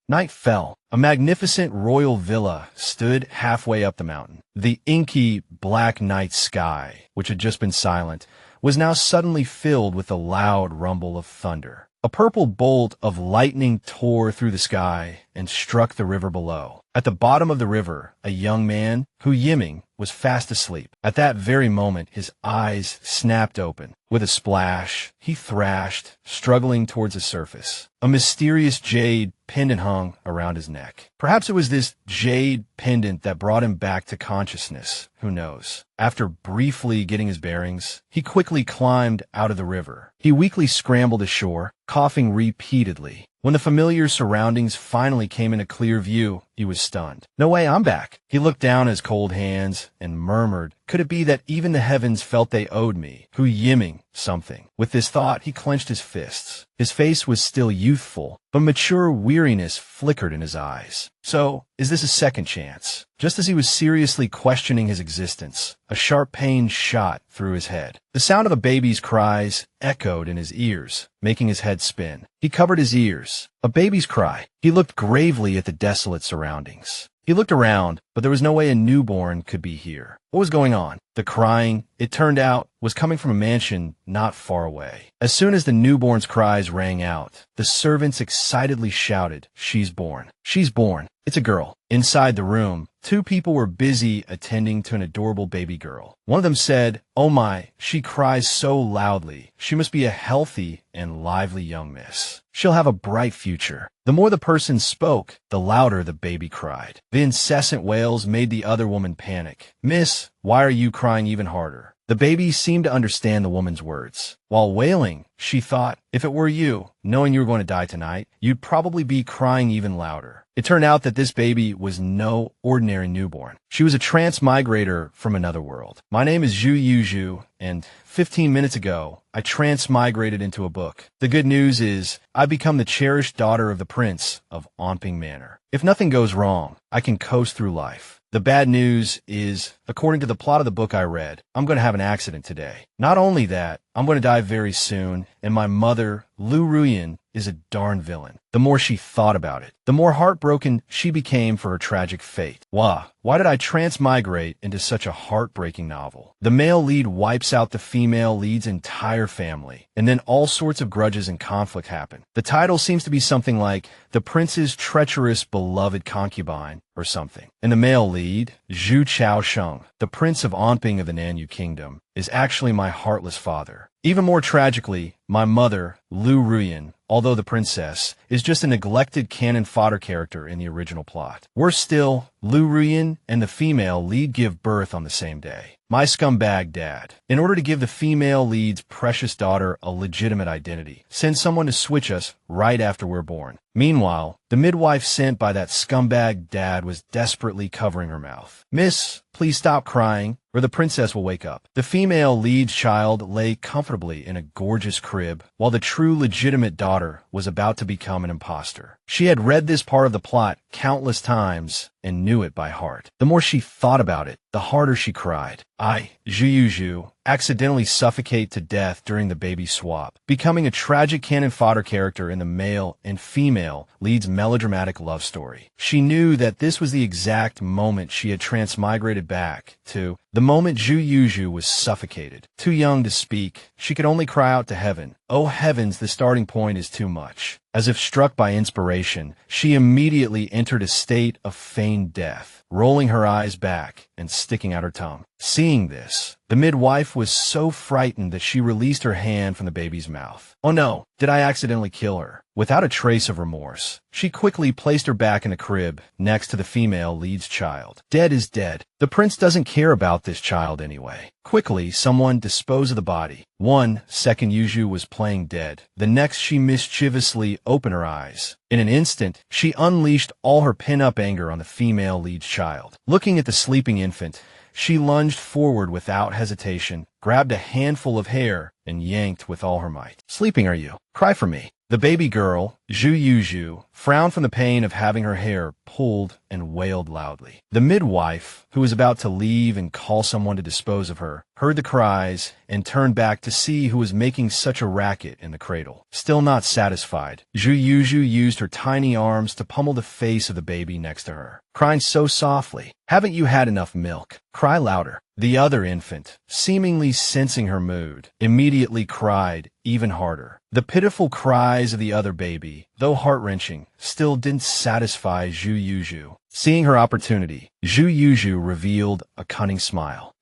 Night fell. A magnificent royal villa stood halfway up the mountain. The inky, black night sky, which had just been silent, was now suddenly filled with the loud rumble of thunder. A purple bolt of lightning tore through the sky and struck the river below. At the bottom of the river, a young man, who Yiming, was fast asleep. At that very moment, his eyes snapped open. With a splash, he thrashed, struggling towards the surface. A mysterious jade pendant hung around his neck. Perhaps it was this jade pendant that brought him back to consciousness. Who knows? After briefly getting his bearings, he quickly climbed out of the river. He weakly scrambled ashore, coughing repeatedly. When the familiar surroundings finally came into clear view, he was stunned. "No way, I'm back." He looked down at his cold hands and murmured, "Could it be that even the heavens felt they owed me, Hu Yiming, something?" With this thought, he clenched his fists. His face was still youthful, but mature weariness flickered in his eyes. So, is this a second chance? Just as he was seriously questioning his existence, a sharp pain shot through his head. The sound of a baby's cries echoed in his ears, making his head spin. He covered his ears. A baby's cry. He looked gravely at the desolate surroundings. He looked around, but there was no way a newborn could be here. What was going on? The crying, it turned out, was coming from a mansion not far away. As soon as the newborn's cries rang out, the servants excitedly shouted, "She's born! She's born! It's a girl!" Inside the room, two people were busy attending to an adorable baby girl. One of them said, "Oh my, she cries so loudly. She must be a healthy and lively young miss. She'll have a bright future." The more the person spoke, the louder the baby cried. The incessant wails made the other woman panic. "Miss, why are you crying even harder?" The baby seemed to understand the woman's words. While wailing, she thought, if it were you, knowing you were going to die tonight, you'd probably be crying even louder. It turned out that this baby was no ordinary newborn. She was a transmigrator from another world. "My name is Zhu Yuzhu, and 15 minutes ago, I transmigrated into a book. The good news is, I've become the cherished daughter of the prince of Onping Manor. If nothing goes wrong, I can coast through life. The bad news is, according to the plot of the book I read, I'm going to have an accident today. Not only that, I'm going to die very soon, and my mother, Lu Ruyan, is a darn villain." The more she thought about it, the more heartbroken she became for her tragic fate. Why did I transmigrate into such a heartbreaking novel? The male lead wipes out the female lead's entire family, and then all sorts of grudges and conflict happen. The title seems to be something like The Prince's Treacherous Beloved Concubine, or something. And the male lead, Zhu Chaosheng, the Prince of Onping of the Nanyu Kingdom, is actually my heartless father. Even more tragically, my mother, Lu Ruyan, although the princess, is just a neglected cannon fodder character in the original plot. Worse still, Lu Ruyan and the female lead give birth on the same day. My scumbag dad, in order to give the female lead's precious daughter a legitimate identity, sends someone to switch us right after we're born. Meanwhile, the midwife sent by that scumbag dad was desperately covering her mouth. "Miss, please stop crying, or the princess will wake up." The female lead child lay comfortably in a gorgeous crib, while the true legitimate daughter was about to become an imposter. She had read this part of the plot countless times and knew it by heart. The more she thought about it, the harder she cried. I, Zhu, accidentally suffocate to death during the baby swap, becoming a tragic cannon fodder character in the male and female lead's melodramatic love story. She knew that this was the exact moment she had transmigrated back to, the moment Zhu was suffocated. Too young to speak, she could only cry out to heaven. Oh heavens, the starting point is too much. As if struck by inspiration, she immediately entered a state of feigned death, rolling her eyes back and sticking out her tongue. Seeing this, the midwife was so frightened that she released her hand from the baby's mouth. "Oh no, did I accidentally kill her?" Without a trace of remorse, she quickly placed her back in a crib next to the female lead's child. Dead is dead. The prince doesn't care about this child anyway. Quickly, someone disposed of the body. 1 second Yuju was playing dead. The next, she mischievously opened her eyes. In an instant, she unleashed all her pent-up anger on the female lead's child. Looking at the sleeping infant, she lunged forward without hesitation, grabbed a handful of hair, and yanked with all her might. "Sleeping, are you? Cry for me." The baby girl, Zhu Yuzhu, frowned from the pain of having her hair pulled and wailed loudly. The midwife, who was about to leave and call someone to dispose of her, heard the cries and turned back to see who was making such a racket in the cradle. Still not satisfied, Zhu Yuzhu used her tiny arms to pummel the face of the baby next to her, crying so softly, "Haven't you had enough milk? Cry louder." The other infant, seemingly sensing her mood, immediately cried even harder. The pitiful cries of the other baby, though heart-wrenching, still didn't satisfy Zhu Yuzhu. Seeing her opportunity, Zhu Yuzhu revealed a cunning smile.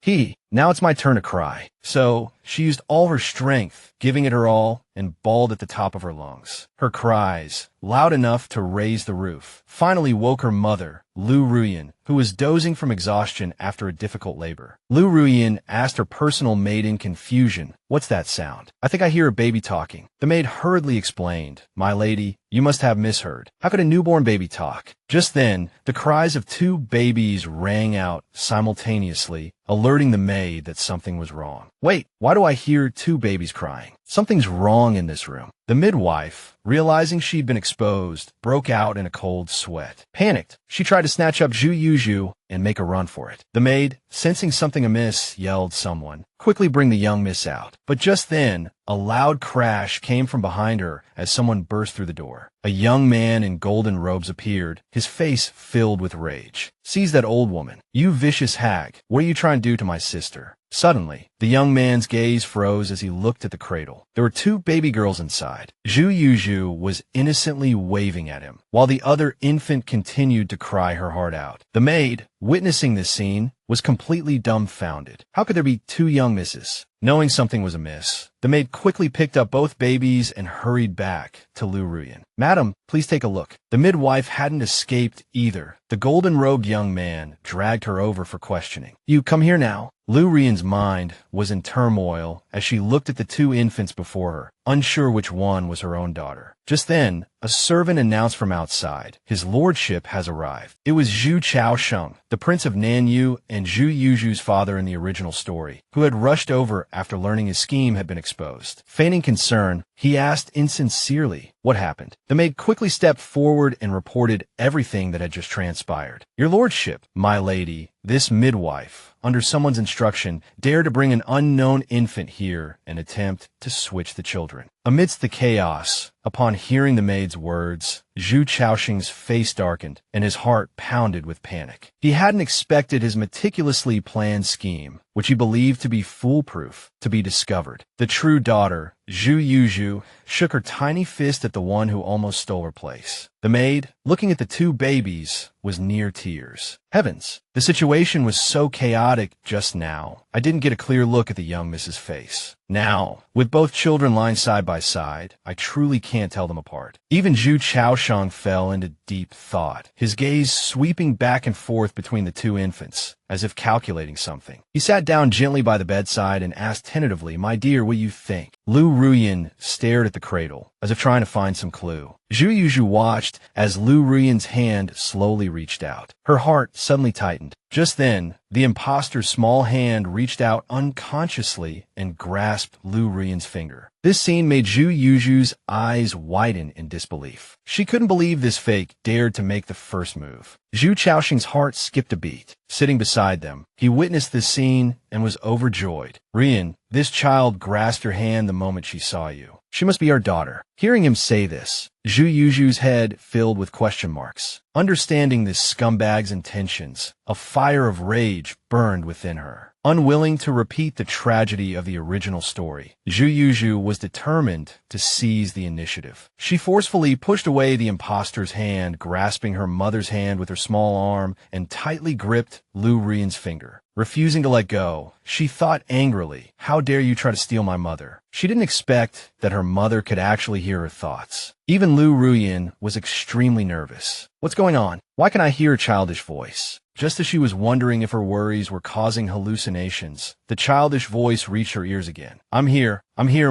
Now it's my turn to cry." So she used all her strength, giving it her all, and bawled at the top of her lungs. Her cries, loud enough to raise the roof, finally woke her mother, Lu Ruyan, who was dozing from exhaustion after a difficult labor. Lu Ruyan asked her personal maid in confusion, "What's that sound? I think I hear a baby talking." The maid hurriedly explained, "My lady, you must have misheard. How could a newborn baby talk?" Just then, the cries of two babies rang out simultaneously, alerting the maid that something was wrong. "Wait, why do I hear two babies crying? Something's wrong in this room." The midwife, realizing she'd been exposed, broke out in a cold sweat. Panicked, she tried to snatch up Zhu Yuzhu and make a run for it. The maid, sensing something amiss, yelled someone, "Quickly bring the young miss out." But just then, a loud crash came from behind her as someone burst through the door. A young man in golden robes appeared, his face filled with rage. "Seize that old woman. You vicious hag. What are you trying to do to my sister?" Suddenly, the young man's gaze froze as he looked at the cradle. There were two baby girls inside. Zhu Yuzhu was innocently waving at him, while the other infant continued to cry her heart out. The maid, witnessing this scene, was completely dumbfounded. How could there be two young misses? Knowing something was amiss, the maid quickly picked up both babies and hurried back to Lu Ruyan. "Madam, please take a look." The midwife hadn't escaped either. The golden-robed young man dragged her over for questioning. "You come here now." Lu Ruyan's mind was in turmoil as she looked at the two infants before her, unsure which one was her own daughter. Just then, a servant announced from outside, "His lordship has arrived." It was Zhu Chaosheng, the prince of Nanyu and Zhu Yuzhu's father in the original story, who had rushed over after learning his scheme had been exposed. Feigning concern, he asked insincerely, "What happened?" The maid quickly stepped forward and reported everything that had just transpired. "Your lordship, my lady, this midwife, under someone's instruction, dared to bring an unknown infant here and attempt to switch the children." Amidst the chaos, upon hearing the maid's words, Zhu Chaosheng's face darkened and his heart pounded with panic. He hadn't expected his meticulously planned scheme, which he believed to be foolproof, to be discovered. The true daughter, Zhu Yuzhu, shook her tiny fist at the one who almost stole her place. The maid, looking at the two babies, was near tears. Heavens, the situation was so chaotic just now. I didn't get a clear look at the young Mrs. face. Now, with both children lying side by side, I truly can't tell them apart. Even Zhu Chaosheng fell into deep thought, his gaze sweeping back and forth between the two infants, as if calculating something. He sat down gently by the bedside and asked tentatively, "My dear, what do you think?" Lu Ruyan stared at the cradle, as if trying to find some clue. Zhu Yuzhu watched as Lu Ruyan's hand slowly reached out. Her heart suddenly tightened. Just then, the imposter's small hand reached out unconsciously and grasped Lu Ruyan's finger. This scene made Zhu Yuzhu's eyes widen in disbelief. She couldn't believe this fake dared to make the first move. Zhu Chaosheng's heart skipped a beat. Sitting beside them, he witnessed this scene and was overjoyed. "Ruyan, this child grasped your hand the moment she saw you. She must be our daughter." Hearing him say this, Zhu Yuzhu's head filled with question marks. Understanding this scumbag's intentions, a fire of rage burned within her. Unwilling to repeat the tragedy of the original story, Zhu Yuzhu was determined to seize the initiative. She forcefully pushed away the imposter's hand, grasping her mother's hand with her small arm, and tightly gripped Lu Ruyan's finger. Refusing to let go, she thought angrily, "How dare you try to steal my mother?" She didn't expect that her mother could actually hear her thoughts. Even Lu Ruyan was extremely nervous. "What's going on? Why can I hear a childish voice?" Just as she was wondering if her worries were causing hallucinations, the childish voice reached her ears again. I'm here,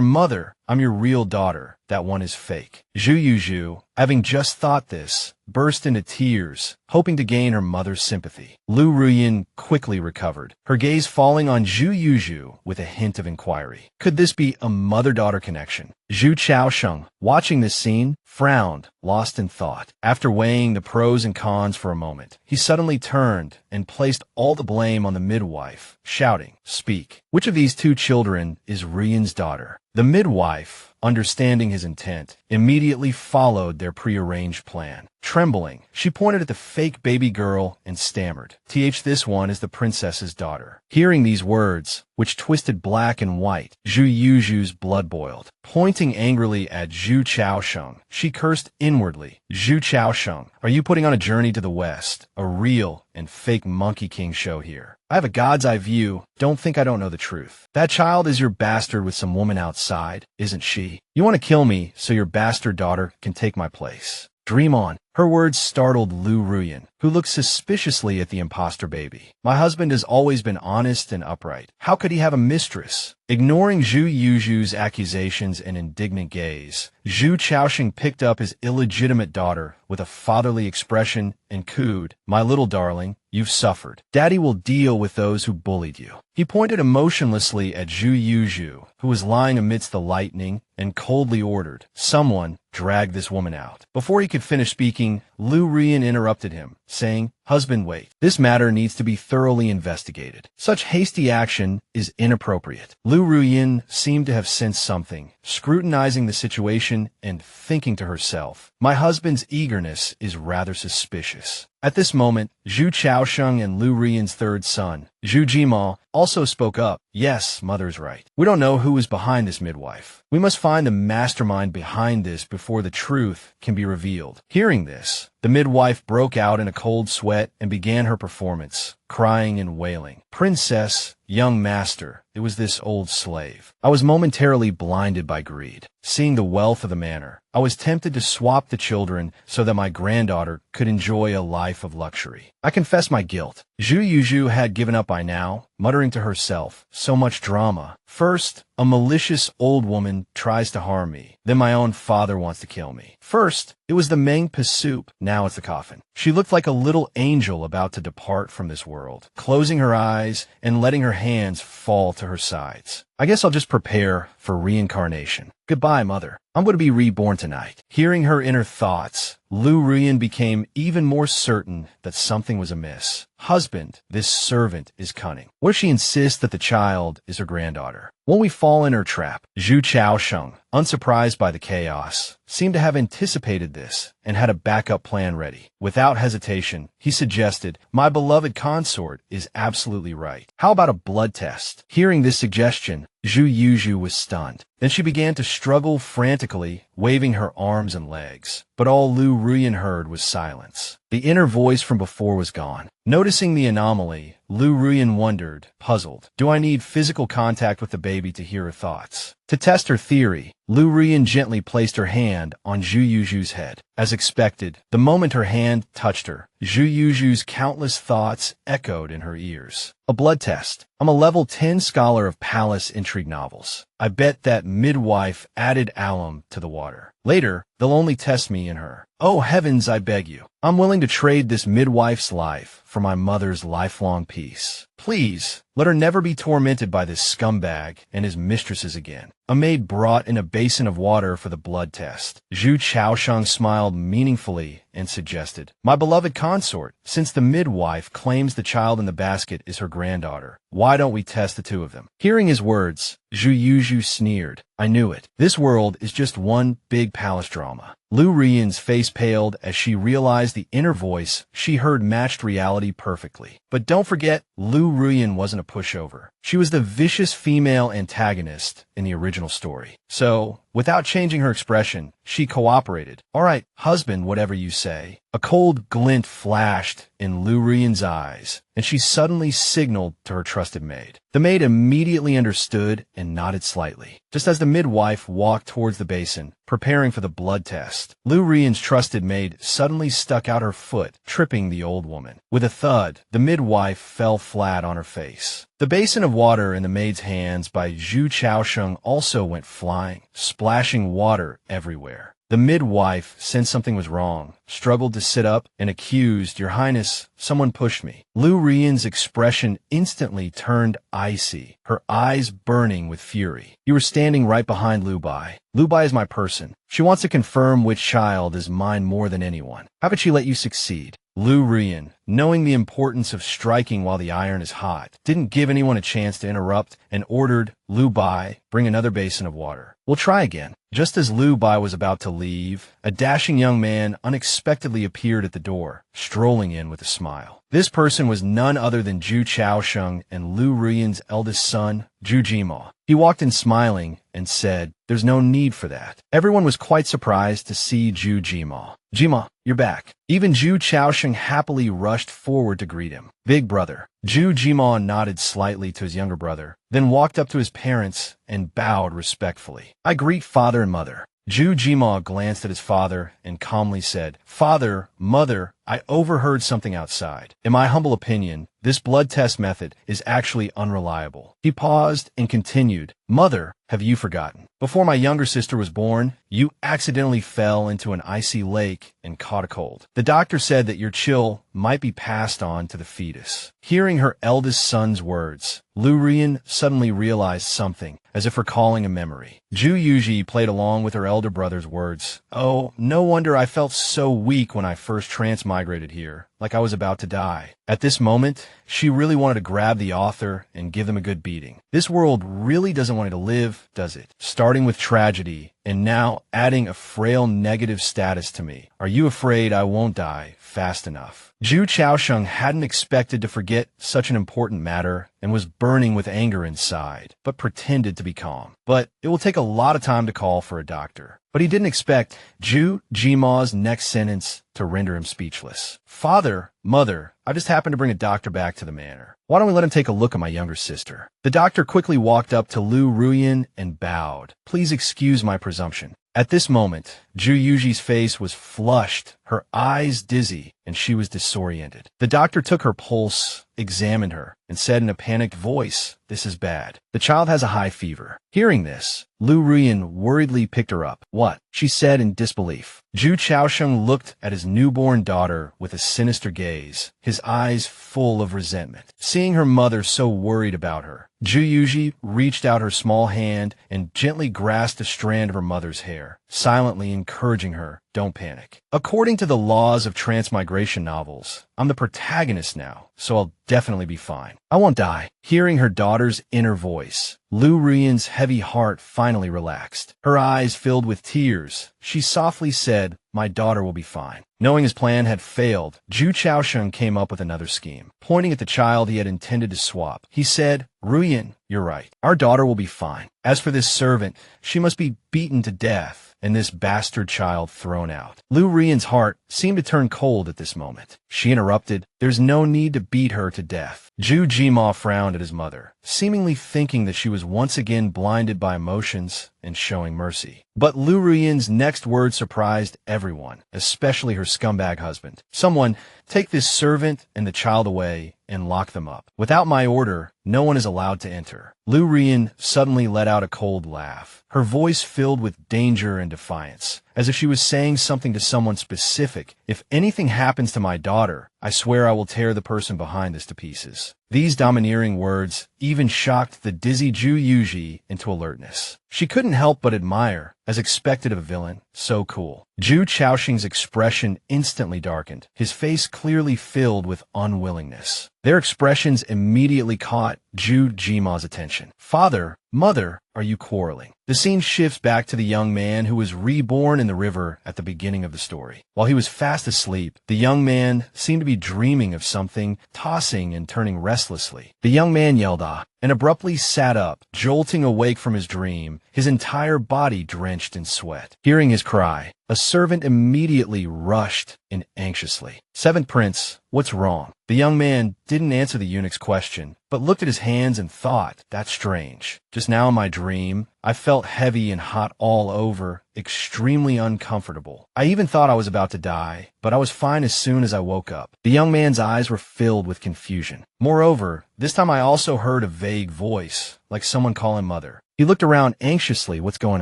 mother. I'm your real daughter. That one is fake." Zhu Yuzhu, having just thought this, burst into tears, hoping to gain her mother's sympathy. Lu Ruyan quickly recovered, her gaze falling on Zhu Yuzhu with a hint of inquiry. Could this be a mother-daughter connection. Zhu Chaosheng, watching this scene, frowned, lost in thought. After weighing the pros and cons for a moment, he suddenly turned and placed all the blame on the midwife, shouting, "Speak. Which of these two children is Rian's daughter?" The midwife, understanding his intent, immediately followed their prearranged plan. Trembling, she pointed at the fake baby girl and stammered, "This one is the princess's daughter." Hearing these words, which twisted black and white, Zhu Yuzhu's blood boiled. Pointing angrily at Zhu Chaosheng, she cursed inwardly, "Zhu Chaosheng, are you putting on a journey to the west? A real and fake Monkey King show here. I have a god's eye view. Don't think I don't know the truth. That child is your bastard with some woman outside, isn't she? You want to kill me so your bastard daughter can take my place. Dream on." Her words startled Lu Ruyan, who looked suspiciously at the imposter baby. "My husband has always been honest and upright. How could he have a mistress?" Ignoring Zhu Yuzhu's accusations and indignant gaze, Zhu Chaosheng picked up his illegitimate daughter with a fatherly expression and cooed, "My little darling, you've suffered. Daddy will deal with those who bullied you." He pointed emotionlessly at Zhu Yuzhu, who was lying amidst the lightning, and coldly ordered, "Someone drag this woman out." Before he could finish speaking, Lu Ruyan interrupted him, saying, "Husband, wait. This matter needs to be thoroughly investigated. Such hasty action is inappropriate." Lu Ruyan seemed to have sensed something, scrutinizing the situation and thinking to herself, "My husband's eagerness is rather suspicious." At this moment, Zhu Chaosheng and Lu Ruyan's third son, Zhu Jima, also spoke up. "Yes, mother's right. We don't know who is behind this midwife. We must find the mastermind behind this before the truth can be revealed." Hearing this, the midwife broke out in a cold sweat and began her performance, crying and wailing, "Princess, young master, it was this old slave. I was momentarily blinded by greed. Seeing the wealth of the manor, I was tempted to swap the children so that my granddaughter could enjoy a life of luxury. I confess my guilt." Zhu Yuzhu had given up by now, muttering to herself, "So much drama. First, a malicious old woman tries to harm me. Then my own father wants to kill me. First, it was the Mengpa soup. Now it's the coffin." She looked like a little angel about to depart from this world, closing her eyes and letting her hands fall to her sides. "I guess I'll just prepare for reincarnation. Goodbye, mother. I'm going to be reborn tonight." Hearing her inner thoughts, Lu Ruyan became even more certain that something was amiss. "Husband, this servant is cunning. What if she insists that the child is her granddaughter? Won't we fall in her trap?" Zhu Chaosheng, unsurprised by the chaos, seemed to have anticipated this and had a backup plan ready. Without hesitation, he suggested, "My beloved consort is absolutely right. How about a blood test?" Hearing this suggestion, Zhu Yuzhu was stunned. Then she began to struggle frantically, waving her arms and legs. But all Lu Ruyan heard was silence. The inner voice from before was gone. Noticing the anomaly, Lu Ruyan wondered, puzzled, "Do I need physical contact with the baby to hear her thoughts?" To test her theory, Lu Ruyan gently placed her hand on Zhu Yuzhu's head. As expected, the moment her hand touched her, Zhu Yuzhu's countless thoughts echoed in her ears. "A blood test. I'm a level 10 scholar of palace intrigue novels. I bet that midwife added alum to the water. Later, they'll only test me in her. Oh heavens, I beg you. I'm willing to trade this midwife's life for my mother's lifelong peace. Please, let her never be tormented by this scumbag and his mistresses again." A maid brought in a basin of water for the blood test. Zhu Chaosheng smiled meaningfully and suggested, "My beloved consort, since the midwife claims the child in the basket is her granddaughter, why don't we test the two of them?" Hearing his words, Zhu Yuzhu sneered, "I knew it. This world is just one big palace drama." Lu Ruyan's face paled as she realized the inner voice she heard matched reality perfectly. But don't forget, Lu Ruyan wasn't a pushover. She was the vicious female antagonist in the original story. So, without changing her expression, she cooperated. "All right, husband, whatever you say." A cold glint flashed in Lu Ruyan's eyes, and she suddenly signaled to her trusted maid. The maid immediately understood and nodded slightly. Just as the midwife walked towards the basin, preparing for the blood test, Lu Ruyan's trusted maid suddenly stuck out her foot, tripping the old woman. With a thud, the midwife fell flat on her face. The basin of water in the maid's hands by Zhu Chaosheng also went flying, splashing water everywhere. The midwife sensed something was wrong, struggled to sit up, and accused, "Your Highness, someone pushed me." Lu Rian's expression instantly turned icy, her eyes burning with fury. "You were standing right behind Lu Bai. Lu Bai is my person. She wants to confirm which child is mine more than anyone. How could she let you succeed?" Lu Rian, knowing the importance of striking while the iron is hot, didn't give anyone a chance to interrupt and ordered, "Lu Bai, bring another basin of water. We'll try again." Just as Lu Bai was about to leave, a dashing young man unexpectedly appeared at the door, strolling in with a smile. This person was none other than Zhu Chaosheng and Lu Rian's eldest son, Zhu Jima. He walked in smiling and said, "There's no need for that." Everyone was quite surprised to see Zhu Jima. "Jima, you're back." Even Zhu Chaosheng happily rushed forward to greet him. "Big brother." Zhu Jima nodded slightly to his younger brother, then walked up to his parents and bowed respectfully. "I greet father and mother." Zhu Jima glanced at his father and calmly said, "Father, mother, I overheard something outside. In my humble opinion, this blood test method is actually unreliable." He paused and continued, "Mother, have you forgotten? Before my younger sister was born, you accidentally fell into an icy lake and caught a cold. The doctor said that your chill might be passed on to the fetus." Hearing her eldest son's words, Lu Rian suddenly realized something, as if recalling a memory. Zhu Yuji played along with her elder brother's words. "Oh, no wonder I felt so weak when I first transmigrated here, like I was about to die." At this moment, she really wanted to grab the author and give them a good beating. This world really doesn't want you to live, does it? Starting with tragedy, and now adding a frail negative status to me. Are you afraid I won't die fast enough? Zhu Chaosheng hadn't expected to forget such an important matter and was burning with anger inside, but pretended to be calm. But it will take a lot of time to call for a doctor. But he didn't expect Zhu Jima's next sentence to render him speechless. "Father, mother, I just happened to bring a doctor back to the manor. Why don't we let him take a look at my younger sister?" The doctor quickly walked up to Lu Rian and bowed. "Please excuse my presumption." At this moment, Zhu Yuji's face was flushed, her eyes dizzy, and she was disoriented. The doctor took her pulse, examined her, and said in a panicked voice, "This is bad. The child has a high fever." Hearing this, Lu Rian worriedly picked her up. "What?" she said in disbelief. Zhu Chaosheng looked at his newborn daughter with a sinister gaze, his eyes full of resentment. Seeing her mother so worried about her, Zhu Yuji reached out her small hand and gently grasped a strand of her mother's hair, silently encouraging her, "Don't panic. According to the laws of transmigration novels, I'm the protagonist now, so I'll definitely be fine. I won't die." Hearing her daughter's inner voice, Lu Rian's heavy heart finally relaxed. Her eyes filled with tears, she softly said, "My daughter will be fine." Knowing his plan had failed, Zhu Chaosheng came up with another scheme. Pointing at the child he had intended to swap, he said, "Ruyan, you're right. Our daughter will be fine. As for this servant, she must be beaten to death, and this bastard child thrown out." Lu Rian's heart seemed to turn cold at this moment. She interrupted, "There's no need to beat her to death." Zhu Jima frowned at his mother, seemingly thinking that she was once again blinded by emotions and showing mercy. But Lu Rian's next word surprised everyone, especially her scumbag husband. "Someone, take this servant and the child away and lock them up. Without my order, no one is allowed to enter." Lu Rian suddenly let out a cold laugh, her voice filled with danger and defiance, as if she was saying something to someone specific. "If anything happens to my daughter, I swear I will tear the person behind this to pieces." These domineering words even shocked the dizzy Zhu Yuji into alertness. She couldn't help but admire, as expected of a villain, so cool. Zhu Chaosheng's expression instantly darkened, his face clearly filled with unwillingness. Their expressions immediately caught Zhu Jima's attention. "Father, mother, are you quarreling?" The scene shifts back to the young man who was reborn in the river at the beginning of the story. While he was fast asleep, the young man seemed to be dreaming of something, tossing and turning restlessly. The young man yelled, "Ah!" and abruptly sat up, jolting awake from his dream, his entire body drenched in sweat. Hearing his cry, a servant immediately rushed in anxiously. "Seventh Prince, what's wrong?" The young man didn't answer the eunuch's question, but looked at his hands and thought, "That's strange. Just now in my dream, I felt heavy and hot all over, extremely uncomfortable. I even thought I was about to die, but I was fine as soon as I woke up." The young man's eyes were filled with confusion. Moreover, this time I also heard a vague voice, like someone calling mother. He looked around anxiously. "What's going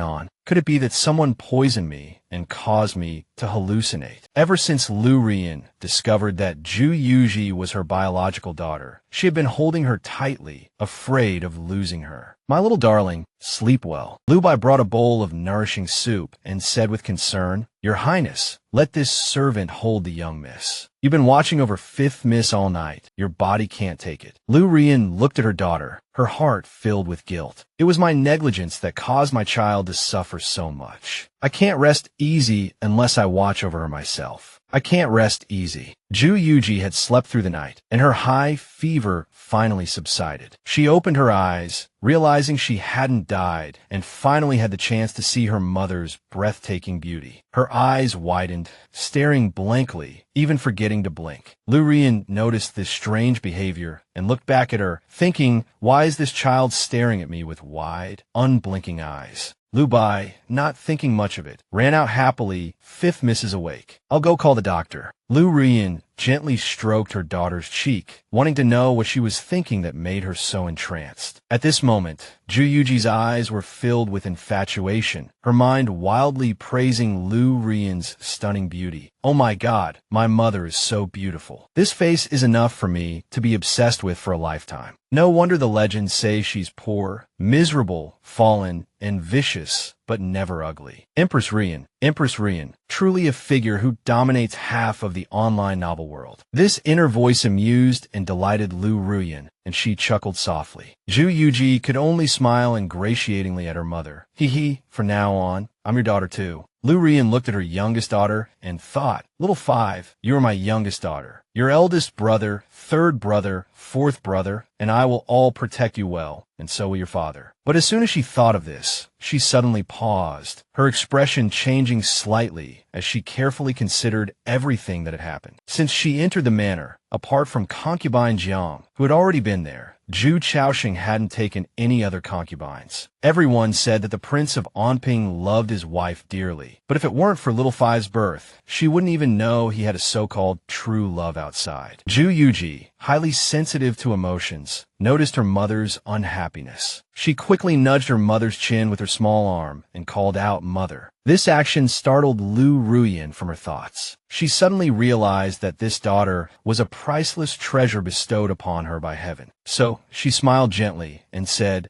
on?" Could it be that someone poisoned me and caused me to hallucinate? Ever since Lu Rian discovered that Ju Yuji was her biological daughter, she had been holding her tightly, afraid of losing her. My little darling, sleep well. Lu Bai brought a bowl of nourishing soup and said with concern, Your Highness, let this servant hold the young miss. You've been watching over Fifth Miss all night. Your body can't take it. Lu Rian looked at her daughter, her heart filled with guilt. It was my negligence that caused my child to suffer so much. I can't rest easy unless I watch over her myself. I can't rest easy. Ju Yuji had slept through the night, and her high fever finally subsided. She opened her eyes, realizing she hadn't died, and finally had the chance to see her mother's breathtaking beauty. Her eyes widened, staring blankly, even forgetting to blink. Lu Rian noticed this strange behavior and looked back at her, thinking, why is this child staring at me with wide, unblinking eyes? Lu Bai, not thinking much of it, ran out happily. Fifth Miss is awake. I'll go call the doctor. Lu Rian gently stroked her daughter's cheek, wanting to know what she was thinking that made her so entranced. At this moment, Ju Yuji's eyes were filled with infatuation, her mind wildly praising Lu Rian's stunning beauty. Oh my God, my mother is so beautiful. This face is enough for me to be obsessed with for a lifetime. No wonder the legends say she's poor, miserable, fallen, and vicious, but never ugly. Empress Rian, truly a figure who dominates half of the online novel world. This inner voice amused and delighted Lu Rian, and she chuckled softly. Ju Yuji could only smile ingratiatingly at her mother. Hee, from now on, I'm your daughter too. Lu Rian looked at her youngest daughter and thought, Little Five, you are my youngest daughter. Your eldest brother, third brother, fourth brother, and I will all protect you well, and so will your father. But as soon as she thought of this, she suddenly paused, her expression changing slightly as she carefully considered everything that had happened. Since she entered the manor, apart from concubine Jiang, who had already been there, Zhu Chaoxing hadn't taken any other concubines. Everyone said that the Prince of Anping loved his wife dearly, but if it weren't for Little Five's birth, she wouldn't even know he had a so-called true love outside. Ju Yuji, highly sensitive to emotions, noticed her mother's unhappiness. She quickly nudged her mother's chin with her small arm and called out, Mother. This action startled Lu Ruyan from her thoughts. She suddenly realized that this daughter was a priceless treasure bestowed upon her by heaven. So she smiled gently and said,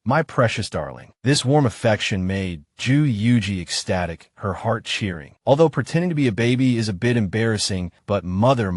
my precious darling. This warm affection made Ju Yuji ecstatic, her heart cheering. Although pretending to be a baby is a bit embarrassing, but mother.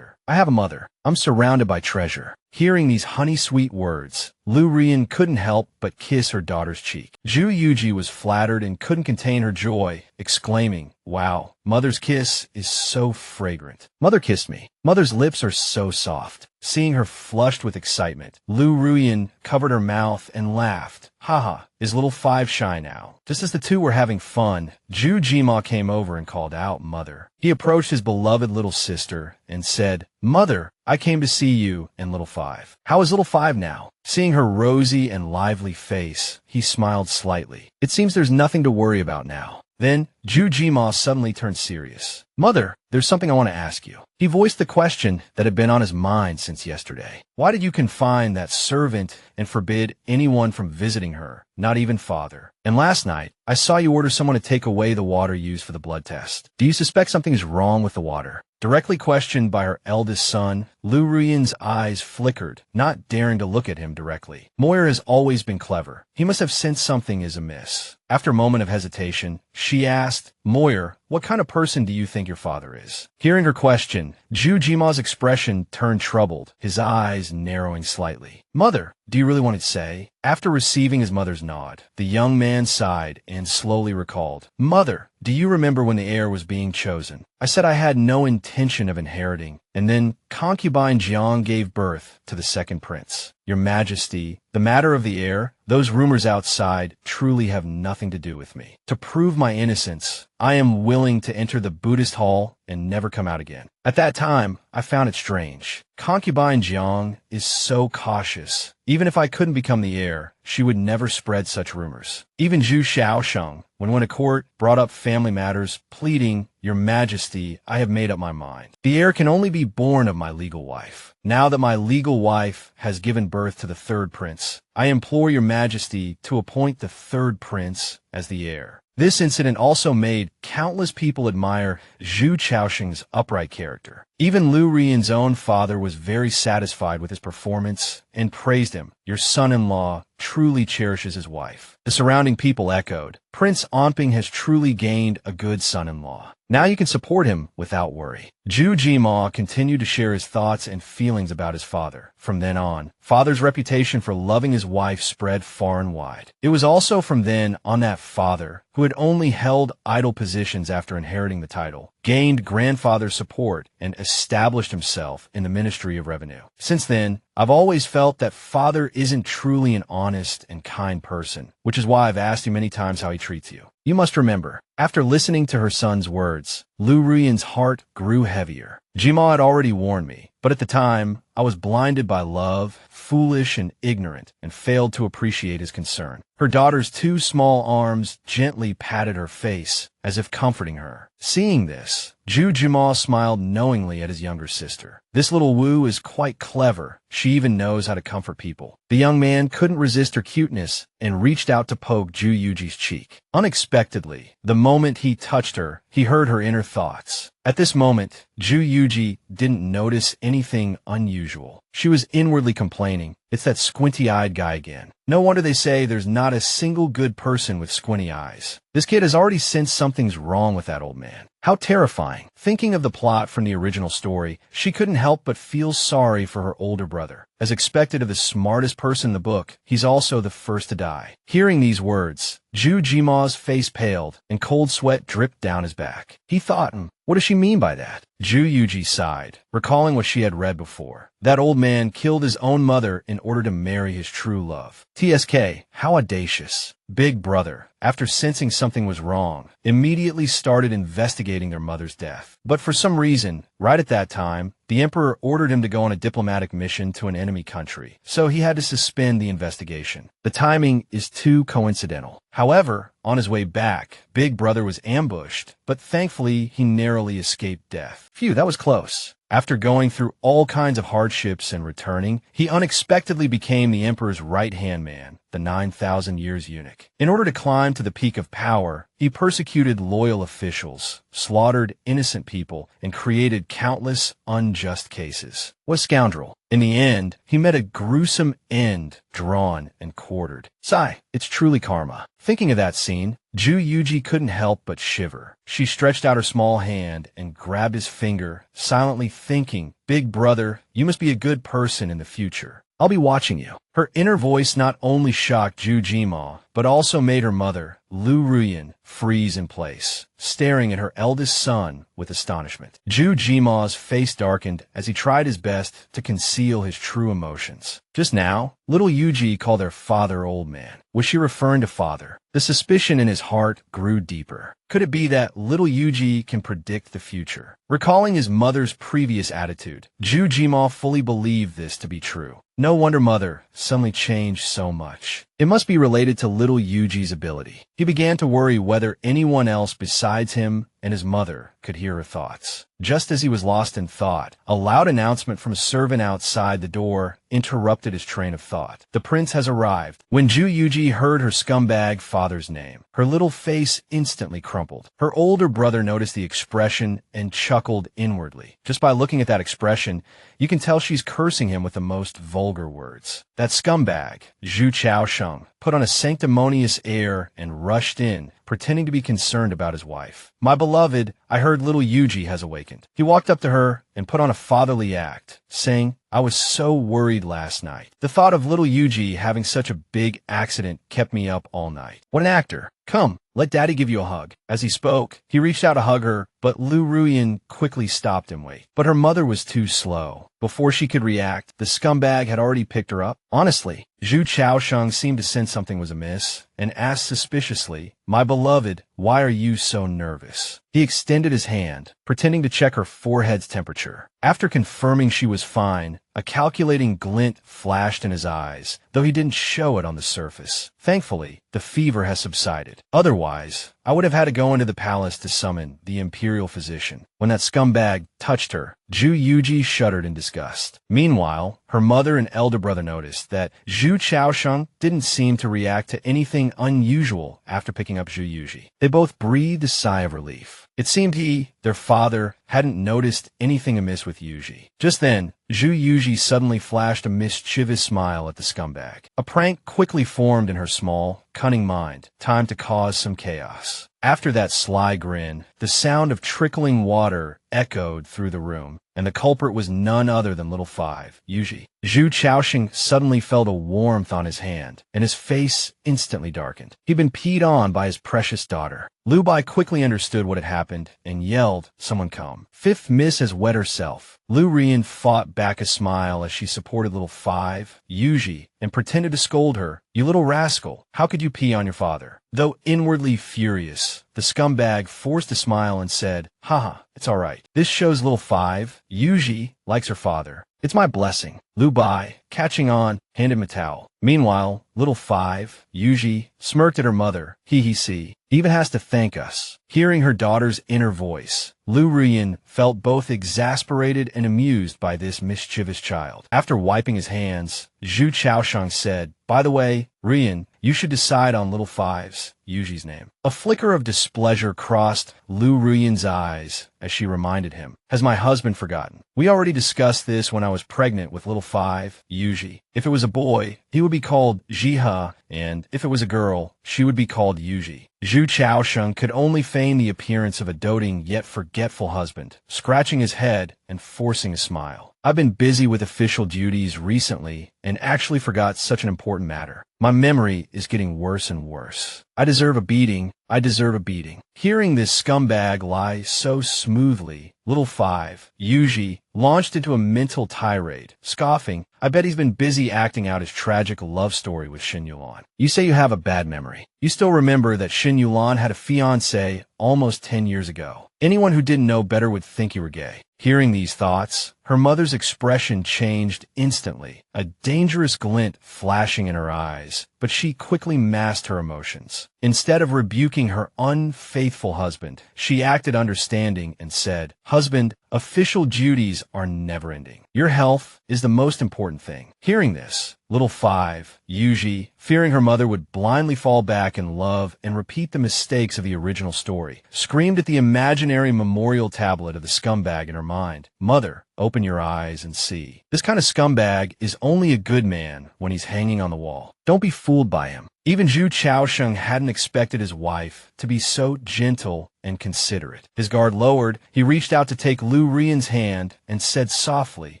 I have a mother. I'm surrounded by treasure. Hearing these honey-sweet words, Lu Rian couldn't help but kiss her daughter's cheek. Ju Yuji was flattered and couldn't contain her joy, exclaiming, Wow, Mother's kiss is so fragrant. Mother kissed me. Mother's lips are so soft. Seeing her flushed with excitement, Lu Ruyan covered her mouth and laughed. Haha, is Little Five shy now? Just as the two were having fun, Ju Jima came over and called out, Mother. He approached his beloved little sister and said, Mother, I came to see you and Little Five. How is Little Five now? Seeing her rosy and lively face, he smiled slightly. It seems there's nothing to worry about now. Then, Ju Jima suddenly turned serious. Mother, there's something I want to ask you. He voiced the question that had been on his mind since yesterday. Why did you confine that servant and forbid anyone from visiting her, not even father? And last night, I saw you order someone to take away the water used for the blood test. Do you suspect something is wrong with the water? Directly questioned by her eldest son, Lu Ruyan's eyes flickered, not daring to look at him directly. Moira has always been clever. He must have sensed something is amiss. After a moment of hesitation, she asked, Moira, what kind of person do you think your father is? Hearing her question, Ju Jima's expression turned troubled, his eyes narrowing slightly. Mother, do you really want to say? After receiving his mother's nod, the young man sighed and slowly recalled. Mother, do you remember when the heir was being chosen? I said I had no intention of inheriting, and then concubine Jiang gave birth to the second prince. Your Majesty, the matter of the heir, those rumors outside truly have nothing to do with me. To prove my innocence, I am willing to enter the Buddhist hall and never come out again. At that time, I found it strange. Concubine Jiang is so cautious. Even if I couldn't become the heir, she would never spread such rumors. Even Zhu Xiaosheng, when a court brought up family matters, pleading, "Your Majesty, I have made up my mind. The heir can only be born of my legal wife. Now that my legal wife has given birth to the third prince, I implore your Majesty to appoint the third prince as the heir." This incident also made countless people admire Zhu Chaoxing's upright character. Even Lu Rian's own father was very satisfied with his performance and praised him. "Your son-in-law truly cherishes his wife." The surrounding people echoed, "Prince Onping has truly gained a good son-in-law. Now you can support him without worry." Zhu Jima continued to share his thoughts and feelings about his father. From then on, father's reputation for loving his wife spread far and wide. It was also from then on that father, who had only held idle positions after inheriting the title, gained grandfather's support and established himself in the Ministry of Revenue. Since then, I've always felt that father isn't truly an honest and kind person, which is why I've asked you many times how he treats you. You must remember, after listening to her son's words, Lu Rian's heart grew heavier. Jima had already warned me, but at the time, I was blinded by love, foolish and ignorant, and failed to appreciate his concern. Her daughter's two small arms gently patted her face, as if comforting her. Seeing this, Zhu Jima smiled knowingly at his younger sister. This little Wu is quite clever. She even knows how to comfort people. The young man couldn't resist her cuteness and reached out to poke Zhu Yuji's cheek. Unexpectedly, the moment he touched her, he heard her inner thoughts. At this moment, Zhu Yuji didn't notice anything unusual. She was inwardly complaining, "It's that squinty-eyed guy again. No wonder they say there's not a single good person with squinty eyes. This kid has already sensed something's wrong with that old man." How terrifying. Thinking of the plot from the original story, she couldn't help but feel sorry for her older brother. As expected of the smartest person in the book, he's also the first to die. Hearing these words, Zhu Jima's face paled and cold sweat dripped down his back. He thought, what does she mean by that? Zhu Yuji sighed, recalling what she had read before. That old man killed his own mother in order to marry his true love. TSK, how audacious. Big brother, after sensing something was wrong, immediately started investigating their mother's death. But for some reason, right at that time, the emperor ordered him to go on a diplomatic mission to an enemy country, so he had to suspend the investigation. The timing is too coincidental. However, on his way back, Big Brother was ambushed, but thankfully he narrowly escaped death. Phew, that was close. After going through all kinds of hardships and returning, he unexpectedly became the emperor's right-hand man, the 9,000 years eunuch. In order to climb to the peak of power, he persecuted loyal officials, slaughtered innocent people, and created countless unjust cases. What a scoundrel. In the end, he met a gruesome end, drawn and quartered. Sigh, it's truly karma. Thinking of that scene, Zhu Yuji couldn't help but shiver. She stretched out her small hand and grabbed his finger, silently thinking, "Big brother, you must be a good person in the future. I'll be watching you." Her inner voice not only shocked Zhu Jima, but also made her mother, Lu Ruyan, freeze in place, staring at her eldest son with astonishment. Zhu Jima's face darkened as he tried his best to conceal his true emotions. Just now, little Yuji called their father old man. Was she referring to father? The suspicion in his heart grew deeper. Could it be that little Yuji can predict the future? Recalling his mother's previous attitude, Zhu Jima fully believed this to be true. No wonder mother suddenly changed so much. It must be related to little Yuji's ability. He began to worry whether anyone else besides him and his mother could hear her thoughts. Just as he was lost in thought, a loud announcement from a servant outside the door interrupted his train of thought. The prince has arrived. When Zhu Yuji heard her scumbag father's name, her little face instantly crumpled. Her older brother noticed the expression and chuckled inwardly. Just by looking at that expression, you can tell she's cursing him with the most vulgar words. That scumbag, Zhu Chaosheng, put on a sanctimonious air and rushed in, pretending to be concerned about his wife. "My beloved, I heard little Yuji has awakened." He walked up to her and put on a fatherly act, saying, "I was so worried last night. The thought of little Yuji having such a big accident kept me up all night." What an actor. "Come, let daddy give you a hug." As he spoke, he reached out to hug her, but Lu Ruyan quickly stopped him. But her mother was too slow. Before she could react, the scumbag had already picked her up. Honestly, Zhu Chaosheng seemed to sense something was amiss and asked suspiciously, "My beloved, why are you so nervous?" He extended his hand, pretending to check her forehead's temperature. After confirming she was fine, a calculating glint flashed in his eyes, though he didn't show it on the surface. Thankfully, the fever has subsided. Otherwise, I would have had to go into the palace to summon the Imperial physician. When that scumbag touched her, Zhu Yuji shuddered in disgust. Meanwhile, her mother and elder brother noticed that Zhu Chaosheng didn't seem to react to anything unusual after picking up Zhu Yuji. They both breathed a sigh of relief. It seemed their father, hadn't noticed anything amiss with Yuji. Just then, Zhu Yuji suddenly flashed a mischievous smile at the scumbag. A prank quickly formed in her small, cunning mind. Time to cause some chaos. After that sly grin, the sound of trickling water echoed through the room, and the culprit was none other than Little Five, Yuji. Zhu Chaosheng suddenly felt a warmth on his hand, and his face instantly darkened. He'd been peed on by his precious daughter. Lu Bai quickly understood what had happened and yelled, "Someone come." Fifth Miss has wet herself. Lu Rian fought back a smile as she supported Little Five, Yuji, and pretended to scold her. "You little rascal, how could you pee on your father?" Though inwardly furious, the scumbag forced a smile and said, "Haha, it's all right. This shows Little Five, Yuji, likes her father. It's my blessing." Lu Bai, catching on, handed him a towel. Meanwhile, Little Five, Yuji, smirked at her mother. "See, even has to thank us." Hearing her daughter's inner voice, Lu Rian felt both exasperated and amused by this mischievous child. After wiping his hands, Zhu Chaosheng said, "By the way, Rian, you should decide on Little Five's, Yuji's name." A flicker of displeasure crossed Lu Rian's eyes as she reminded him, "Has my husband forgotten? We already discussed this when I was pregnant with Little Five, Yuji. If it was a boy, he would be called Jiha, and if it was a girl, she would be called Yuji." Zhu Chaosheng could only feign the appearance of a doting yet forgetful husband, scratching his head and forcing a smile. "I've been busy with official duties recently and actually forgot such an important matter. My memory is getting worse and worse. I deserve a beating. I deserve a beating." Hearing this scumbag lie so smoothly, Little Five, Yuji, launched into a mental tirade, scoffing, "I bet he's been busy acting out his tragic love story with Shin Yulan. You say you have a bad memory. You still remember that Shin Yulan had a fiancé almost 10 years ago. Anyone who didn't know better would think you were gay." Hearing these thoughts, her mother's expression changed instantly, a dangerous glint flashing in her eyes, but she quickly masked her emotions. Instead of rebuking her unfaithful husband, she acted understanding and said, "Husband, official duties are never-ending. Your health is the most important thing." Hearing this, Little Five, Yuji, fearing her mother would blindly fall back in love and repeat the mistakes of the original story, screamed at the imaginary memorial tablet of the scumbag in her mind, "Mother, open your eyes and see. This kind of scumbag is only a good man when he's hanging on the wall. Don't be fooled by him." Even Zhu Chaosheng hadn't expected his wife to be so gentle and considerate. His guard lowered, he reached out to take Lu Rian's hand and said softly,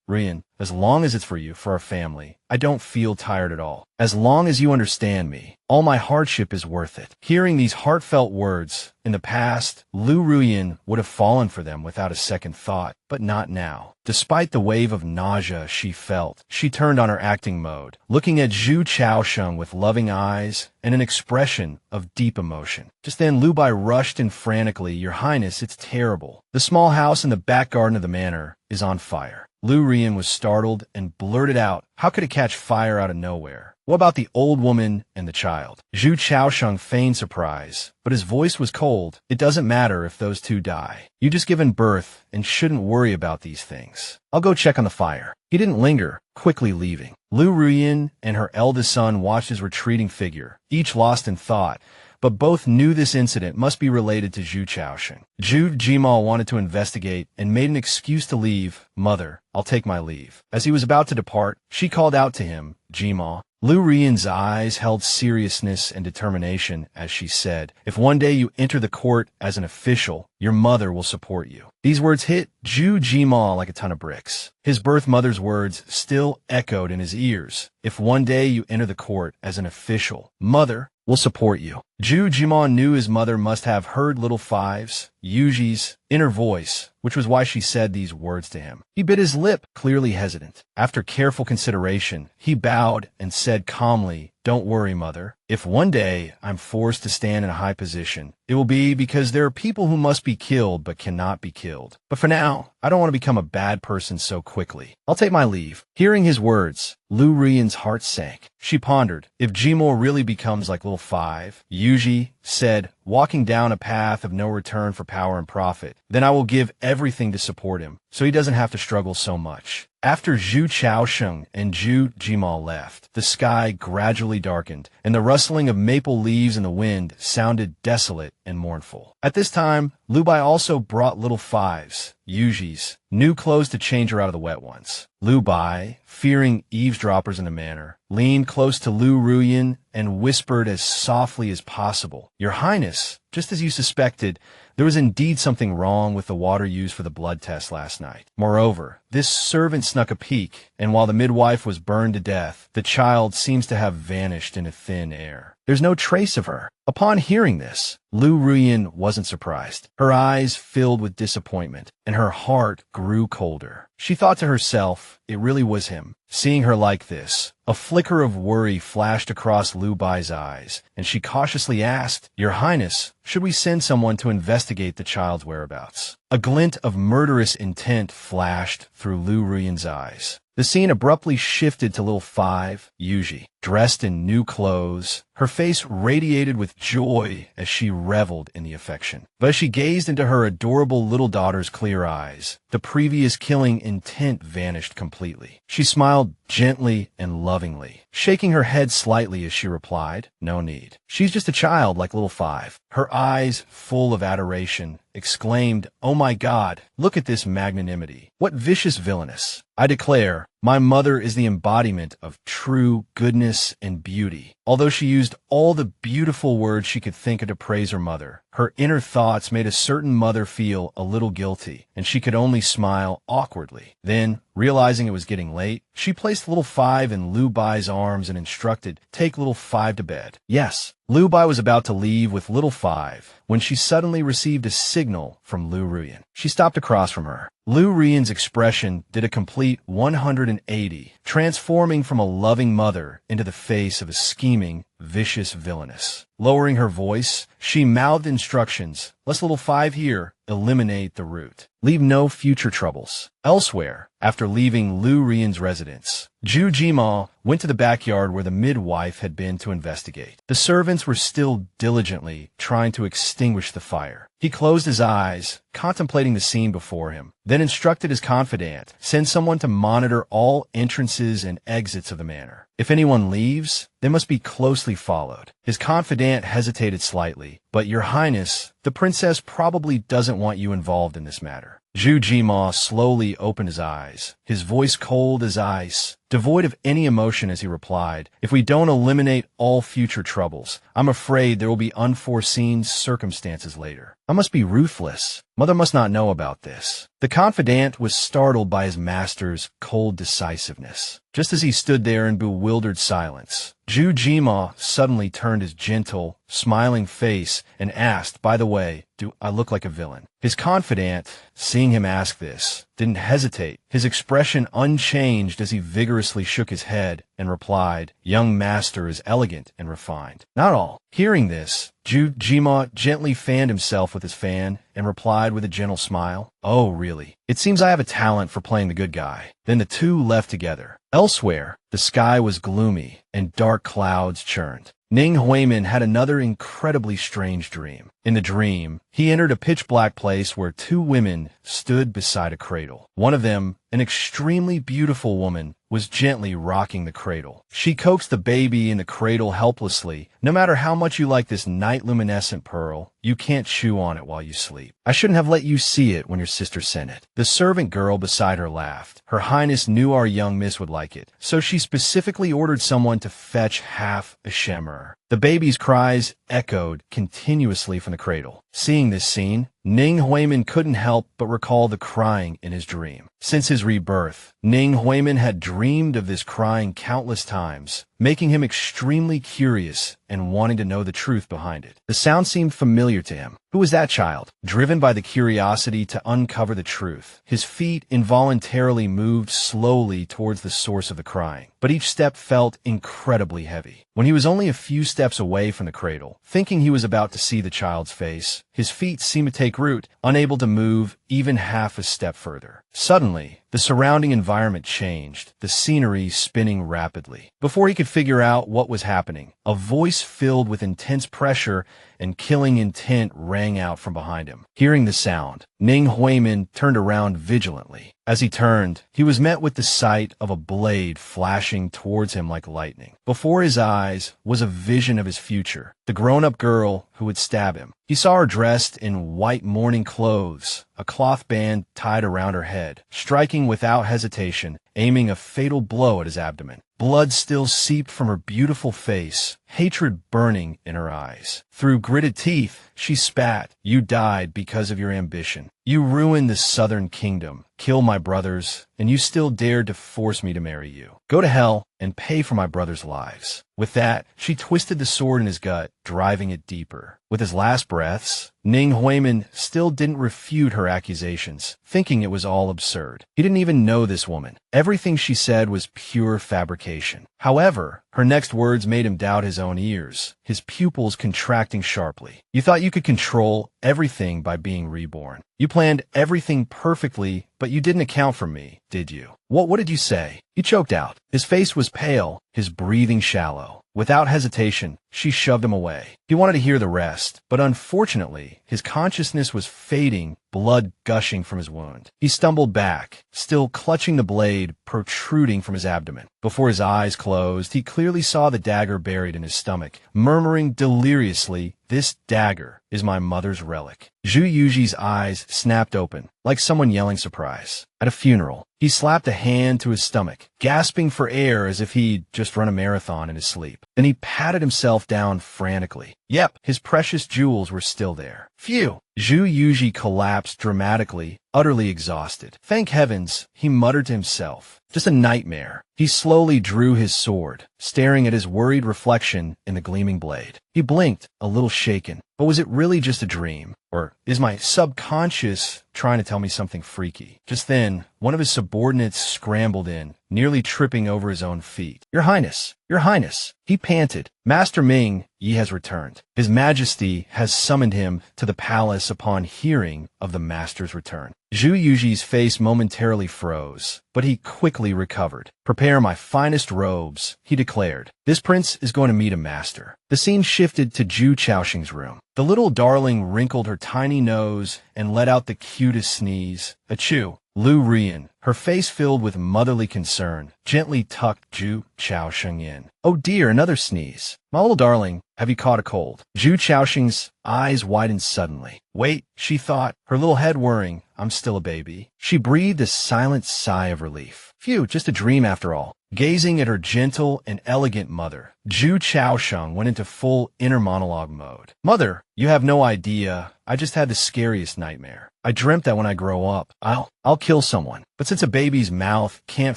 "Rian, as long as it's for you, for our family, I don't feel tired at all. As long as you understand me, all my hardship is worth it." Hearing these heartfelt words, in the past, Lu Rian would have fallen for them without a second thought, but not now. Despite the wave of nausea she felt, she turned on her acting mode, looking at Zhu Chaosheng with loving eyes and an expression of deep emotion. Just then, Lu Bai rushed in frantically, "Your Highness, it's terrible. The small house in the back garden of the manor is on fire." Lu Rian was startled and blurted out, "How could it catch fire out of nowhere? What about the old woman and the child?" Zhu Chaosheng feigned surprise, but his voice was cold. "It doesn't matter if those two die. You just given birth and shouldn't worry about these things. I'll go check on the fire." He didn't linger, quickly leaving. Lu Rian and her eldest son watched his retreating figure, each lost in thought, but both knew this incident must be related to Zhu Chaosheng. Zhu Jimal wanted to investigate and made an excuse to leave. "Mother, I'll take my leave." As he was about to depart, she called out to him, "Jimal." Lu Rian's eyes held seriousness and determination as she said, "If one day you enter the court as an official, your mother will support you." These words hit Zhu Jimal like a ton of bricks. His birth mother's words still echoed in his ears. "If one day you enter the court as an official, mother will support you." Zhu Jimal knew his mother must have heard Little Five's, Yuji's, inner voice, which was why she said these words to him. He bit his lip, clearly hesitant. After careful consideration, he bowed and said calmly, "Don't worry, mother. If one day I'm forced to stand in a high position, it will be because there are people who must be killed but cannot be killed. But for now, I don't want to become a bad person so quickly. I'll take my leave." Hearing his words, Lu Rian's heart sank. She pondered, if Jimor really becomes like Little Five, Yuji said, walking down a path of no return for power and profit. Then I will give everything to support him, so he doesn't have to struggle so much. After Zhu Chaosheng and Zhu Jima left, the sky gradually darkened, and the rustling of maple leaves in the wind sounded desolate and mournful. At this time, Lu Bai also brought little Fives, Yuji's, new clothes to change her out of the wet ones. Lu Bai, fearing eavesdroppers in the manor, leaned close to Lu Ruyin and whispered as softly as possible, "Your Highness, just as you suspected, there was indeed something wrong with the water used for the blood test last night. Moreover, this servant snuck a peek, and while the midwife was burned to death, the child seems to have vanished into thin air. There's no trace of her." Upon hearing this, Lu Ruyin wasn't surprised. Her eyes filled with disappointment, and her heart grew colder. She thought to herself, it really was him. Seeing her like this, a flicker of worry flashed across Lu Bai's eyes, and she cautiously asked, "Your Highness, should we send someone to investigate the child's whereabouts?" A glint of murderous intent flashed through Lu Ruyin's eyes. The scene abruptly shifted to little Five, Yuji, dressed in new clothes. Her face radiated with joy as she reveled in the affection. But as she gazed into her adorable little daughter's clear eyes, the previous killing intent vanished completely. She smiled gently and lovingly, shaking her head slightly as she replied, "No need. She's just a child like little Five." Her eyes, full of adoration, exclaimed, "Oh my God, look at this magnanimity. What vicious villainess. I declare, my mother is the embodiment of true goodness and beauty." Although she used all the beautiful words she could think of to praise her mother, her inner thoughts made a certain mother feel a little guilty, and she could only smile awkwardly. Then, realizing it was getting late, she placed little Five in Lu Bai's arms and instructed, "Take little Five to bed." Yes, Lu Bai was about to leave with little Five when she suddenly received a signal from Lu Ruyin. She stopped across from her. Lu Ruyin's expression did a complete 180, transforming from a loving mother into the face of a scheming, vicious villainess. Lowering her voice, she mouthed instructions. "Let's little Five here eliminate the root. Leave no future troubles." Elsewhere, after leaving Lu Ruyin's residence, Zhu Jima went to the backyard where the midwife had been to investigate. The servants were still diligently trying to extinguish the fire. He closed his eyes, contemplating the scene before him, then instructed his confidant, "Send someone to monitor all entrances and exits of the manor. If anyone leaves, they must be closely followed." His confidant hesitated slightly, "But Your Highness, the princess probably doesn't want you involved in this matter." Zhu Jima slowly opened his eyes, his voice cold as ice, devoid of any emotion as he replied, "If we don't eliminate all future troubles, I'm afraid there will be unforeseen circumstances later. I must be ruthless. Mother must not know about this." The confidant was startled by his master's cold decisiveness. Just as he stood there in bewildered silence, Zhu Jima suddenly turned his gentle, smiling face and asked, "By the way, do I look like a villain?" His confidant, seeing him ask this, didn't hesitate, his expression unchanged as he vigorously shook his head and replied, "Young master is elegant and refined." Not all. Hearing this, Zhu Jima gently fanned himself with his fan and replied with a gentle smile, "Oh, really? It seems I have a talent for playing the good guy." Then the two left together. Elsewhere, the sky was gloomy and dark clouds churned. Ning Huimin had another incredibly strange dream. In the dream, he entered a pitch-black place where two women stood beside a cradle. One of them, an extremely beautiful woman, was gently rocking the cradle. She coaxed the baby in the cradle helplessly. "No matter how much you like this night-luminescent pearl, you can't chew on it while you sleep. I shouldn't have let you see it when your sister sent it." The servant girl beside her laughed. "Her Highness knew our young miss would like it, so she specifically ordered someone to fetch half a shimmer." The baby's cries echoed continuously from the cradle. Seeing this scene, Ning Huimin couldn't help but recall the crying in his dream. Since his rebirth, Ning Huimin had dreamed of this crying countless times, making him extremely curious and wanting to know the truth behind it. The sound seemed familiar to him. Who was that child? Driven by the curiosity to uncover the truth, his feet involuntarily moved slowly towards the source of the crying, but each step felt incredibly heavy. When he was only a few steps away from the cradle, thinking he was about to see the child's face, his feet seemed to take root, unable to move even half a step further. Suddenly, the surrounding environment changed, the scenery spinning rapidly. Before he could figure out what was happening, a voice filled with intense pressure and killing intent rang out from behind him. Hearing the sound, Ning Huimin turned around vigilantly. As he turned, he was met with the sight of a blade flashing towards him like lightning. Before his eyes was a vision of his future, the grown-up girl who would stab him. He saw her dressed in white mourning clothes, a cloth band tied around her head, striking without hesitation, aiming a fatal blow at his abdomen. Blood still seeped from her beautiful face, hatred burning in her eyes. Through gritted teeth, she spat, "You died because of your ambition. You ruined the southern kingdom, killed my brothers, and you still dared to force me to marry you. Go to hell and pay for my brothers' lives." With that, she twisted the sword in his gut, driving it deeper. With his last breaths, Ning Huimin still didn't refute her accusations, thinking it was all absurd. He didn't even know this woman. Everything she said was pure fabrication. However, her next words made him doubt his own ears, his pupils contracting sharply. "You thought you could control everything by being reborn. You planned everything perfectly, but you didn't account for me, did you? What did you say?" He choked out. His face was pale, his breathing shallow. Without hesitation, she shoved him away. He wanted to hear the rest, but unfortunately, his consciousness was fading, blood gushing from his wound. He stumbled back, still clutching the blade protruding from his abdomen. Before his eyes closed, he clearly saw the dagger buried in his stomach, murmuring deliriously, "This dagger is my mother's relic." Zhu Yuji's eyes snapped open, like someone yelling surprise. At a funeral, he slapped a hand to his stomach, gasping for air as if he'd just run a marathon in his sleep. Then he patted himself down frantically. Yep, his precious jewels were still there. Phew! Zhu Yuji collapsed dramatically, utterly exhausted. Thank heavens, he muttered to himself. Just a nightmare. He slowly drew his sword, staring at his worried reflection in the gleaming blade. He blinked, a little shaken. But was it really just a dream? Or is my subconscious trying to tell me something freaky? Just then, one of his subordinates scrambled in, nearly tripping over his own feet. "Your Highness! Your Highness!" He panted. "Master Ming Yi has returned. His Majesty has summoned him to the palace upon hearing of the Master's return." Zhu Yuji's face momentarily froze, but he quickly recovered. "Prepare my finest robes," he declared. "This prince is going to meet a master." The scene shifted to Zhu Chaoxing's room. The little darling wrinkled her tiny nose and let out the cutest sneeze. Achoo! Lu Rian, her face filled with motherly concern, gently tucked Zhu Chaoxing in. "Oh dear, another sneeze. My little darling, have you caught a cold?" Zhu Chaoxing's eyes widened suddenly. "Wait," she thought, her little head whirring. "I'm still a baby." She breathed a silent sigh of relief. Phew, just a dream after all. Gazing at her gentle and elegant mother, Zhu Chaoxing went into full inner monologue mode. "Mother, you have no idea. I just had the scariest nightmare. I dreamt that when I grow up, I'll kill someone." But since a baby's mouth can't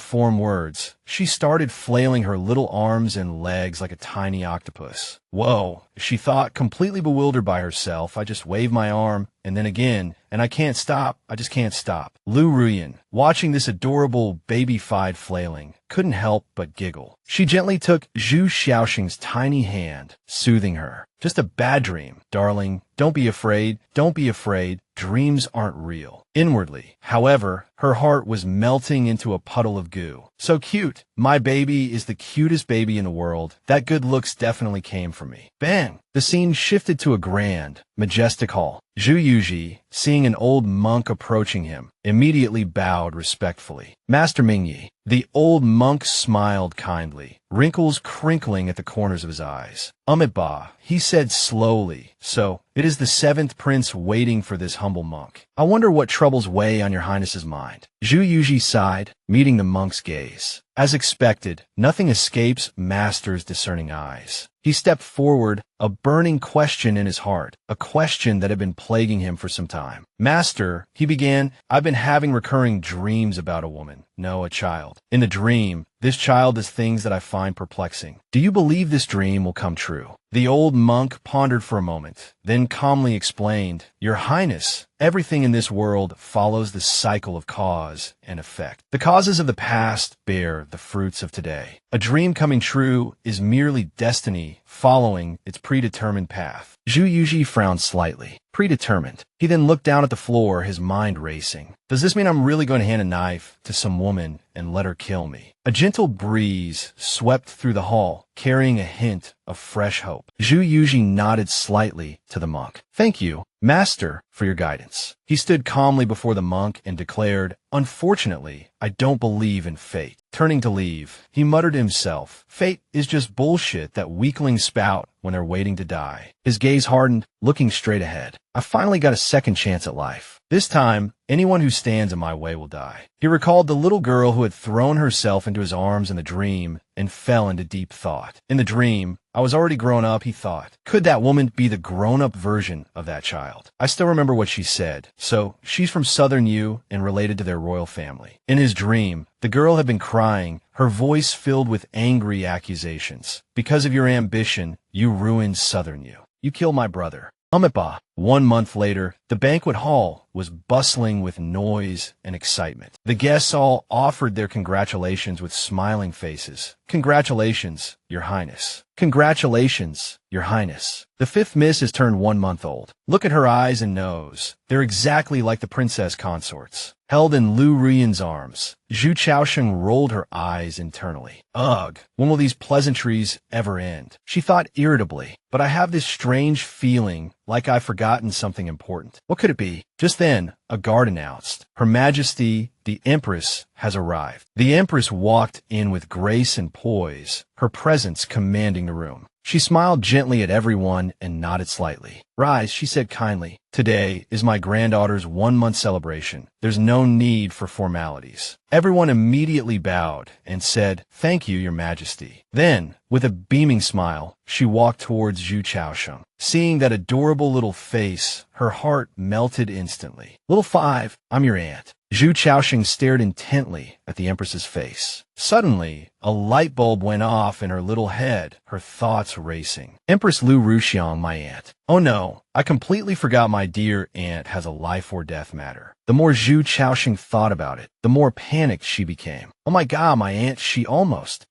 form words, she started flailing her little arms and legs like a tiny octopus. "Whoa," she thought, completely bewildered by herself. "I just waved my arm, and then again, and I can't stop. I just can't stop." Lu Ruyan, watching this adorable baby-fied flailing, couldn't help but giggle. She gently took Zhu Xiaoxing's tiny hand, soothing her. "Just a bad dream, darling. Don't be afraid. Don't be afraid. Dreams aren't real." Inwardly, however, her heart was melting into a puddle of goo. "So cute. My baby is the cutest baby in the world. That good looks definitely came from me." Bang! The scene shifted to a grand, majestic hall. Zhu Yuji, seeing an old monk approaching him, immediately bowed respectfully. "Master Mingyi." The old monk smiled kindly, wrinkles crinkling at the corners of his eyes. "Amitabha," he said slowly. "So, it is the seventh prince waiting for this humble monk. I wonder what troubles weigh on your highness's mind." Zhu Yuji sighed, meeting the monk's gaze. As expected, nothing escapes Master's discerning eyes. He stepped forward, a burning question in his heart, a question that had been plaguing him for some time. "Master," he began, "I've been having recurring dreams about a woman. No, a child. In the dream, this child does things that I find perplexing. Do you believe this dream will come true?" The old monk pondered for a moment, then calmly explained, "Your Highness, everything in this world follows the cycle of cause and effect. The causes of the past bear the fruits of today. A dream coming true is merely destiny following its predetermined path. Zhu Yuji frowned slightly. Predetermined. He then looked down at the floor, his mind racing. Does this mean I'm really going to hand a knife to some woman and let her kill me? A gentle breeze swept through the hall, carrying a hint of fresh hope. Zhu Yuji nodded slightly to the monk. Thank you, Master, for your guidance. He stood calmly before the monk and declared, Unfortunately, I don't believe in fate. Turning to leave, he muttered to himself, Fate is just bullshit that weaklings spout when they're waiting to die. His gaze hardened, looking straight ahead. I finally got a second chance at life. This time, anyone who stands in my way will die. He recalled the little girl who had thrown herself into his arms in the dream and fell into deep thought. In the dream, I was already grown up, he thought. Could that woman be the grown-up version of that child? I still remember what she said. So, she's from Southern Yu and related to their royal family. In his dream, the girl had been crying, her voice filled with angry accusations. Because of your ambition, you ruined Southern Yu. You killed my brother. Amipa. 1 month later, the banquet hall was bustling with noise and excitement. The guests all offered their congratulations with smiling faces. Congratulations, Your Highness. Congratulations, Your Highness. The fifth miss has turned 1 month old. Look at her eyes and nose. They're exactly like the princess consorts. Held in Lu Ruyan's arms, Zhu Chaosheng rolled her eyes internally. Ugh, when will these pleasantries ever end? She thought irritably, but I have this strange feeling like I've forgotten something important. What could it be? Just then, a guard announced, Her Majesty, the Empress, has arrived. The Empress walked in with grace and poise, her presence commanding the room. She smiled gently at everyone and nodded slightly. Rise, she said kindly. Today is my granddaughter's 1-month celebration. There's no need for formalities. Everyone immediately bowed and said, Thank you, Your Majesty. Then, with a beaming smile, she walked towards Zhu Chaosheng. Seeing that adorable little face, her heart melted instantly. Little five, I'm your aunt. Zhu Chaosheng stared intently at the Empress's face. Suddenly, a light bulb went off in her little head, her thoughts racing. Empress Lu Ruxiang, my aunt. Oh no, I completely forgot my dear aunt has a life or death matter. The more Zhu Chaosheng thought about it, the more panicked she became. Oh my god, my aunt, she almost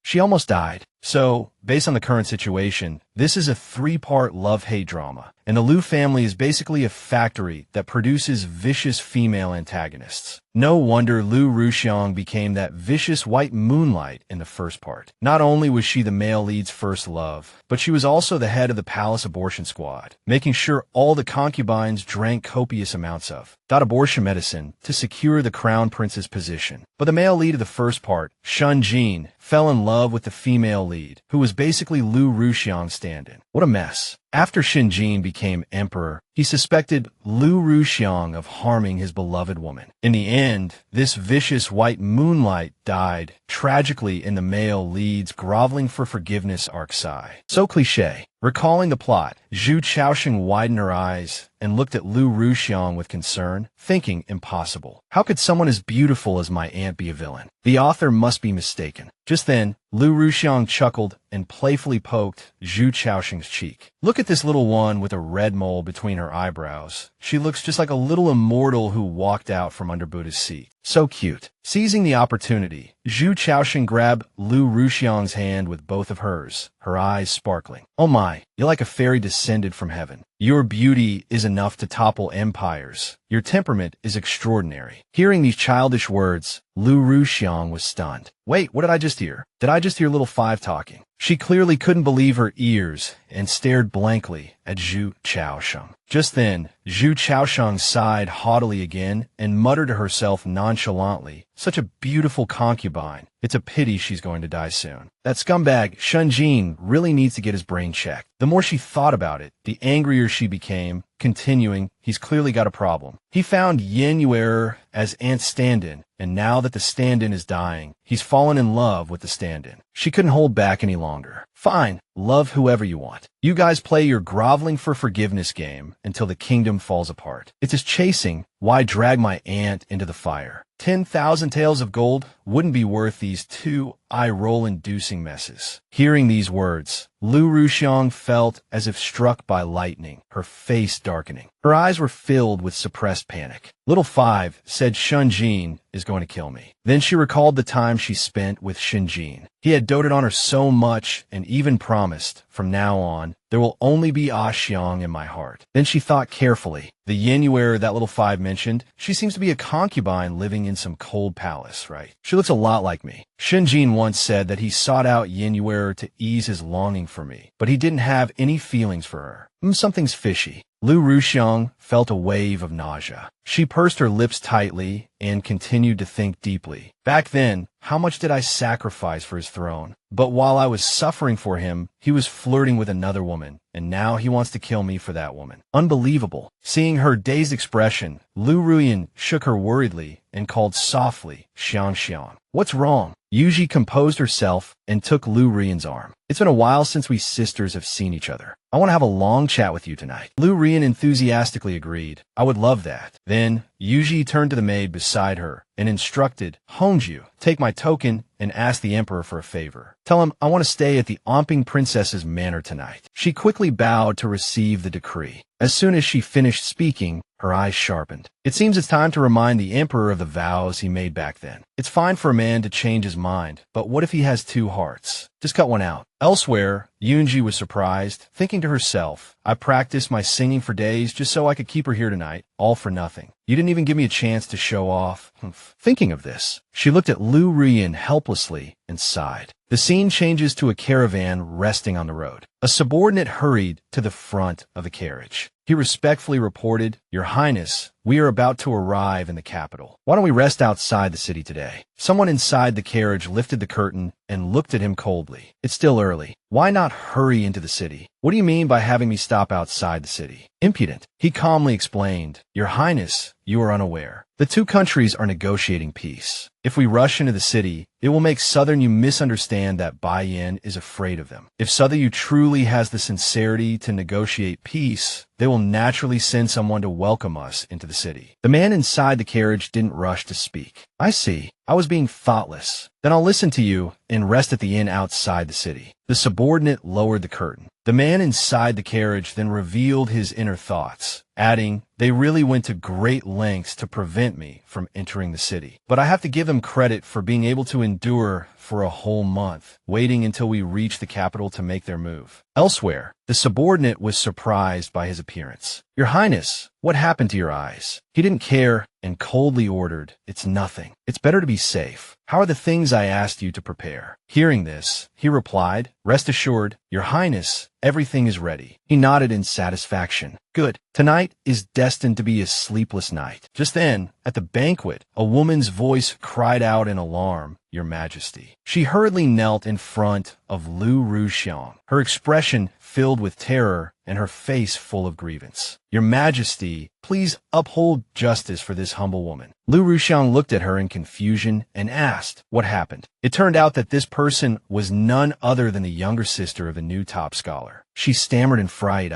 died. So, based on the current situation, this is a 3-part love-hate drama, and the Lu family is basically a factory that produces vicious female antagonists. No wonder Lu Ruxiang became that vicious white moonlight in the first part. Not only was she the male lead's first love, but she was also the head of the palace abortion squad, making sure all the concubines drank copious amounts of that abortion medicine to secure the crown prince's position. But the male lead of the first part, Shun Jin, fell in love with the female lead, who was basically Lu Ruxiang's stand-in. What a mess. After Shinjin became emperor, he suspected Lu Ruxiang of harming his beloved woman. In the end, this vicious white moonlight died tragically in the male lead's groveling for forgiveness arcsai. So cliché. Recalling the plot, Zhu Chaosheng widened her eyes and looked at Lu Ruxiang with concern, thinking impossible. How could someone as beautiful as my aunt be a villain? The author must be mistaken. Just then, Lu Ruxiang chuckled and playfully poked Zhu Chaosheng's cheek. Look at this little one with a red mole between her eyebrows. She looks just like a little immortal who walked out from under Buddha's seat. So cute. Seizing the opportunity, Zhu Chaosheng grabbed Lu Ruxiang's hand with both of hers, her eyes sparkling. Oh my, you're like a fairy descended from heaven. Your beauty is enough to topple empires. Your temperament is extraordinary. Hearing these childish words, Lu Ruxiang was stunned. Wait, what did I just hear? Did I just hear little five talking? She clearly couldn't believe her ears and stared blankly at Zhu Chaosheng. Just then, Zhu Chaosheng sighed haughtily again and muttered to herself nonchalantly, Such a beautiful concubine. It's a pity she's going to die soon. That scumbag, Shunjin, really needs to get his brain checked. The more she thought about it, the angrier she became. Continuing, he's clearly got a problem. He found Yin Yuer as Aunt's stand-in, and now that the stand-in is dying, he's fallen in love with the stand-in. She couldn't hold back any longer. Fine, love whoever you want. You guys play your groveling for forgiveness game until the kingdom falls apart. It's as chasing. Why drag my aunt into the fire? 10,000 taels of gold wouldn't be worth these 2 eye-roll-inducing messes. Hearing these words, Lu Ruxiang felt as if struck by lightning, her face darkening. Her eyes were filled with suppressed panic. Little five, said Shunjin, is going to kill me. Then she recalled the time she spent with Shinjin. He had doted on her so much and even promised, from now on, there will only be Xiang in my heart. Then she thought carefully. The Yenyuer that little five mentioned, she seems to be a concubine living in some cold palace, right? She looks a lot like me. Shinjin once said that he sought out Yenyuer to ease his longing for me, but he didn't have any feelings for her. Something's fishy. Lu Ruxiang felt a wave of nausea. She pursed her lips tightly and continued to think deeply. Back then, how much did I sacrifice for his throne? But while I was suffering for him, he was flirting with another woman, and now he wants to kill me for that woman. Unbelievable. Seeing her dazed expression, Lu Ruyan shook her worriedly and called softly, Xiang Xiang. What's wrong? Yuji composed herself and took Lu Ruyan's arm. It's been a while since we sisters have seen each other. I want to have a long chat with you tonight. Lu Ruyan enthusiastically agreed. I would love that. Then, Yuji turned to the maid beside her and instructed, Honju, take my token and ask the emperor for a favor. Tell him I want to stay at the Omping princess's manor tonight. She quickly bowed to receive the decree. As soon as she finished speaking, her eyes sharpened. It seems it's time to remind the emperor of the vows he made back then. It's fine for a man to change his mind, but what if he has two hearts? Just cut one out. Elsewhere, Yunji was surprised, thinking to herself, I practiced my singing for days just so I could keep her here tonight, all for nothing. You didn't even give me a chance to show off. Thinking of this, she looked at Lu Ruyan helplessly and sighed. The scene changes to a caravan resting on the road. A subordinate hurried to the front of the carriage. He respectfully reported, Your Highness, we are about to arrive in the capital. Why don't we rest outside the city today? Someone inside the carriage lifted the curtain and looked at him coldly. It's still early. Why not hurry into the city? What do you mean by having me stop outside the city? Impudent. He calmly explained, Your Highness, you are unaware. The two countries are negotiating peace. If we rush into the city, it will make Southern Yu misunderstand that Bai Yin is afraid of them. If Southern Yu truly has the sincerity to negotiate peace, they will naturally send someone to welcome us into the city. The man inside the carriage didn't rush to speak. I see. I was being thoughtless. Then I'll listen to you and rest at the inn outside the city. The subordinate lowered the curtain. The man inside the carriage then revealed his inner thoughts, adding, They really went to great lengths to prevent me from entering the city. But I have to give them credit for being able to endure for a whole month, waiting until we reach the capital to make their move. Elsewhere, the subordinate was surprised by his appearance. Your Highness, what happened to your eyes? He didn't care and coldly ordered, It's nothing. It's better to be safe. How are the things I asked you to prepare? Hearing this, he replied, Rest assured, Your Highness, everything is ready. He nodded in satisfaction. Good. Tonight is destined to be a sleepless night. Just then, at the banquet, a woman's voice cried out in alarm, Your Majesty. She hurriedly knelt in front of Lu Ruxiang, her expression filled with terror and her face full of grievance. Your Majesty, please uphold justice for this humble woman. Lu Ruxiang looked at her in confusion and asked, What happened? It turned out that this person was none other than the younger sister of the new top scholar. She stammered in fright,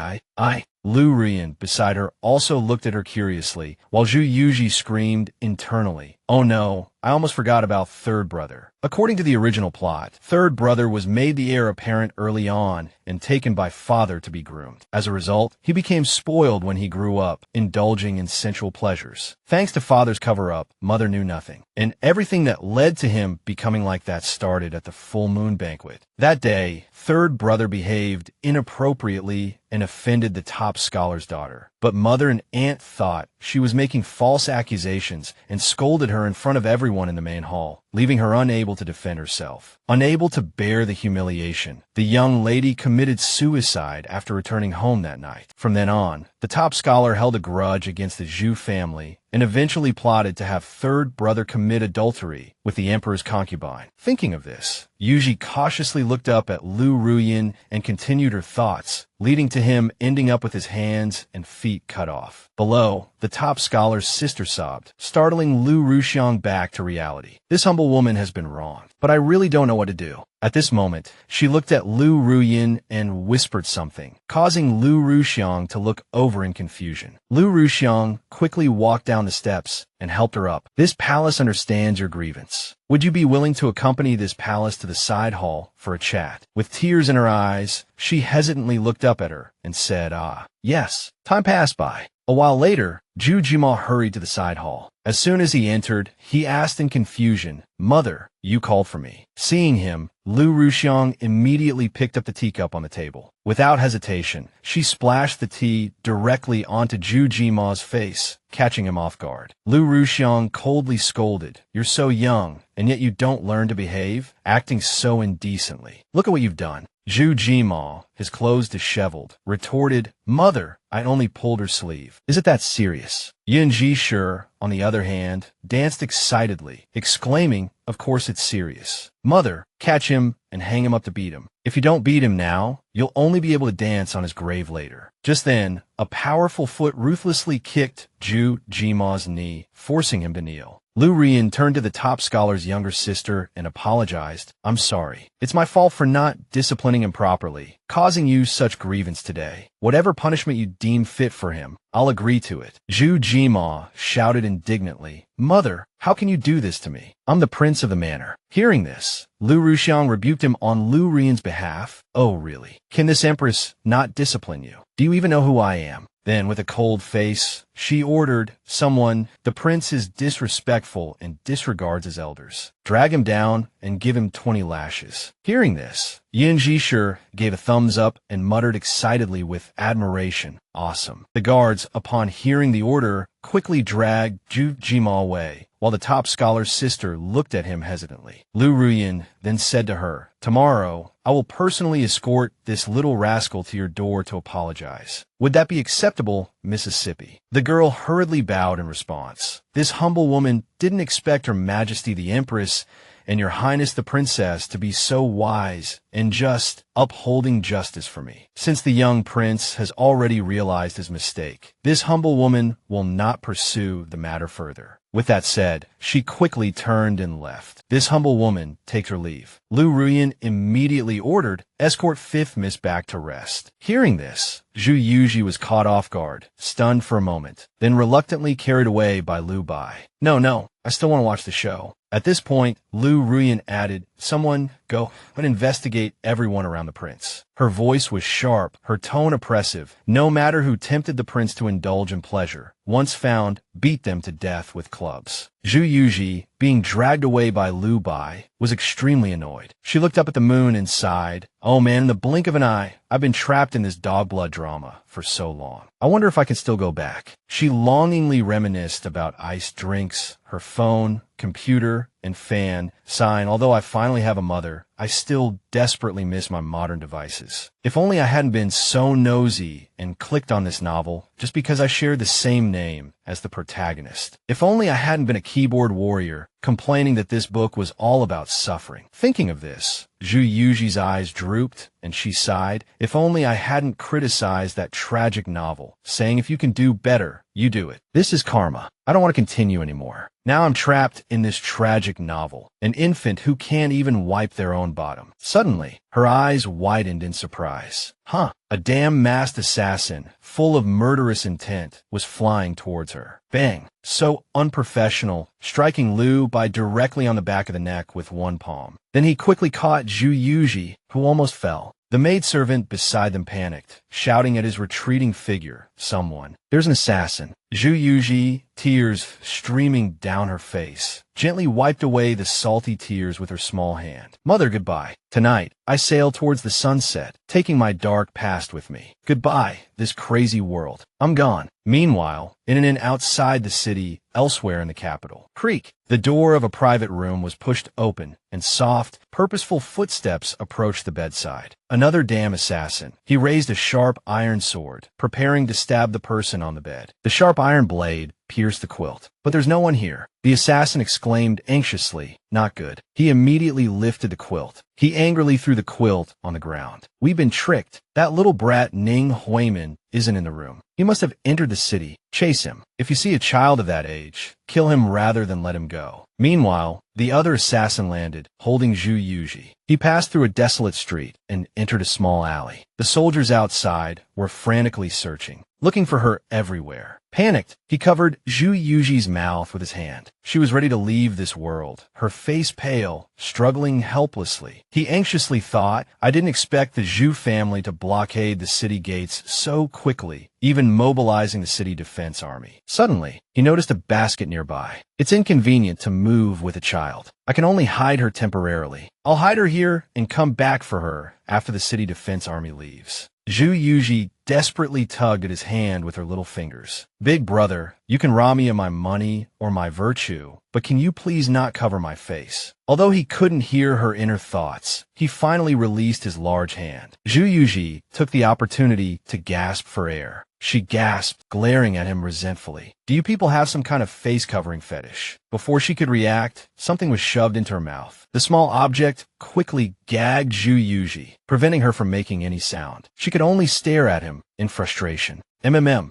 Lu Ruyan, beside her, also looked at her curiously, while Zhu Yuji screamed internally, Oh no, I almost forgot about third brother. According to the original plot, third brother was made the heir apparent early on and taken by father to be groomed. As a result, he became spoiled when he grew up, indulging in sensual pleasures. Thanks to father's cover-up, mother knew nothing. And everything that led to him becoming like that started at the full moon banquet. That day, third brother behaved inappropriately and offended the top scholar's daughter. But mother and aunt thought she was making false accusations and scolded her in front of everyone in the main hall, leaving her unable to defend herself. Unable to bear the humiliation, the young lady committed suicide after returning home that night. From then on, the top scholar held a grudge against the Zhu family and eventually plotted to have third brother commit adultery with the emperor's concubine. Thinking of this, Yuji cautiously looked up at Lu Ruyan and continued her thoughts, leading to him ending up with his hands and feet cut off. Below, the top scholar's sister sobbed, startling Lu Ruxiang back to reality. This humble woman has been wronged, but I really don't know what to do. At this moment, she looked at Lu Ruyin and whispered something, causing Lu Ruxiang to look over in confusion. Lu Ruxiang quickly walked down the steps and helped her up. This palace understands your grievance. Would you be willing to accompany this palace to the side hall for a chat? With tears in her eyes, she hesitantly looked up at her and said, yes. Time passed by. A while later, Zhu Jima hurried to the side hall. As soon as he entered, he asked in confusion, "Mother, you called for me." Seeing him, Lu Ruxiang immediately picked up the teacup on the table. Without hesitation, she splashed the tea directly onto Zhu Jima's face, catching him off guard. Lu Ruxiang coldly scolded, "You're so young, and yet you don't learn to behave, acting so indecently. Look at what you've done." Zhu Jima, his clothes disheveled, retorted, "Mother, I only pulled her sleeve. Is it that serious?" Yin Jishu, on the other hand, danced excitedly, exclaiming, "Of course it's serious. Mother, catch him and hang him up to beat him. If you don't beat him now, you'll only be able to dance on his grave later." Just then, a powerful foot ruthlessly kicked Zhu Jima's knee, forcing him to kneel. Lu Rian turned to the top scholar's younger sister and apologized. "I'm sorry. It's my fault for not disciplining him properly, causing you such grievance today. Whatever punishment you deem fit for him, I'll agree to it." Zhu Jima shouted indignantly, "Mother, how can you do this to me? I'm the prince of the manor." Hearing this, Lu Ruxiang rebuked him on Lu Rian's behalf. "Oh, really? Can this empress not discipline you? Do you even know who I am?" Then, with a cold face, she ordered, "Someone, the prince is disrespectful and disregards his elders. Drag him down and give him 20 lashes." Hearing this, Yin Jishu gave a thumbs up and muttered excitedly with admiration, "Awesome." The guards, upon hearing the order, quickly dragged Zhu Jima away, while the top scholar's sister looked at him hesitantly. Lu Ruyin then said to her, "Tomorrow, I will personally escort this little rascal to your door to apologize. Would that be acceptable, Mississippi?" The girl hurriedly bowed in response. This humble woman didn't expect Her Majesty the Empress and Your Highness the Princess to be so wise and just upholding justice for me. Since the young prince has already realized his mistake, this humble woman will not pursue the matter further. With that said, she quickly turned and left. This humble woman takes her leave. Lu Ruyin immediately ordered, "Escort 5th Miss back to rest." Hearing this, Zhu Yuji was caught off guard, stunned for a moment, then reluctantly carried away by Lu Bai. No, I still want to watch the show." At this point, Lu Ruyin added, "Someone go and investigate everyone around the prince." Her voice was sharp, her tone oppressive. No matter who tempted the prince to indulge in pleasure, once found, beat them to death with clubs. Zhu Yuji, being dragged away by Lu Bai, was extremely annoyed. She looked up at the moon and sighed, "Oh man, in the blink of an eye, I've been trapped in this dog blood drama for so long. I wonder if I can still go back." She longingly reminisced about iced drinks, her phone, computer, and fan, sighing, "Although I finally have a mother, I still desperately miss my modern devices. If only I hadn't been so nosy and clicked on this novel just because I shared the same name as the protagonist. If only I hadn't been a keyboard warrior, complaining that this book was all about suffering." Thinking of this, Zhu Yuji's eyes drooped, and she sighed, "If only I hadn't criticized that tragic novel, saying if you can do better, you do it. This is karma. I don't want to continue anymore. Now I'm trapped in this tragic novel, an infant who can't even wipe their own bottom." Suddenly, her eyes widened in surprise. A damn masked assassin, full of murderous intent, was flying towards her. Bang! So unprofessional, striking Lu Bai directly on the back of the neck with one palm. Then he quickly caught Zhu Yuji, who almost fell. The maidservant beside them panicked, shouting at his retreating figure, "Someone! There's an assassin!" Zhu Yuji, tears streaming down her face, gently wiped away the salty tears with her small hand. "Mother, goodbye. Tonight, I sail towards the sunset, taking my dark past with me. Goodbye, this crazy world. I'm gone." Meanwhile, in an inn outside the city, elsewhere in the capital, creak, the door of a private room was pushed open, and soft, purposeful footsteps approached the bedside. Another damn assassin. He raised a sharp iron sword, preparing to stab the person on the bed. The sharp iron blade pierced the quilt. But there's no one here. The assassin exclaimed anxiously, "Not good." He immediately lifted the quilt. He angrily threw the quilt on the ground. "We've been tricked. That little brat Ning Huimin isn't in the room. He must have entered the city. Chase him. If you see a child of that age, kill him rather than let him go. Meanwhile, the other assassin landed, holding Zhu Yuji. He passed through a desolate street and entered a small alley. The soldiers outside were frantically searching, looking for her everywhere. Panicked, he covered Zhu Yuji's mouth with his hand. She was ready to leave this world, her face pale, struggling helplessly. He anxiously thought, I didn't expect the Zhu family to blockade the city gates so quickly, even mobilizing the city defense army. Suddenly, he noticed a basket nearby. It's inconvenient to move with a child. I can only hide her temporarily. I'll hide her here and come back for her after the city defense army leaves. Zhu Yuji desperately tugged at his hand with her little fingers. Big brother, you can rob me of my money or my virtue, but can you please not cover my face? Although he couldn't hear her inner thoughts, he finally released his large hand. Zhu Yuji took the opportunity to gasp for air. She gasped, glaring at him resentfully. Do you people have some kind of face covering fetish? Before she could react, something was shoved into her mouth. The small object quickly gagged Zhu Yuji, preventing her from making any sound. She could only stare at him in frustration. MMM.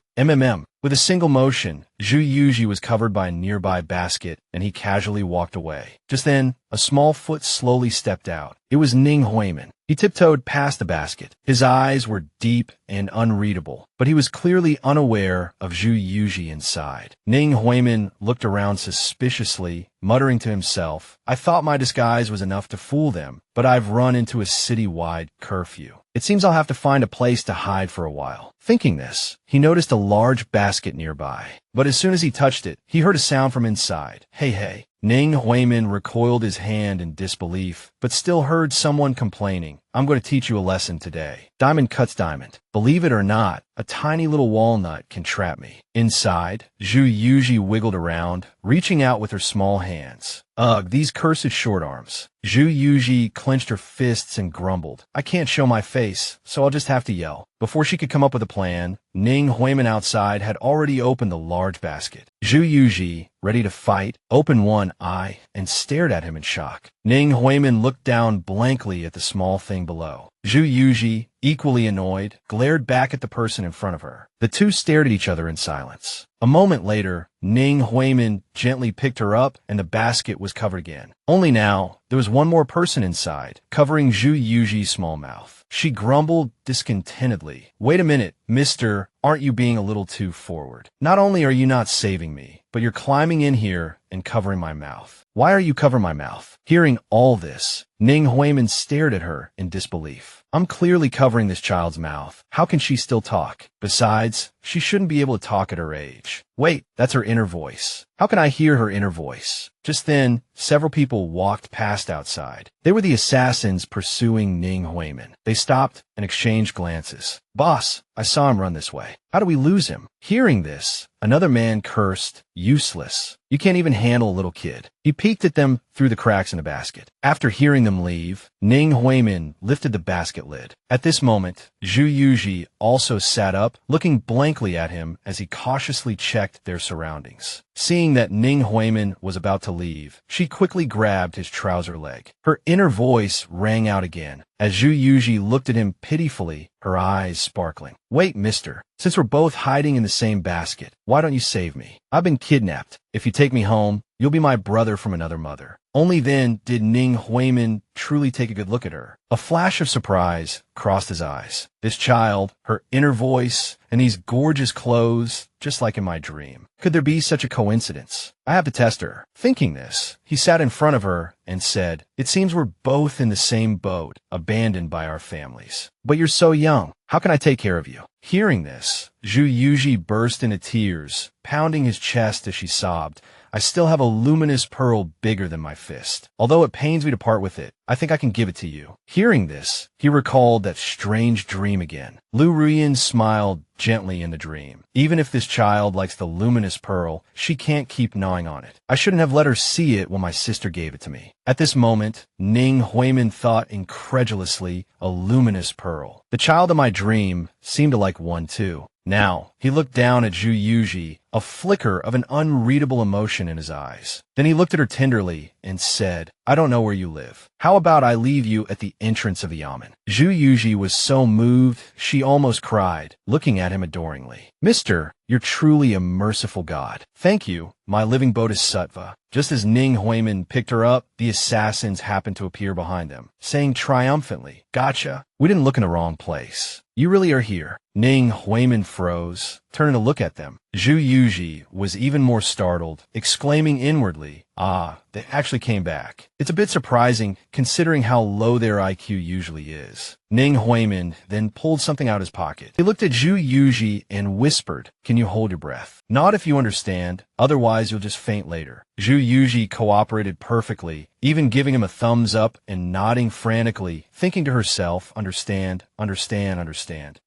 With a single motion, Zhu Yuji was covered by a nearby basket, and he casually walked away. Just then, a small foot slowly stepped out. It was Ning Huimin. He tiptoed past the basket. His eyes were deep and unreadable, but he was clearly unaware of Zhu Yuji inside. Ning Huimin looked around suspiciously, muttering to himself, I thought my disguise was enough to fool them, but I've run into a city-wide curfew. It seems I'll have to find a place to hide for a while. Thinking this, he noticed a large basket nearby. But as soon as he touched it, he heard a sound from inside. Hey. Ning Huimin recoiled his hand in disbelief, but still heard someone complaining. I'm going to teach you a lesson today. Diamond cuts diamond. Believe it or not, a tiny little walnut can trap me. Inside, Zhu Yuji wiggled around, reaching out with her small hands. Ugh, these cursed short arms. Zhu Yuji clenched her fists and grumbled. I can't show my face, so I'll just have to yell. Before she could come up with a plan, Ning Huimin outside had already opened the large basket. Zhu Yuji, ready to fight, opened one eye and stared at him in shock. Ning Huimin looked down blankly at the small thing below. Zhu Yuji, equally annoyed, glared back at the person in front of her. The two stared at each other in silence. A moment later, Ning Huimin gently picked her up and the basket was covered again. Only now, there was one more person inside, covering Zhu Yuji's small mouth. She grumbled discontentedly. Wait a minute, mister, aren't you being a little too forward? Not only are you not saving me, but you're climbing in here and covering my mouth. Why are you covering my mouth? Hearing all this, Ning Huimin stared at her in disbelief. I'm clearly covering this child's mouth. How can she still talk? Besides, she shouldn't be able to talk at her age. Wait, that's her inner voice. How can I hear her inner voice? Just then, several people walked past outside. They were the assassins pursuing Ning Huimin. They stopped and exchanged glances. Boss, I saw him run this way. How do we lose him? Hearing this, another man cursed, useless. You can't even handle a little kid. He peeked at them through the cracks in the basket. After hearing them leave, Ning Huimin lifted the basket lid. At this moment, Zhu Yuji also sat up, looking blankly at him as he cautiously checked their surroundings. Seeing that Ning Huimin was about to leave, she quickly grabbed his trouser leg. Her inner voice rang out again, as Zhu Yuji looked at him pitifully, her eyes sparkling. Wait, mister, since we're both hiding in the same basket, why don't you save me? I've been kidnapped. If you take me home, you'll be my brother from another mother. Only then did Ning Huimin truly take a good look at her. A flash of surprise crossed his eyes. This child, her inner voice, and these gorgeous clothes, just like in my dream. Could there be such a coincidence? I have to test her. Thinking this, he sat in front of her and said, It seems we're both in the same boat, abandoned by our families. But you're so young. How can I take care of you? Hearing this, Zhu Yuji burst into tears, pounding his chest as she sobbed. I still have a luminous pearl bigger than my fist. Although it pains me to part with it, I think I can give it to you. Hearing this, he recalled that strange dream again. Lu Ruyin smiled gently in the dream. Even if this child likes the luminous pearl, she can't keep gnawing on it. I shouldn't have let her see it when my sister gave it to me. At this moment, Ning Huimin thought incredulously, a luminous pearl. The child of my dream seemed to like one too. Now, He looked down at Zhu Yuji, a flicker of an unreadable emotion in his eyes. Then he looked at her tenderly and said, I don't know where you live. How about I leave you at the entrance of the yamen? Zhu Yuji was so moved, she almost cried, looking at him adoringly. Mister, you're truly a merciful god. Thank you, my living bodhisattva. Just as Ning Huimin picked her up, the assassins happened to appear behind them, saying triumphantly, Gotcha. We didn't look in the wrong place. You really are here. Ning Huimin froze, turning to look at them. Zhu Yuji was even more startled, exclaiming inwardly, Ah, they actually came back. It's a bit surprising considering how low their IQ usually is. Ning Huimin then pulled something out of his pocket. He looked at Zhu Yuji and whispered, Can you hold your breath? Not if you understand, otherwise you'll just faint later. Zhu Yuji cooperated perfectly, even giving him a thumbs up and nodding frantically, thinking to herself, understand.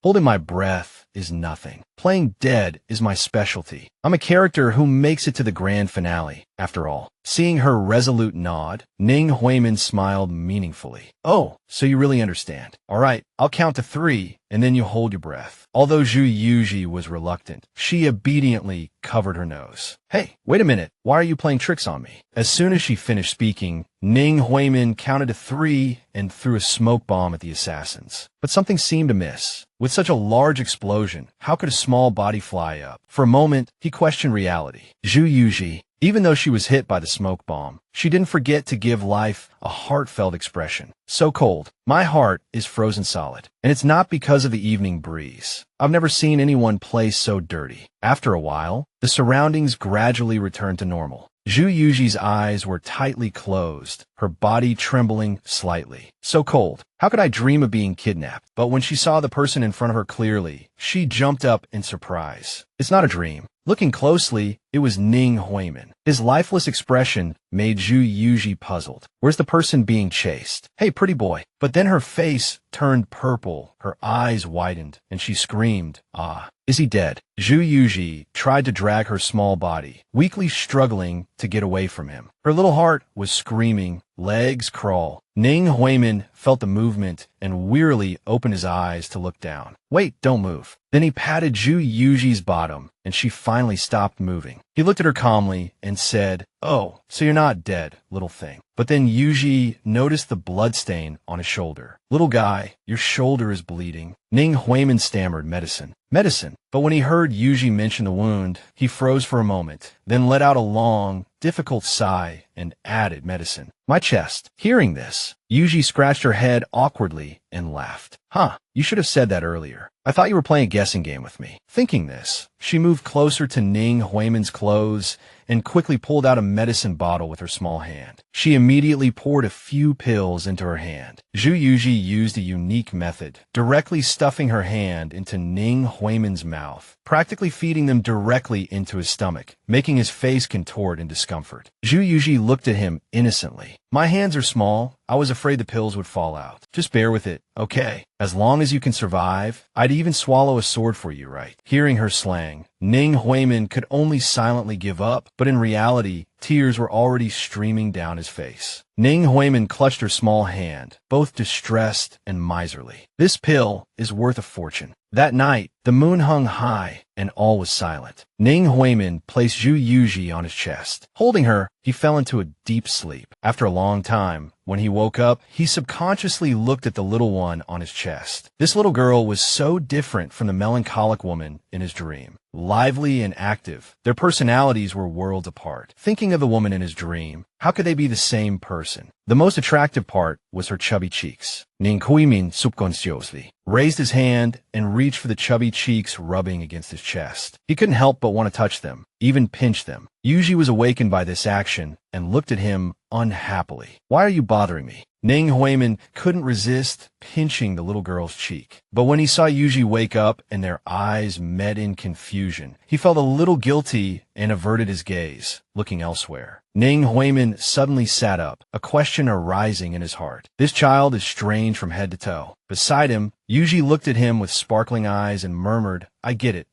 Holding my breath is nothing. Playing dead is my specialty. I'm a character who makes it to the grand finale, after all. Seeing her resolute nod, Ning Huimin smiled meaningfully. Oh, so you really understand. All right, I'll count to 3, and then you hold your breath. Although Zhu Yuji was reluctant, she obediently covered her nose. Hey, wait a minute. Why are you playing tricks on me? As soon as she finished speaking, Ning Huimin counted to 3 and threw a smoke bomb at the assassins. But something seemed amiss. With such a large explosion, how could a small body fly up? For a moment, he questioned reality. Zhu Yuji, even though she was hit by the smoke bomb, she didn't forget to give life a heartfelt expression. So cold, my heart is frozen solid. And it's not because of the evening breeze. I've never seen anyone play so dirty. After a while, the surroundings gradually returned to normal. Zhu Yuji's eyes were tightly closed, her body trembling slightly. So cold. How could I dream of being kidnapped? But when she saw the person in front of her clearly, she jumped up in surprise. It's not a dream. Looking closely, it was Ning Huimin. His lifeless expression made Zhu Yuji puzzled. Where's the person being chased? Hey, pretty boy. But then her face turned purple, her eyes widened, and she screamed, Ah, is he dead? Zhu Yuji tried to drag her small body, weakly struggling to get away from him. Her little heart was screaming, legs crawl. Ning Huimin felt the movement and wearily opened his eyes to look down. Wait, don't move. Then he patted Zhu Yuji's bottom, and she finally stopped moving. He looked at her calmly and said, Oh, so you're not dead, little thing. But then Yuji noticed the bloodstain on his shoulder. Little guy, your shoulder is bleeding. Ning Huimin stammered, medicine. Medicine. But when he heard Yuji mention the wound, he froze for a moment, then let out a long, difficult sigh and added medicine. My chest. Hearing this, Yuji scratched her head awkwardly and laughed. Huh, you should have said that earlier. I thought you were playing a guessing game with me. Thinking this, she moved closer to Ning Huimin's clothes and quickly pulled out a medicine bottle with her small hand. She immediately poured a few pills into her hand. Zhu Yuji used a unique method, directly stuffing her hand into Ning Huimin's mouth, practically feeding them directly into his stomach, making his face contort in discomfort. Zhu Yuji looked at him innocently. My hands are small. I was afraid the pills would fall out. Just bear with it, okay? As long as you can survive, I'd even swallow a sword for you, right? Hearing her slang, Ning Huimin could only silently give up, but in reality, tears were already streaming down his face. Ning Huimin clutched her small hand, both distressed and miserly. This pill is worth a fortune. That night, the moon hung high, and all was silent. Ning Huimin placed Zhu Yuji on his chest. Holding her, he fell into a deep sleep. After a long time, when he woke up, he subconsciously looked at the little one on his chest. This little girl was so different from the melancholic woman in his dream. Lively and active, their personalities were worlds apart. Thinking of the woman in his dream, how could they be the same person? The most attractive part was her chubby cheeks. Ning Huimin subconsciously raised his hand and reached for the chubby cheeks rubbing against his chest. He couldn't help but want to touch them, even pinch them. Yuji was awakened by this action and looked at him unhappily. Why are you bothering me? Ning Huimin couldn't resist pinching the little girl's cheek. But when he saw Yuji wake up and their eyes met in confusion, he felt a little guilty and averted his gaze, looking elsewhere. Ning Huimin suddenly sat up, a question arising in his heart. This child is strange from head to toe. Beside him, Yuji looked at him with sparkling eyes and murmured, I get it.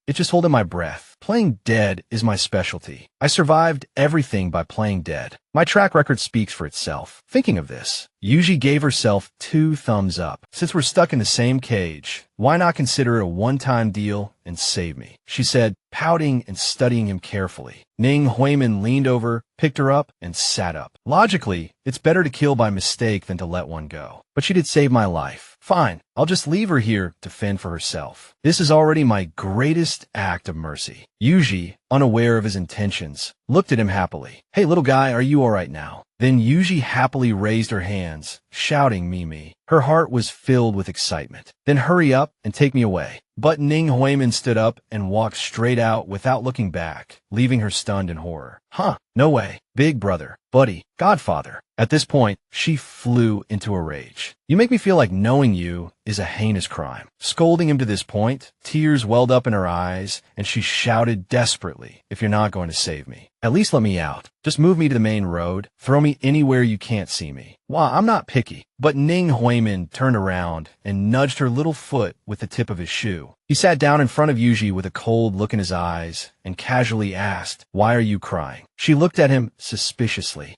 It's just holding my breath. Playing dead is my specialty. I survived everything by playing dead. My track record speaks for itself. Thinking of this, Yuji gave herself 2 thumbs up. Since we're stuck in the same cage, why not consider it a one-time deal and save me? She said, pouting and studying him carefully. Ning Huimin leaned over, picked her up, and sat up. Logically, it's better to kill by mistake than to let one go. But she did save my life. Fine, I'll just leave her here to fend for herself. This is already my greatest act of mercy. Yuji, unaware of his intentions, looked at him happily. Hey, little guy, are you all right now? Then Yuji happily raised her hands, shouting Mimi. Her heart was filled with excitement. Then hurry up and take me away. But Ning Huimin stood up and walked straight out without looking back, leaving her stunned in horror. Huh, no way. Big brother, buddy, godfather. At this point, she flew into a rage. You make me feel like knowing you is a heinous crime. Scolding him to this point, tears welled up in her eyes, and she shouted desperately, if you're not going to save me, at least let me out. Just move me to the main road. Throw me anywhere you can't see me. Wow, I'm not picky. But Ning Huimin turned around and nudged her little foot with the tip of his shoe. He sat down in front of Yuji with a cold look in his eyes and casually asked, why are you crying? She looked at him suspiciously.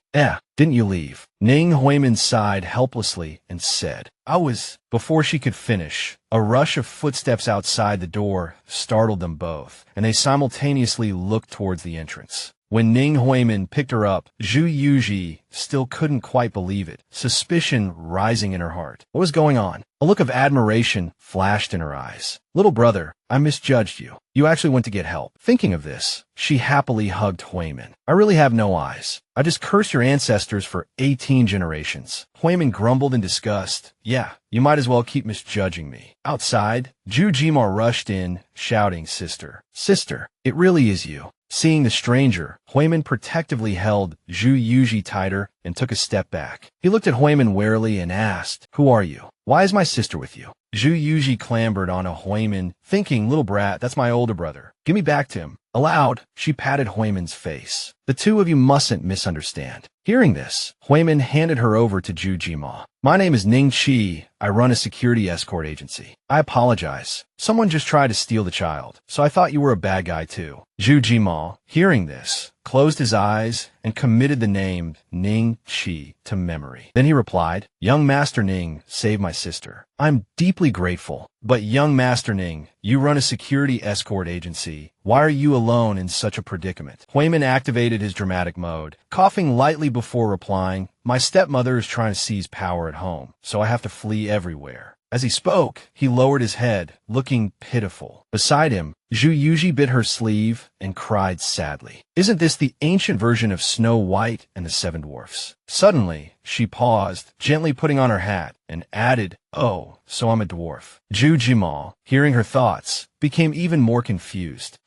Didn't you leave? Ning Huimin sighed helplessly and said, Before she could finish, a rush of footsteps outside the door startled them both, and they simultaneously looked towards the entrance. When Ning Huimin picked her up, Zhu Yuji still couldn't quite believe it, suspicion rising in her heart. What was going on? A look of admiration flashed in her eyes. Little brother, I misjudged you. You actually went to get help. Thinking of this, she happily hugged Huimin. I really have no eyes. I just cursed your ancestors for 18 generations. Huimin grumbled in disgust. Yeah, you might as well keep misjudging me. Outside, Zhu Jima rushed in, shouting, Sister, it really is you. Seeing the stranger, Huimin protectively held Zhu Yuji tighter and took a step back. He looked at Huimin warily and asked, Who are you? Why is my sister with you? Zhu Yuji clambered onto Huimin, thinking, little brat, that's my older brother. Give me back to him. Aloud, she patted Huimin's face. The two of you mustn't misunderstand. Hearing this, Huimin handed her over to Zhu Jima. My name is Ning Qi. I run a security escort agency. I apologize. Someone just tried to steal the child, so I thought you were a bad guy too. Zhu Jima, hearing this, closed his eyes and committed the name Ning Qi to memory. Then he replied, Young Master Ning saved my sister. I'm deeply grateful. But young Master Ning, you run a security escort agency. Why are you alone in such a predicament? Huimin activated his dramatic mode, coughing lightly before replying, My stepmother is trying to seize power at home, so I have to flee everywhere. As he spoke, he lowered his head, looking pitiful. Beside him, Zhu Yuji bit her sleeve and cried sadly. Isn't this the ancient version of Snow White and the Seven Dwarfs? Suddenly, she paused, gently putting on her hat, and added, Oh, so I'm a dwarf. Zhu Jima, hearing her thoughts, became even more confused.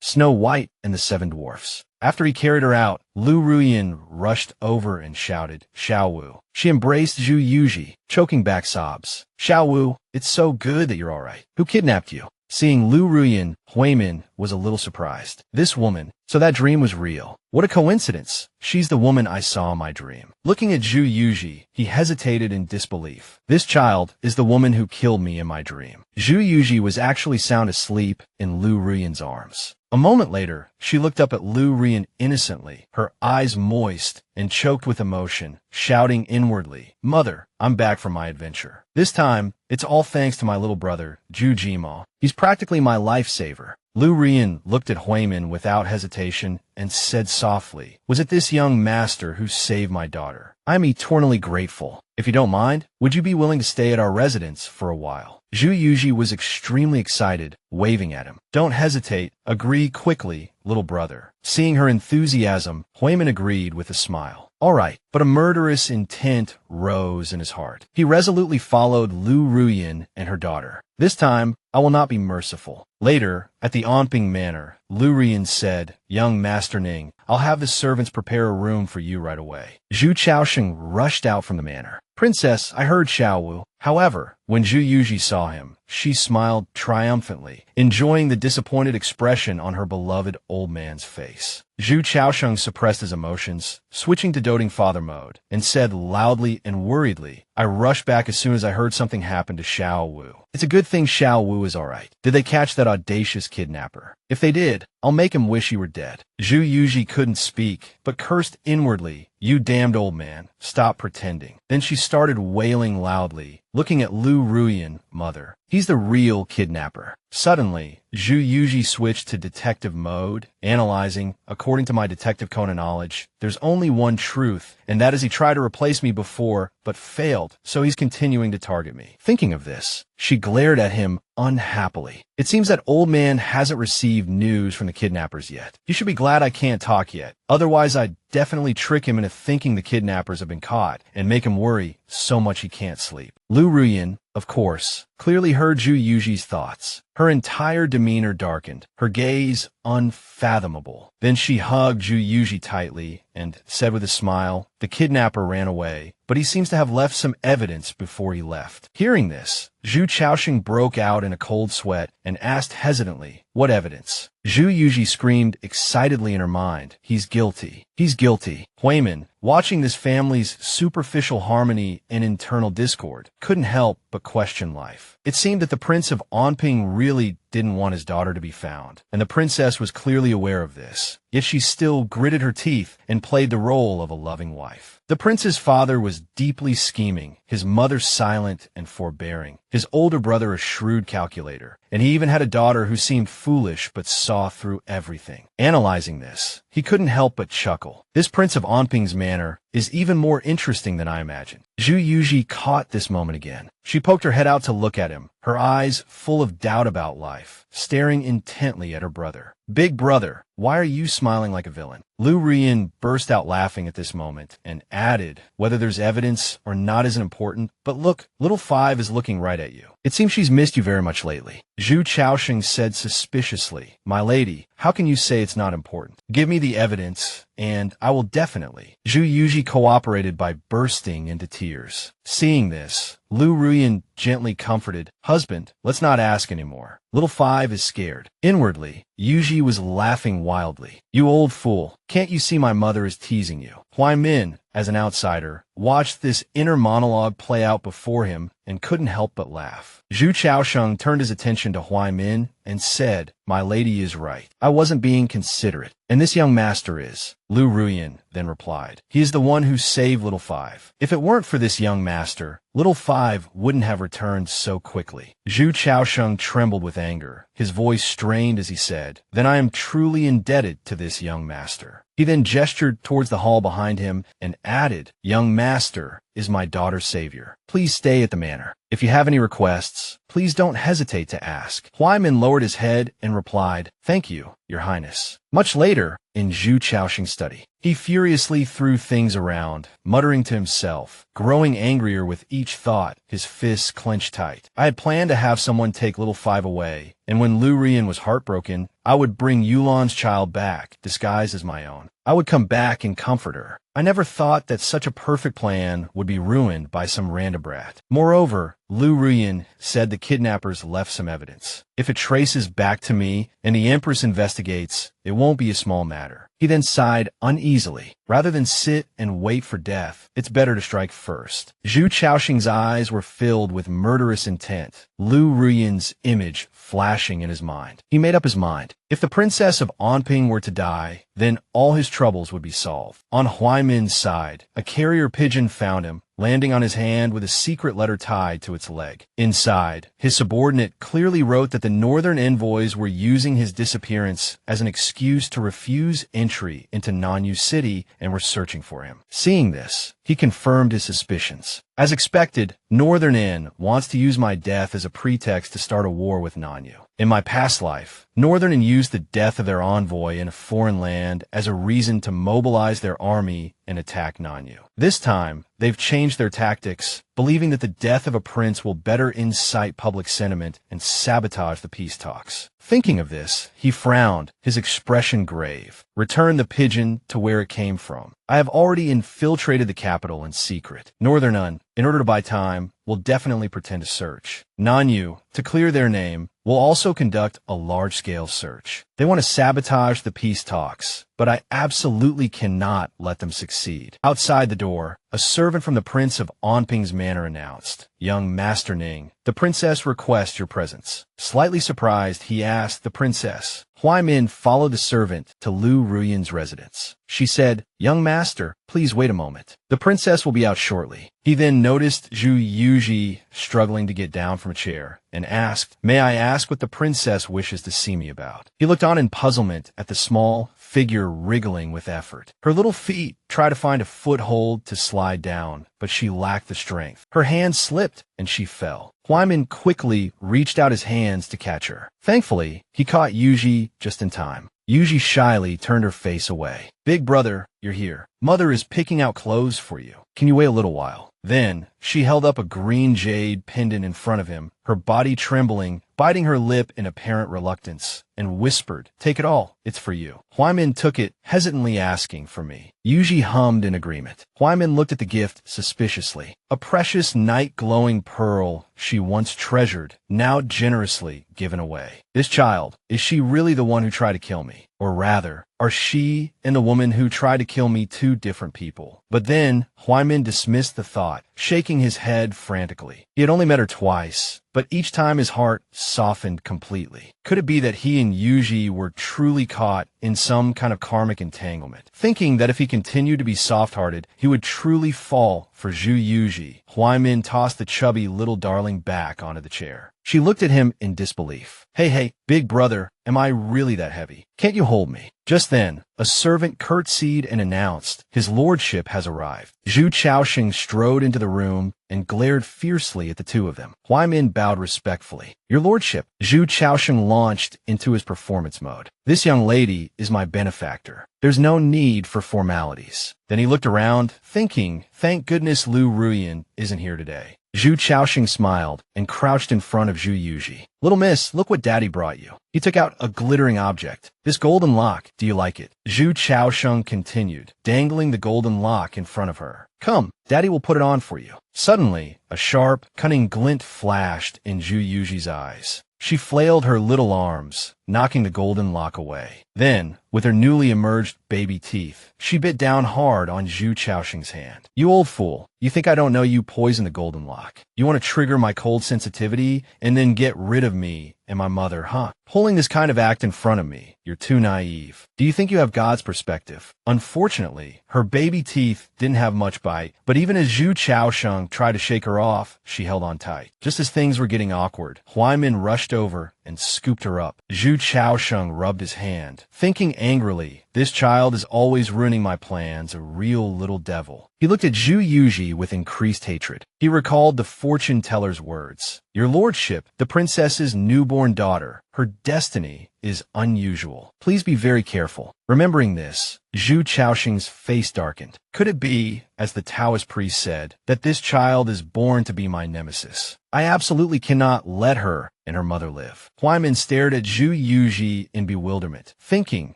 Snow White and the Seven Dwarfs. After he carried her out, Lu Ruyin rushed over and shouted, Xiao Wu. She embraced Zhu Yuji, choking back sobs. Xiao Wu, it's so good that you're all right. Who kidnapped you? Seeing Lu Ruyin, Huimin was a little surprised. This woman, so that dream was real. What a coincidence. She's the woman I saw in my dream. Looking at Zhu Yuji, he hesitated in disbelief. This child is the woman who killed me in my dream. Zhu Yuji was actually sound asleep in Lu Ruyin's arms. A moment later, she looked up at Lu Ruyin innocently, her eyes moist and choked with emotion, shouting inwardly, Mother, I'm back from my adventure. This time, it's all thanks to my little brother, Zhu Jima. He's practically my lifesaver. Lu Ruyin looked at Huimin without hesitation and said softly, Was it this young master who saved my daughter? I'm eternally grateful. If you don't mind, would you be willing to stay at our residence for a while? Zhu Yuji was extremely excited, waving at him. Don't hesitate. Agree quickly, little brother. Seeing her enthusiasm, Huimin agreed with a smile. All right, but a murderous intent rose in his heart. He resolutely followed Lu Ruyin and her daughter. This time, I will not be merciful. Later, at the Onping Manor, Lu Ruyin said, Young Master Ning, I'll have the servants prepare a room for you right away. Zhu Chaosheng rushed out from the manor. Princess, I heard Xiao Wu. However, when Zhu Yuji saw him, she smiled triumphantly, enjoying the disappointed expression on her beloved old man's face. Zhu Chaosheng suppressed his emotions, switching to doting father mode, and said loudly and worriedly, "I rushed back as soon as I heard something happened to Xiao Wu. It's a good thing Xiao Wu is alright. Did they catch that audacious kidnapper? If they did, I'll make him wish he were dead." Zhu Yuji couldn't speak, but cursed inwardly, "You damned old man, stop pretending." Then she started wailing loudly, looking at Lu Ruyan, mother. "He's the real kidnapper." Suddenly, Zhu Yuji switched to detective mode, analyzing, "According to my Detective Conan knowledge, there's only one truth, and that is he tried to replace me before, but failed, so he's continuing to target me." Thinking of this, she glared at him unhappily. "It seems that old man hasn't received news from the kidnappers yet. You should be glad I can't talk yet. Otherwise, I'd definitely trick him into thinking the kidnappers have been caught and make him worry so much he can't sleep." Lu Ruyan, of course, clearly heard Zhu Yuji's thoughts. Her entire demeanor darkened, her gaze unfathomable. Then she hugged Zhu Yuji tightly and said with a smile, "The kidnapper ran away, but he seems to have left some evidence before he left." Hearing this, Zhu Chaosheng broke out in a cold sweat and asked hesitantly, "What evidence?" Zhu Yuji screamed excitedly in her mind, "He's guilty. He's guilty." Huimin, watching this family's superficial harmony and internal discord, couldn't help but question life. It seemed that the Prince of Onping really didn't want his daughter to be found, and the princess was clearly aware of this. Yet she still gritted her teeth and played the role of a loving wife. The prince's father was deeply scheming, his mother silent and forbearing, his older brother a shrewd calculator, and he even had a daughter who seemed foolish but saw through everything. Analyzing this, he couldn't help but chuckle. This Prince of Onping's manner is even more interesting than I imagined. Zhu Yuji caught this moment again. She poked her head out to look at him, her eyes full of doubt about life, staring intently at her brother. "Big brother, why are you smiling like a villain?" Lu Ruyan burst out laughing at this moment and added, "Whether there's evidence or not isn't important, but look, little five is looking right at you. It seems she's missed you very much lately." Zhu Chaosheng said suspiciously, "My lady, how can you say it's not important? Give me the evidence, and I will definitely." Zhu Yuji cooperated by bursting into tears. Seeing this, Lu Ruyan gently comforted, "Husband, let's not ask anymore. Little five is scared." Inwardly, Yuji was laughing wildly. "You old fool, can't you see my mother is teasing you?" Huimin, as an outsider, watched this inner monologue play out before him and couldn't help but laugh. Zhu Chaosheng turned his attention to Huimin and said, "My lady is right. I wasn't being considerate. And this young master is." Lu Ruyan then replied, "He is the one who saved Little Five. If it weren't for this young master, Little Five wouldn't have returned so quickly." Zhu Chaosheng trembled with anger. His voice strained as he said, "Then I am truly indebted to this young master." He then gestured towards the hall behind him and added, "Young master is my daughter's savior. Please stay at the manor. If you have any requests, please don't hesitate to ask." Huimin lowered his head and replied, "Thank you, Your Highness." Much later, in Zhu Chaosheng's study, he furiously threw things around, muttering to himself, growing angrier with each thought, his fists clenched tight. "I had planned to have someone take Little Five away, and when Lu Ruyan was heartbroken, I would bring Yulan's child back, disguised as my own. I would come back and comfort her. I never thought that such a perfect plan would be ruined by some random brat." Moreover, Lu Ruyan said the kidnappers left some evidence. "If it traces back to me and the Empress investigates, it won't be a small matter." He then sighed uneasily. Rather than sit and wait for death, it's better to strike first. Zhu Chaosheng's eyes were filled with murderous intent, Lu Ruyan's image flashing in his mind. He made up his mind. If the Princess of Onping were to die, then all his troubles would be solved. On Huimin's side, a carrier pigeon found him, landing on his hand with a secret letter tied to its leg. Inside, his subordinate clearly wrote that the northern envoys were using his disappearance as an excuse to refuse entry into Nanyu City and were searching for him. Seeing this, he confirmed his suspicions. As expected, Northern N wants to use my death as a pretext to start a war with Nanyu. In my past life, Northern used the death of their envoy in a foreign land as a reason to mobilize their army and attack Nanyu. This time, they've changed their tactics, believing that the death of a prince will better incite public sentiment and sabotage the peace talks. Thinking of this, he frowned, his expression grave. Return the pigeon to where it came from. I have already infiltrated the capital in secret. Northern, in order to buy time, will definitely pretend to search. Nanyu, to clear their name, will also conduct a large-scale search. They want to sabotage the peace talks, but I absolutely cannot let them succeed. Outside the door, a servant from the Prince of Onping's manor announced, "Young Master Ning, the princess requests your presence." Slightly surprised, he asked the princess. Huai Min followed the servant to Lu Ruyan's residence. She said, "Young master, please wait a moment. The princess will be out shortly." He then noticed Zhu Yuji struggling to get down from a chair and asked, "May I ask what the princess wishes to see me about?" He looked on in puzzlement at the small figure wriggling with effort. Her little feet tried to find a foothold to slide down, but she lacked the strength. Her hand slipped and she fell. Huai Min quickly reached out his hands to catch her. Thankfully, he caught Yuji just in time. Yuji shyly turned her face away. "Big brother, you're here. Mother is picking out clothes for you. Can you wait a little while?" Then, she held up a green jade pendant in front of him, her body trembling, biting her lip in apparent reluctance, and whispered, "Take it all. It's for you." Huai Min took it, hesitantly asking, "For me." Yuji hummed in agreement. Huai Min looked at the gift suspiciously. A precious night-glowing pearl she once treasured, now generously given away. This child, is she really the one who tried to kill me? Or rather, are she and the woman who tried to kill me two different people? But then, Huai Min dismissed the thought, shaking his head frantically. He had only met her twice, but each time his heart softened completely. Could it be that he and Yuji were truly caught in some kind of karmic entanglement? Thinking that if he continued to be soft-hearted, he would truly fall for Zhu Yuji, Huai Min tossed the chubby little darling back onto the chair. She looked at him in disbelief. Hey, big brother, am I really that heavy? Can't you hold me?" Just then, a servant curtsied and announced, "His lordship has arrived." Zhu Chaoxing strode into the room and glared fiercely at the two of them. Huai Min bowed respectfully. "Your lordship." Zhu Chaoxing launched into his performance mode. "This young lady is my benefactor. There's no need for formalities." Then he looked around, thinking, thank goodness Lu Ruyan isn't here today. Zhu Chaoxing smiled and crouched in front of Zhu Yuji. "Little miss, look what daddy brought you." He took out a glittering object. "This golden lock, do you like it?" Zhu Chaoxing continued, dangling the golden lock in front of her. "Come, daddy will put it on for you." Suddenly, a sharp, cunning glint flashed in Zhu Yuji's eyes. She flailed her little arms, knocking the golden lock away. Then, with her newly emerged baby teeth, she bit down hard on Zhu Chaoxing's hand. "You old fool, you think I don't know you poisoned the golden lock? You want to trigger my cold sensitivity and then get rid of me and my mother, huh? Pulling this kind of act in front of me, you're too naive. Do you think you have God's perspective?" Unfortunately, her baby teeth didn't have much bite, but even as Zhu Chaoxing tried to shake her off, she held on tight. Just as things were getting awkward, Huai Min rushed over and scooped her up. Zhu Chaoxing rubbed his hand, thinking angrily, "This child is always ruining my plans, a real little devil." He looked at Zhu Yuji with increased hatred. He recalled the fortune teller's words. "Your lordship, the princess's newborn daughter, her destiny is unusual. Please be very careful." Remembering this, Zhu Chaoxing's face darkened. Could it be, as the Taoist priest said, that this child is born to be my nemesis? I absolutely cannot let her and her mother live. Huai Min stared at Zhu Yuji in bewilderment, thinking,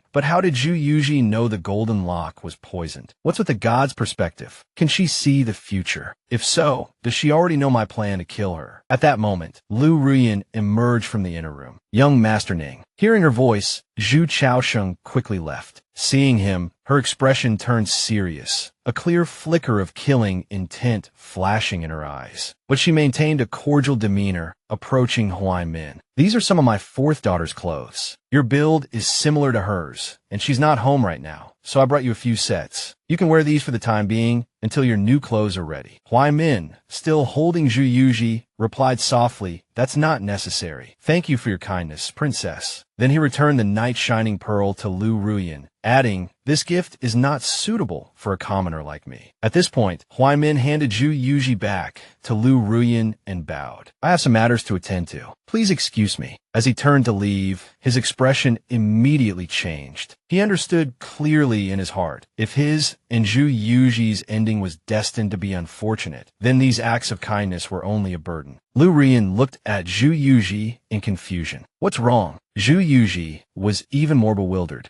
but how did Zhu Yuji know the golden lock was poisoned? What's with the god's perspective? Can she see the future? If so, does she already know my plan to kill her? At that moment, Lu Ruyan emerged from the inner room. "Young Master Ning." Hearing her voice, Zhu Chaoxing quickly left. Seeing him, her expression turned serious, a clear flicker of killing intent flashing in her eyes. But she maintained a cordial demeanor, approaching Huai Min. "These are some of my fourth daughter's clothes. Your build is similar to hers, and she's not home right now. so I brought you a few sets. You can wear these for the time being until your new clothes are ready. Huai Min, still holding Zhu Yuji, replied softly, "That's not necessary. Thank you for your kindness, princess." Then he returned the night shining pearl to Lu Ruyan, adding, "This gift is not suitable for a commoner like me." At this point, Huai Min handed Zhu Yuji back to Lu Ruyan and bowed. "I have some matters to attend to. Please excuse me." As he turned to leave, his expression immediately changed. He understood clearly in his heart, if his and Zhu Yuji's ending was destined to be unfortunate, then these acts of kindness were only a burden. Lu Ruyan looked at Zhu Yuji in confusion. "What's wrong?" Zhu Yuji was even more bewildered.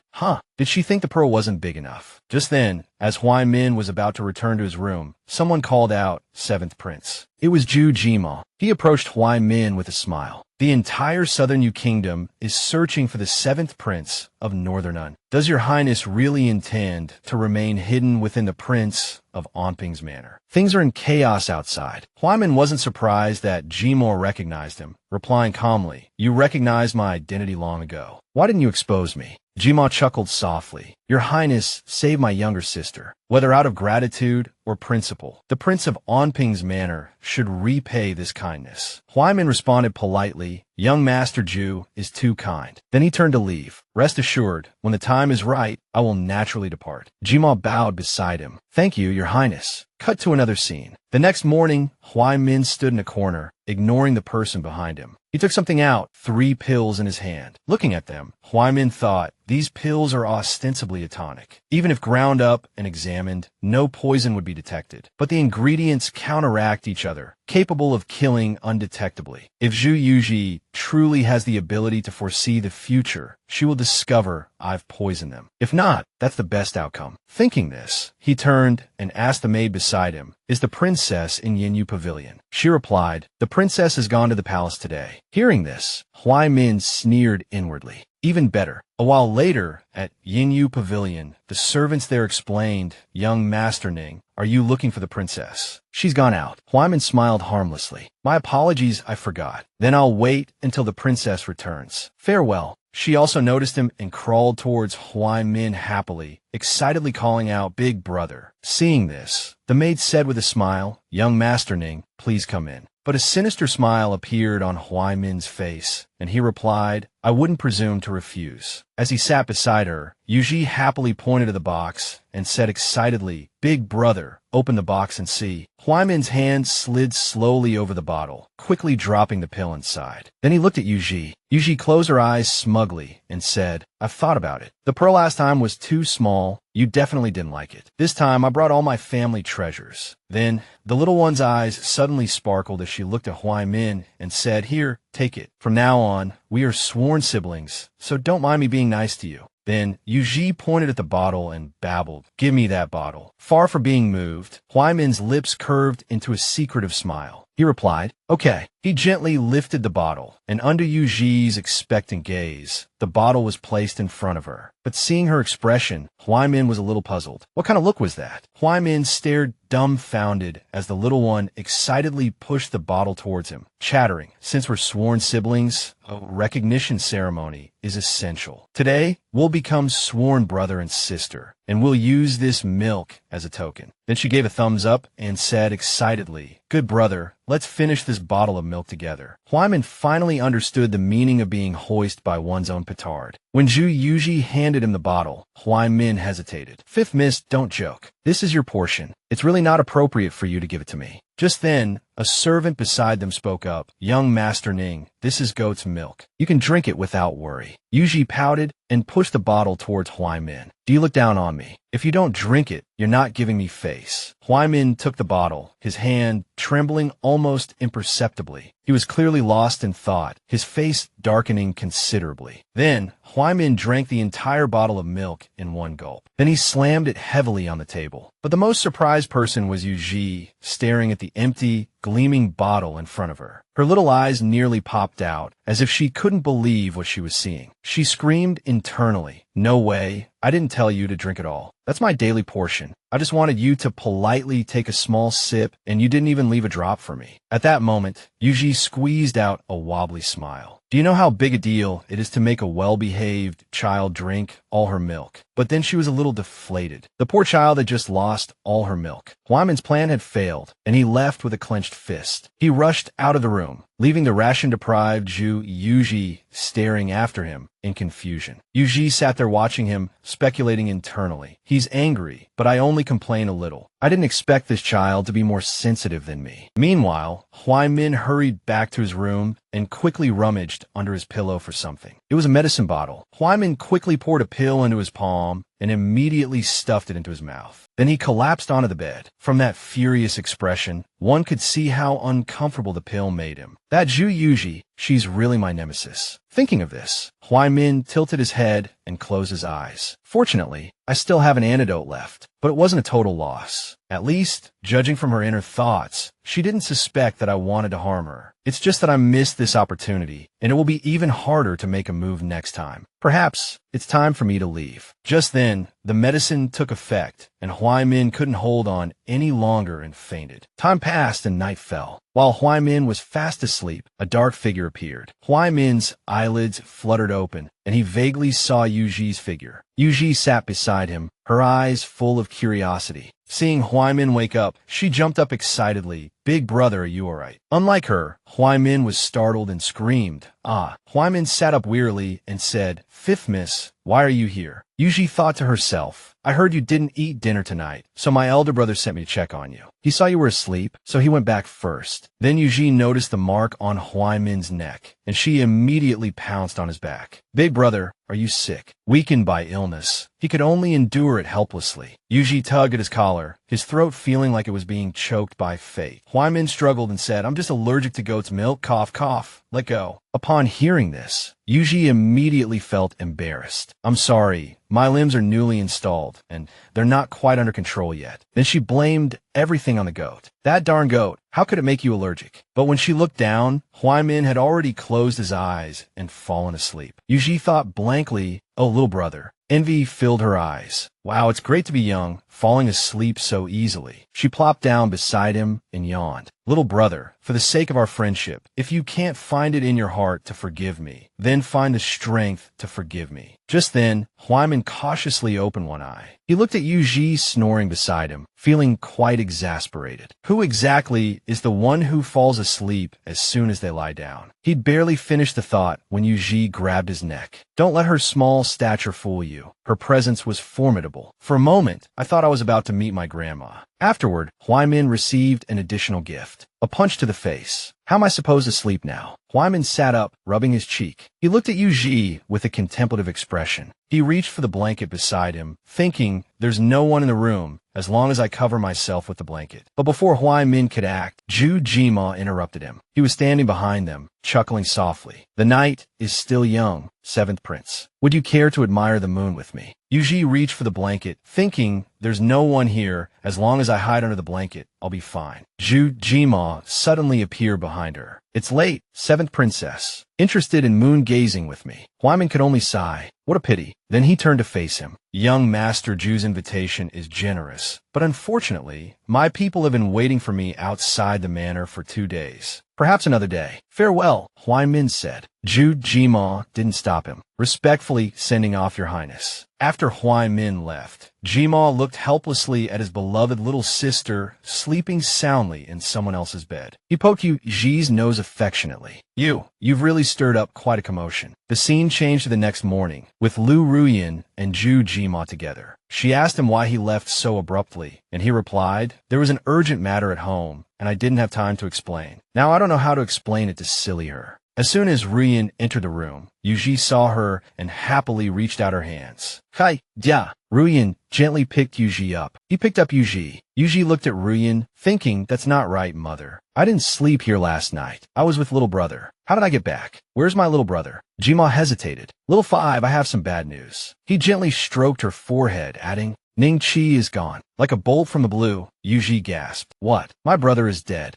Did she think the pearl wasn't big enough? Just then, as Huai Min was about to return to his room, someone called out, "Seventh Prince." It was Zhu Jima. He approached Huai Min with a smile. "The entire Southern Yu Kingdom is searching for the seventh prince of Northern Un. Does your highness really intend to remain hidden within the prince of Onping's manor? Things are in chaos outside." Huai Min wasn't surprised that Jima recognized him, replying calmly, "You recognized my identity long ago. Why didn't you expose me?" Jima chuckled softly. "Your highness saved my younger sister. Whether out of gratitude or principle, the prince of Onping's manor should repay this kindness." Huai Min responded politely, "Young Master Zhu is too kind." Then he turned to leave. "Rest assured, when the time is right, I will naturally depart." Jima bowed beside him. "Thank you, your highness." Cut to another scene. The next morning, Huai Min stood in a corner, ignoring the person behind him. He took something out, 3 pills in his hand. Looking at them, Huai Min thought, these pills are ostensibly a tonic. Even if ground up and examined, no poison would be detected. But the ingredients counteract each other, capable of killing undetectably. If Zhu Yuji truly has the ability to foresee the future, she will discover I've poisoned them. If not, that's the best outcome. Thinking this, he turned and asked the maid beside him, "Is the princess in Yinyu Pavilion?" She replied, "The princess has gone to the palace today." Hearing this, Huai Min sneered inwardly. Even better. A while later, at Yinyu Pavilion, the servants there explained, "Young Master Ning, are you looking for the princess?" "She's gone out." Huai Min smiled harmlessly. "My apologies, I forgot. Then I'll wait until the princess returns. Farewell." She also noticed him and crawled towards Huai Min happily, excitedly calling out, "Big brother." Seeing this, the maid said with a smile, "Young Master Ning, please come in." But a sinister smile appeared on Huai Min's face, and he replied, "I wouldn't presume to refuse." As he sat beside her, Yuji happily pointed to the box and said excitedly, "Big brother, open the box and see." Huai Min's hand slid slowly over the bottle, quickly dropping the pill inside. Then he looked at Yuji. Yuji closed her eyes smugly and said, "I've thought about it. The pearl last time was too small. You definitely didn't like it. This time I brought all my family treasures." Then the little one's eyes suddenly sparkled as she looked at Huai Min and said, "Here, take it. From now on, we are sworn siblings, so don't mind me being nice to you." Then Yuji pointed at the bottle and babbled, "Give me that bottle." Far from being moved, Huai Min's lips curved into a secretive smile. He replied, "Okay." He gently lifted the bottle, and under Yuji's expectant gaze, the bottle was placed in front of her. But seeing her expression, Huai Min was a little puzzled. What kind of look was that? Huai Min stared dumbfounded as the little one excitedly pushed the bottle towards him, chattering, "Since we're sworn siblings, a recognition ceremony is essential. Today, we'll become sworn brother and sister, and we'll use this milk as a token." Then she gave a thumbs up and said excitedly, "Good brother, let's finish this bottle of milk together." Huai Min finally understood the meaning of being hoist by one's own petard. When Zhu Yuji handed him the bottle, Huai Min hesitated. "Fifth Miss, don't joke. This is your portion. It's really not appropriate for you to give it to me." Just then, a servant beside them spoke up, "Young Master Ning, this is goat's milk. You can drink it without worry." Yuji pouted and pushed the bottle towards Huai Min. "Do you look down on me? If you don't drink it, you're not giving me face." Huai Min took the bottle, his hand trembling almost imperceptibly. He was clearly lost in thought, his face darkening considerably. Then, Huai Min drank the entire bottle of milk in one gulp. Then he slammed it heavily on the table. But the most surprised person was Yuji, staring at the empty, gleaming bottle in front of her. Her little eyes nearly popped out, as if she couldn't believe what she was seeing. She screamed internally, "No way, I didn't tell you to drink it all. That's my daily portion. I just wanted you to politely take a small sip, and you didn't even leave a drop for me." At that moment, Yuji squeezed out a wobbly smile. Do you know how big a deal it is to make a well-behaved child drink all her milk? But then she was a little deflated. The poor child had just lost all her milk. Huaimin's plan had failed, and he left with a clenched fist. He rushed out of the room, leaving the ration-deprived Zhu Yuji staring after him in confusion. Yuji sat there watching him, speculating internally. He's angry, but I only complain a little. I didn't expect this child to be more sensitive than me. Meanwhile, Huaimin hurried back to his room and quickly rummaged under his pillow for something. It was a medicine bottle. Huaimin quickly poured a pill into his palm and immediately stuffed it into his mouth. Then he collapsed onto the bed. From that furious expression, one could see how uncomfortable the pill made him. That Zhu Yuji, she's really my nemesis. Thinking of this, Huaimin tilted his head and closed his eyes. Fortunately, I still have an antidote left, but it wasn't a total loss. At least, judging from her inner thoughts, she didn't suspect that I wanted to harm her. It's just that I missed this opportunity, and it will be even harder to make a move next time. Perhaps it's time for me to leave. Just then, the medicine took effect, and Huaimin couldn't hold on any longer and fainted. Time passed and night fell. While Huaimin was fast asleep, a dark figure appeared. Huaimin's eyelids fluttered open, and he vaguely saw Yuji's figure. Yuji sat beside him, her eyes full of curiosity. Seeing Huaimin wake up, she jumped up excitedly. "Big brother, are you alright?" Unlike her, Huaimin was startled and screamed. "Ah." Huaimin sat up wearily and said, "Fifth miss, why are you here?" Yuji thought to herself, "I heard you didn't eat dinner tonight, so my elder brother sent me to check on you. He saw you were asleep, so he went back first." Then Yuji noticed the mark on Huaimin's neck, and she immediately pounced on his back. "Big brother, are you sick?" Weakened by illness, he could only endure it helplessly. Yuji tugged at his collar, his throat feeling like it was being choked by fate. Huaimin struggled and said, "I'm just allergic to goat's milk, cough, cough. Let go." Upon hearing this, Yuji immediately felt embarrassed. "I'm sorry, my limbs are newly installed, and they're not quite under control yet." Then she blamed everything on the goat. "That darn goat, how could it make you allergic?" But when she looked down, Huaimin had already closed his eyes and fallen asleep. Yuji thought blankly, "Oh, little brother." Envy filled her eyes. Wow, it's great to be young, falling asleep so easily. She plopped down beside him and yawned. "Little brother, for the sake of our friendship, if you can't find it in your heart to forgive me, then find the strength to forgive me." Just then, Huaimin cautiously opened one eye. He looked at Yuji snoring beside him, feeling quite exasperated. Who exactly is the one who falls asleep as soon as they lie down? He'd barely finished the thought when Yuji grabbed his neck. "Don't let her small stature fool you. Her presence was formidable. For a moment, I thought I was about to meet my grandma." Afterward, Huaimin received an additional gift. A punch to the face. "How am I supposed to sleep now?" Huaimin sat up, rubbing his cheek. He looked at Yuji with a contemplative expression. He reached for the blanket beside him, thinking, "There's no one in the room, as long as I cover myself with the blanket." But before Huaimin could act, Zhu Jima interrupted him. He was standing behind them, chuckling softly. "The night is still young, seventh prince. Would you care to admire the moon with me?" Yuji reached for the blanket, thinking, "There's no one here. As long as I hide under the blanket, I'll be fine." Zhu Jima suddenly appeared behind her. "It's late, seventh princess. Interested in moon gazing with me?" Huaimin could only sigh. What a pity. Then he turned to face him. "Young Master Zhu's invitation is generous, but unfortunately, my people have been waiting for me outside the manor for 2 days. Perhaps another day. Farewell," Huaimin said. Zhu Jima didn't stop him, respectfully sending off your highness. After Huaimin left, Jima looked helplessly at his beloved little sister sleeping soundly in someone else's bed. He poked Yuji's nose affectionately. You've really stirred up quite a commotion." The scene changed to the next morning, with Lu Ruyin and Zhu Jima together. She asked him why he left so abruptly, and he replied, "There was an urgent matter at home, and I didn't have time to explain." Now I don't know how to explain it to silly her. As soon as Ruyin entered the room, Yuji saw her and happily reached out her hands. "Hi, Dia." Ruyin gently picked Yuji up. He picked up Yuji. Yuji looked at Ruyin, thinking, "That's not right, mother. I didn't sleep here last night. I was with little brother. How did I get back? Where's my little brother?" Jima hesitated. "Little five, I have some bad news." He gently stroked her forehead, adding, "Ning Chi is gone." Like a bolt from the blue, Yuji gasped. What? My brother is dead.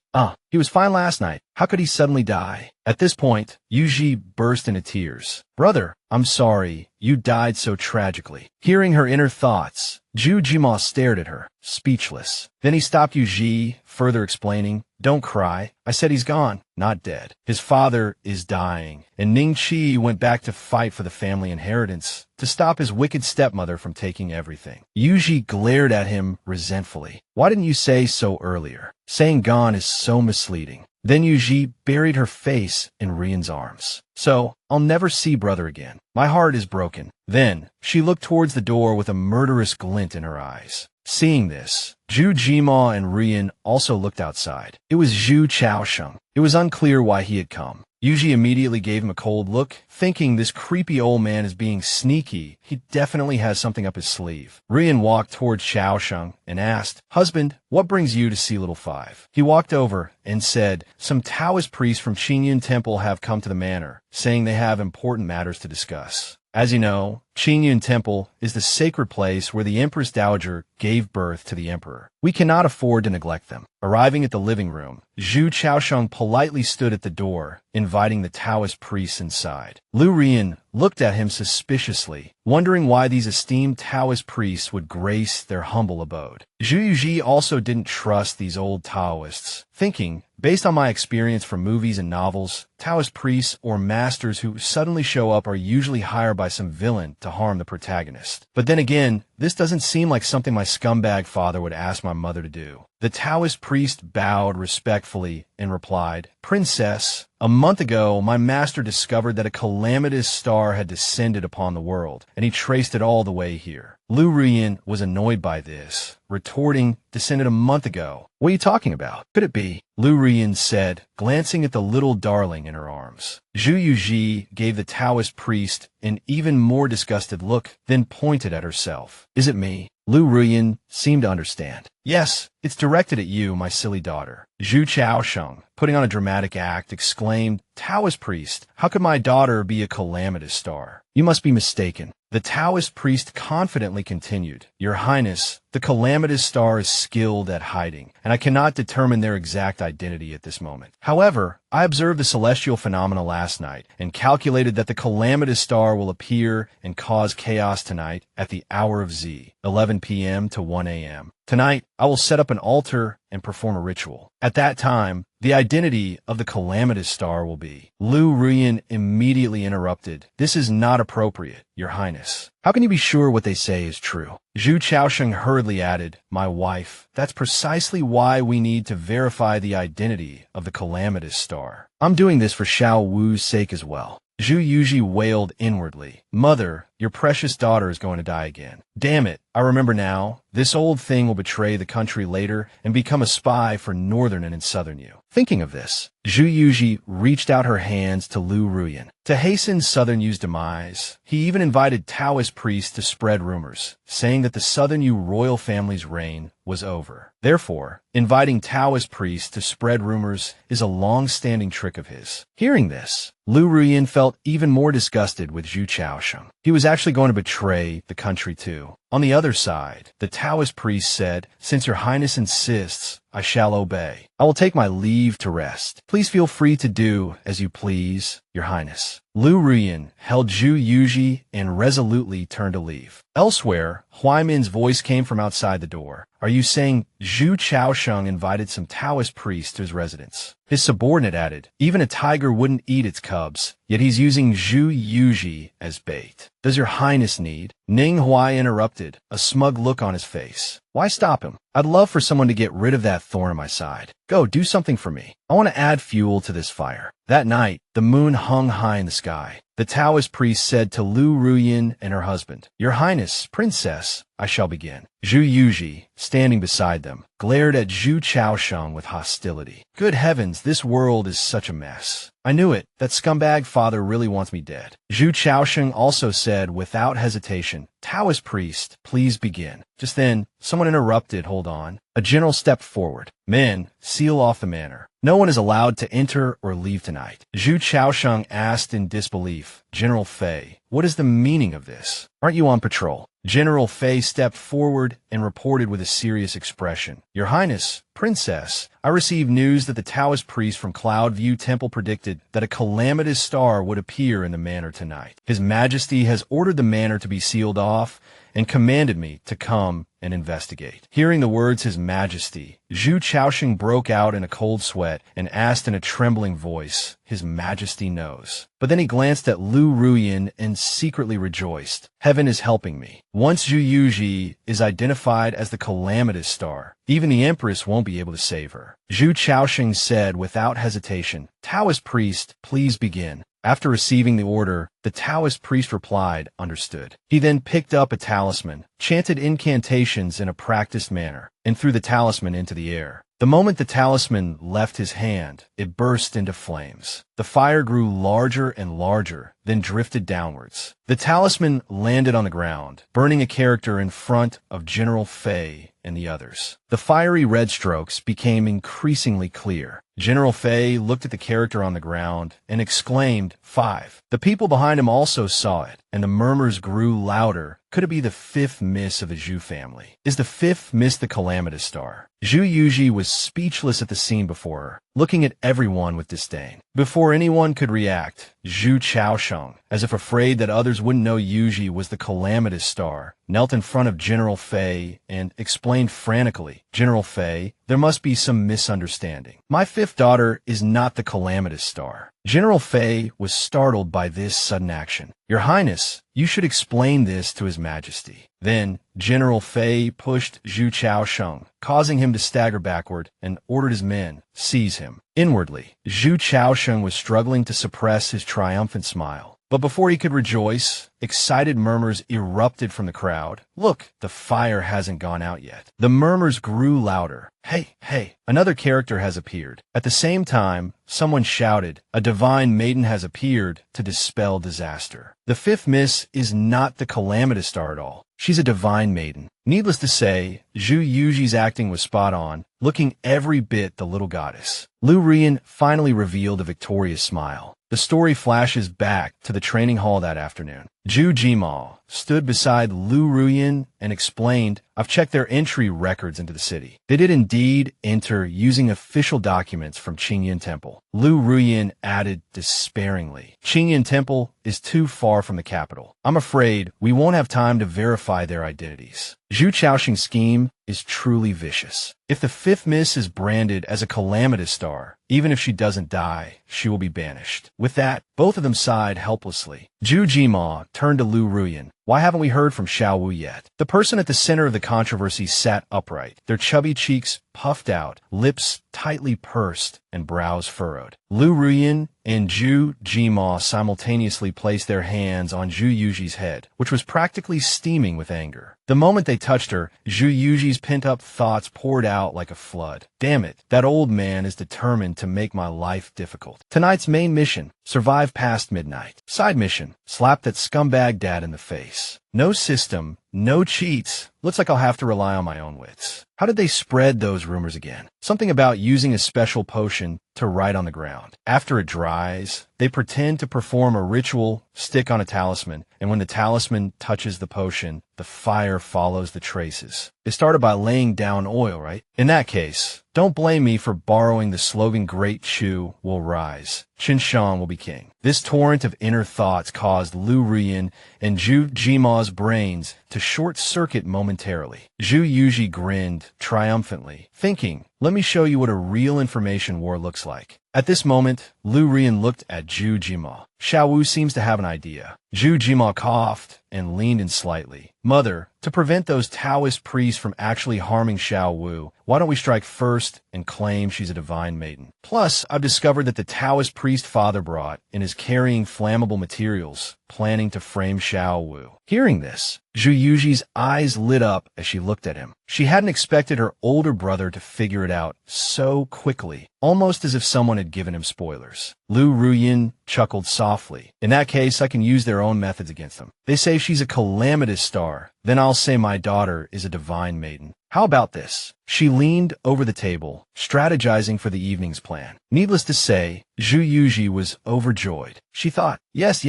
He was fine last night. How could he suddenly die? At this point, Yuji burst into tears. Brother, I'm sorry. You died so tragically. Hearing her inner thoughts, Jujima stared at her, speechless. Then he stopped Yuji, further explaining, Don't cry. I said he's gone, not dead. His father is dying, and Ningqi went back to fight for the family inheritance, to stop his wicked stepmother from taking everything. Yuji glared at him resentfully. Why didn't you say so earlier? Saying gone is so misleading. Then Yuji buried her face in Rian's arms. So, I'll never see brother again. My heart is broken. Then, she looked towards the door with a murderous glint in her eyes. Seeing this, Jujima and Rian also looked outside. It was Zhu Chaosheng. It was unclear why he had come. Yuji immediately gave him a cold look, thinking this creepy old man is being sneaky. He definitely has something up his sleeve. Rian walked towards Chaosheng and asked, Husband, what brings you to see Little Five? He walked over and said, Some Taoist priests from Qingyun Temple have come to the manor, saying they have important matters to discuss. As you know, Qingyun Temple is the sacred place where the Empress Dowager gave birth to the Emperor. We cannot afford to neglect them. Arriving at the living room, Zhu Chaosheng politely stood at the door, inviting the Taoist priests inside. Lu Rian looked at him suspiciously, wondering why these esteemed Taoist priests would grace their humble abode. Zhu Yuji also didn't trust these old Taoists, thinking, based on my experience from movies and novels, Taoist priests or masters who suddenly show up are usually hired by some villain to harm the protagonist. But then again, this doesn't seem like something my scumbag father would ask my mother to do. The Taoist priest bowed respectfully and replied, Princess, a month ago my master discovered that a calamitous star had descended upon the world, and he traced it all the way here. Lu Rian was annoyed by this, retorting, descended a month ago. What are you talking about? Could it be? Lu Rian said, glancing at the little darling in her arms. Zhu Yuji gave the Taoist priest an even more disgusted look, then pointed at herself. Is it me? Lu Rian seemed to understand. Yes, it's directed at you, my silly daughter. Zhu Chaosheng, putting on a dramatic act, exclaimed, Taoist priest, how could my daughter be a calamitous star? You must be mistaken. The Taoist priest confidently continued, Your Highness, the calamitous star is skilled at hiding, and I cannot determine their exact identity at this moment. However, I observed the celestial phenomena last night and calculated that the calamitous star will appear and cause chaos tonight at the hour of Z, 11 p.m. to 1 a.m. Tonight, I will set up an altar and perform a ritual. At that time, the identity of the calamitous star will be. Lu Rian immediately interrupted. This is not appropriate, Your Highness. How can you be sure what they say is true? Zhu Chaosheng hurriedly added, My wife, that's precisely why we need to verify the identity of the calamitous star. I'm doing this for Xiao Wu's sake as well. Zhu Yuji wailed inwardly. Mother, your precious daughter is going to die again. Damn it, I remember now. This old thing will betray the country later and become a spy for Northern and Southern Yu. Thinking of this, Zhu Yuji reached out her hands to Lu Rian. To hasten Southern Yu's demise, he even invited Taoist priests to spread rumors, saying that the Southern Yu royal family's reign was over. Therefore, inviting Taoist priests to spread rumors is a long-standing trick of his. Hearing this, Lu Rian felt even more disgusted with Zhu Chaosheng. He was actually going to betray the country too. On the other side, the Taoist priest said, Since Your Highness insists, I shall obey. I will take my leave to rest. Please feel free to do as you please, Your Highness. Lu Rian held Zhu Yuji and resolutely turned to leave. Elsewhere, Huaimin's voice came from outside the door. Are you saying Zhu Chaosheng invited some Taoist priests to his residence? His subordinate added, Even a tiger wouldn't eat its cubs, yet he's using Zhu Yuji as bait. Does Your Highness need? Ning Huai interrupted, a smug look on his face. Why stop him? I'd love for someone to get rid of that thorn in my side. Go, do something for me. I want to add fuel to this fire. That night, the moon hung high in the sky. The Taoist priest said to Lu Rian and her husband, Your Highness, Princess, I shall begin. Zhu Yuji, standing beside them, glared at Zhu Chaosheng with hostility. Good heavens, this world is such a mess. I knew it. That scumbag father really wants me dead. Zhu Chaosheng also said without hesitation, Taoist priest, please begin. Just then, someone interrupted, Hold on. A general stepped forward. Men, seal off the manor. No one is allowed to enter or leave tonight. Zhu Chaosheng asked in disbelief. General Fei, what is the meaning of this? Aren't you on patrol? General Fei stepped forward and reported with a serious expression. Your Highness, Princess, I received news that the Taoist priest from Cloudview Temple predicted that a calamitous star would appear in the manor tonight. His Majesty has ordered the manor to be sealed off and commanded me to come and investigate. Hearing the words His Majesty, Zhu Chaoxing broke out in a cold sweat and asked in a trembling voice, His Majesty knows. But then he glanced at Lu Ruyin and secretly rejoiced. Heaven is helping me. Once Zhu Yuji is identified as the calamitous star, even the Empress won't be able to save her. Zhu Chaoxing said without hesitation, Taoist priest, please begin. After receiving the order, the Taoist priest replied, understood. He then picked up a talisman, chanted incantations in a practiced manner, and threw the talisman into the air. The moment the talisman left his hand, it burst into flames. The fire grew larger and larger, then drifted downwards. The talisman landed on the ground, burning a character in front of General Fei and the others. The fiery red strokes became increasingly clear. General Fei looked at the character on the ground and exclaimed, 5. The people behind him also saw it, and the murmurs grew louder. Could it be the 5th miss of the Zhu family? Is the 5th miss the calamitous star? Zhu Yuji was speechless at the scene before her, looking at everyone with disdain. Before anyone could react, Zhu Chaoxing, as if afraid that others wouldn't know Yuji was the calamitous star, knelt in front of General Fei and explained frantically, General Fei, there must be some misunderstanding. My 5th daughter is not the calamitous star. General Fei was startled by this sudden action. Your Highness, you should explain this to His Majesty. Then, General Fei pushed Zhu Chaoxing, causing him to stagger backward, and ordered his men, seize him. Inwardly, Zhu Chaoxing was struggling to suppress his triumphant smile. But before he could rejoice, excited murmurs erupted from the crowd. Look, the fire hasn't gone out yet. The murmurs grew louder. Hey, another character has appeared. At the same time, someone shouted, a divine maiden has appeared to dispel disaster. The 5th miss is not the calamitous star at all. She's a divine maiden. Needless to say, Zhu Yuji's acting was spot on, looking every bit the little goddess. Lu Ruyin finally revealed a victorious smile. The story flashes back to the training hall that afternoon. Zhu Jima stood beside Lu Ruyin and explained, I've checked their entry records into the city. They did indeed enter using official documents from Qingyan Temple. Lu Ruyin added despairingly, Qingyan Temple is too far from the capital. I'm afraid we won't have time to verify their identities. Zhu Chaoxing's scheme is truly vicious. If the 5th miss is branded as a calamitous star, even if she doesn't die, she will be banished. With that, both of them sighed helplessly. Zhu Jima turned to Lu Ruyin. Why haven't we heard from Xiao Wu yet? The person at the center of the controversy sat upright, their chubby cheeks puffed out, lips tightly pursed, and brows furrowed. Lu Ruyin and Zhu Jima simultaneously placed their hands on Zhu Yuji's head, which was practically steaming with anger. The moment they touched her, Zhu Yuji's pent-up thoughts poured out like a flood. Damn it, that old man is determined to make my life difficult. Tonight's main mission, survive past midnight. Side mission, slap that scumbag dad in the face. No system, no cheats. Looks like I'll have to rely on my own wits. How did they spread those rumors again? Something about using a special potion to write on the ground. After it dries, they pretend to perform a ritual, stick on a talisman, and when the talisman touches the potion, the fire follows the traces. They started by laying down oil, right? In that case, don't blame me for borrowing the slogan Great Chu will rise. Qinshan will be king. This torrent of inner thoughts caused Lu Ruyin and Zhu Jima's brains to short-circuit momentarily. Zhu Yuji grinned triumphantly, thinking, let me show you what a real information war looks like. At this moment, Lu Ruyin looked at Zhu Jima. Xiao Wu seems to have an idea. Zhu Jima coughed and leaned in slightly. Mother, to prevent those Taoist priests from actually harming Xiao Wu, why don't we strike first and claim she's a divine maiden? Plus, I've discovered that the Taoist priest father brought and is carrying flammable materials, planning to frame Xiao Wu. Hearing this, Zhu Yuji's eyes lit up as she looked at him. She hadn't expected her older brother to figure it out so quickly, almost as if someone had given him spoilers. Lu Ruyin chuckled softly. In that case, I can use their own methods against them. They say she's a calamitous star. Then I'll say my daughter is a divine maiden. How about this? She leaned over the table, strategizing for the evening's plan. Needless to say, Zhu Yuji was overjoyed. She thought, yes,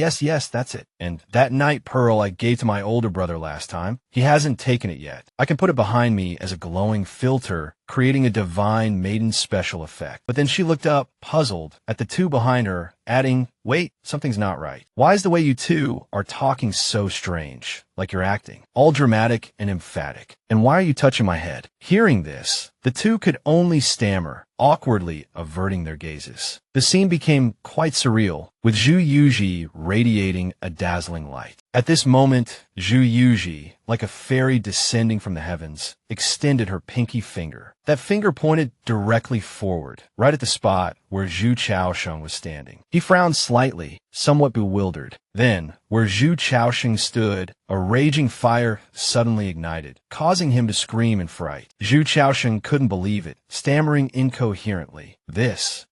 that's it. And that night pearl I gave to my older brother last time, he hasn't taken it yet. I can put it behind me as a glowing filter, creating a divine maiden special effect. But then she looked up, puzzled, at the two behind her, adding, wait, something's not right. Why is the way you two are talking so strange? Like you're acting. All dramatic and emphatic. And why are you touching my head? Hearing this, the two could only stammer, awkwardly averting their gazes. The scene became quite surreal, with Zhu Yuji radiating a dazzling light. At this moment, Zhu Yuji, like a fairy descending from the heavens, extended her pinky finger. That finger pointed directly forward, right at the spot where Zhu Chaosheng was standing. He frowned slightly, somewhat bewildered. Then, where Zhu Chaosheng stood, a raging fire suddenly ignited, causing him to scream in fright. Zhu Chaosheng couldn't believe it, stammering incoherently. This.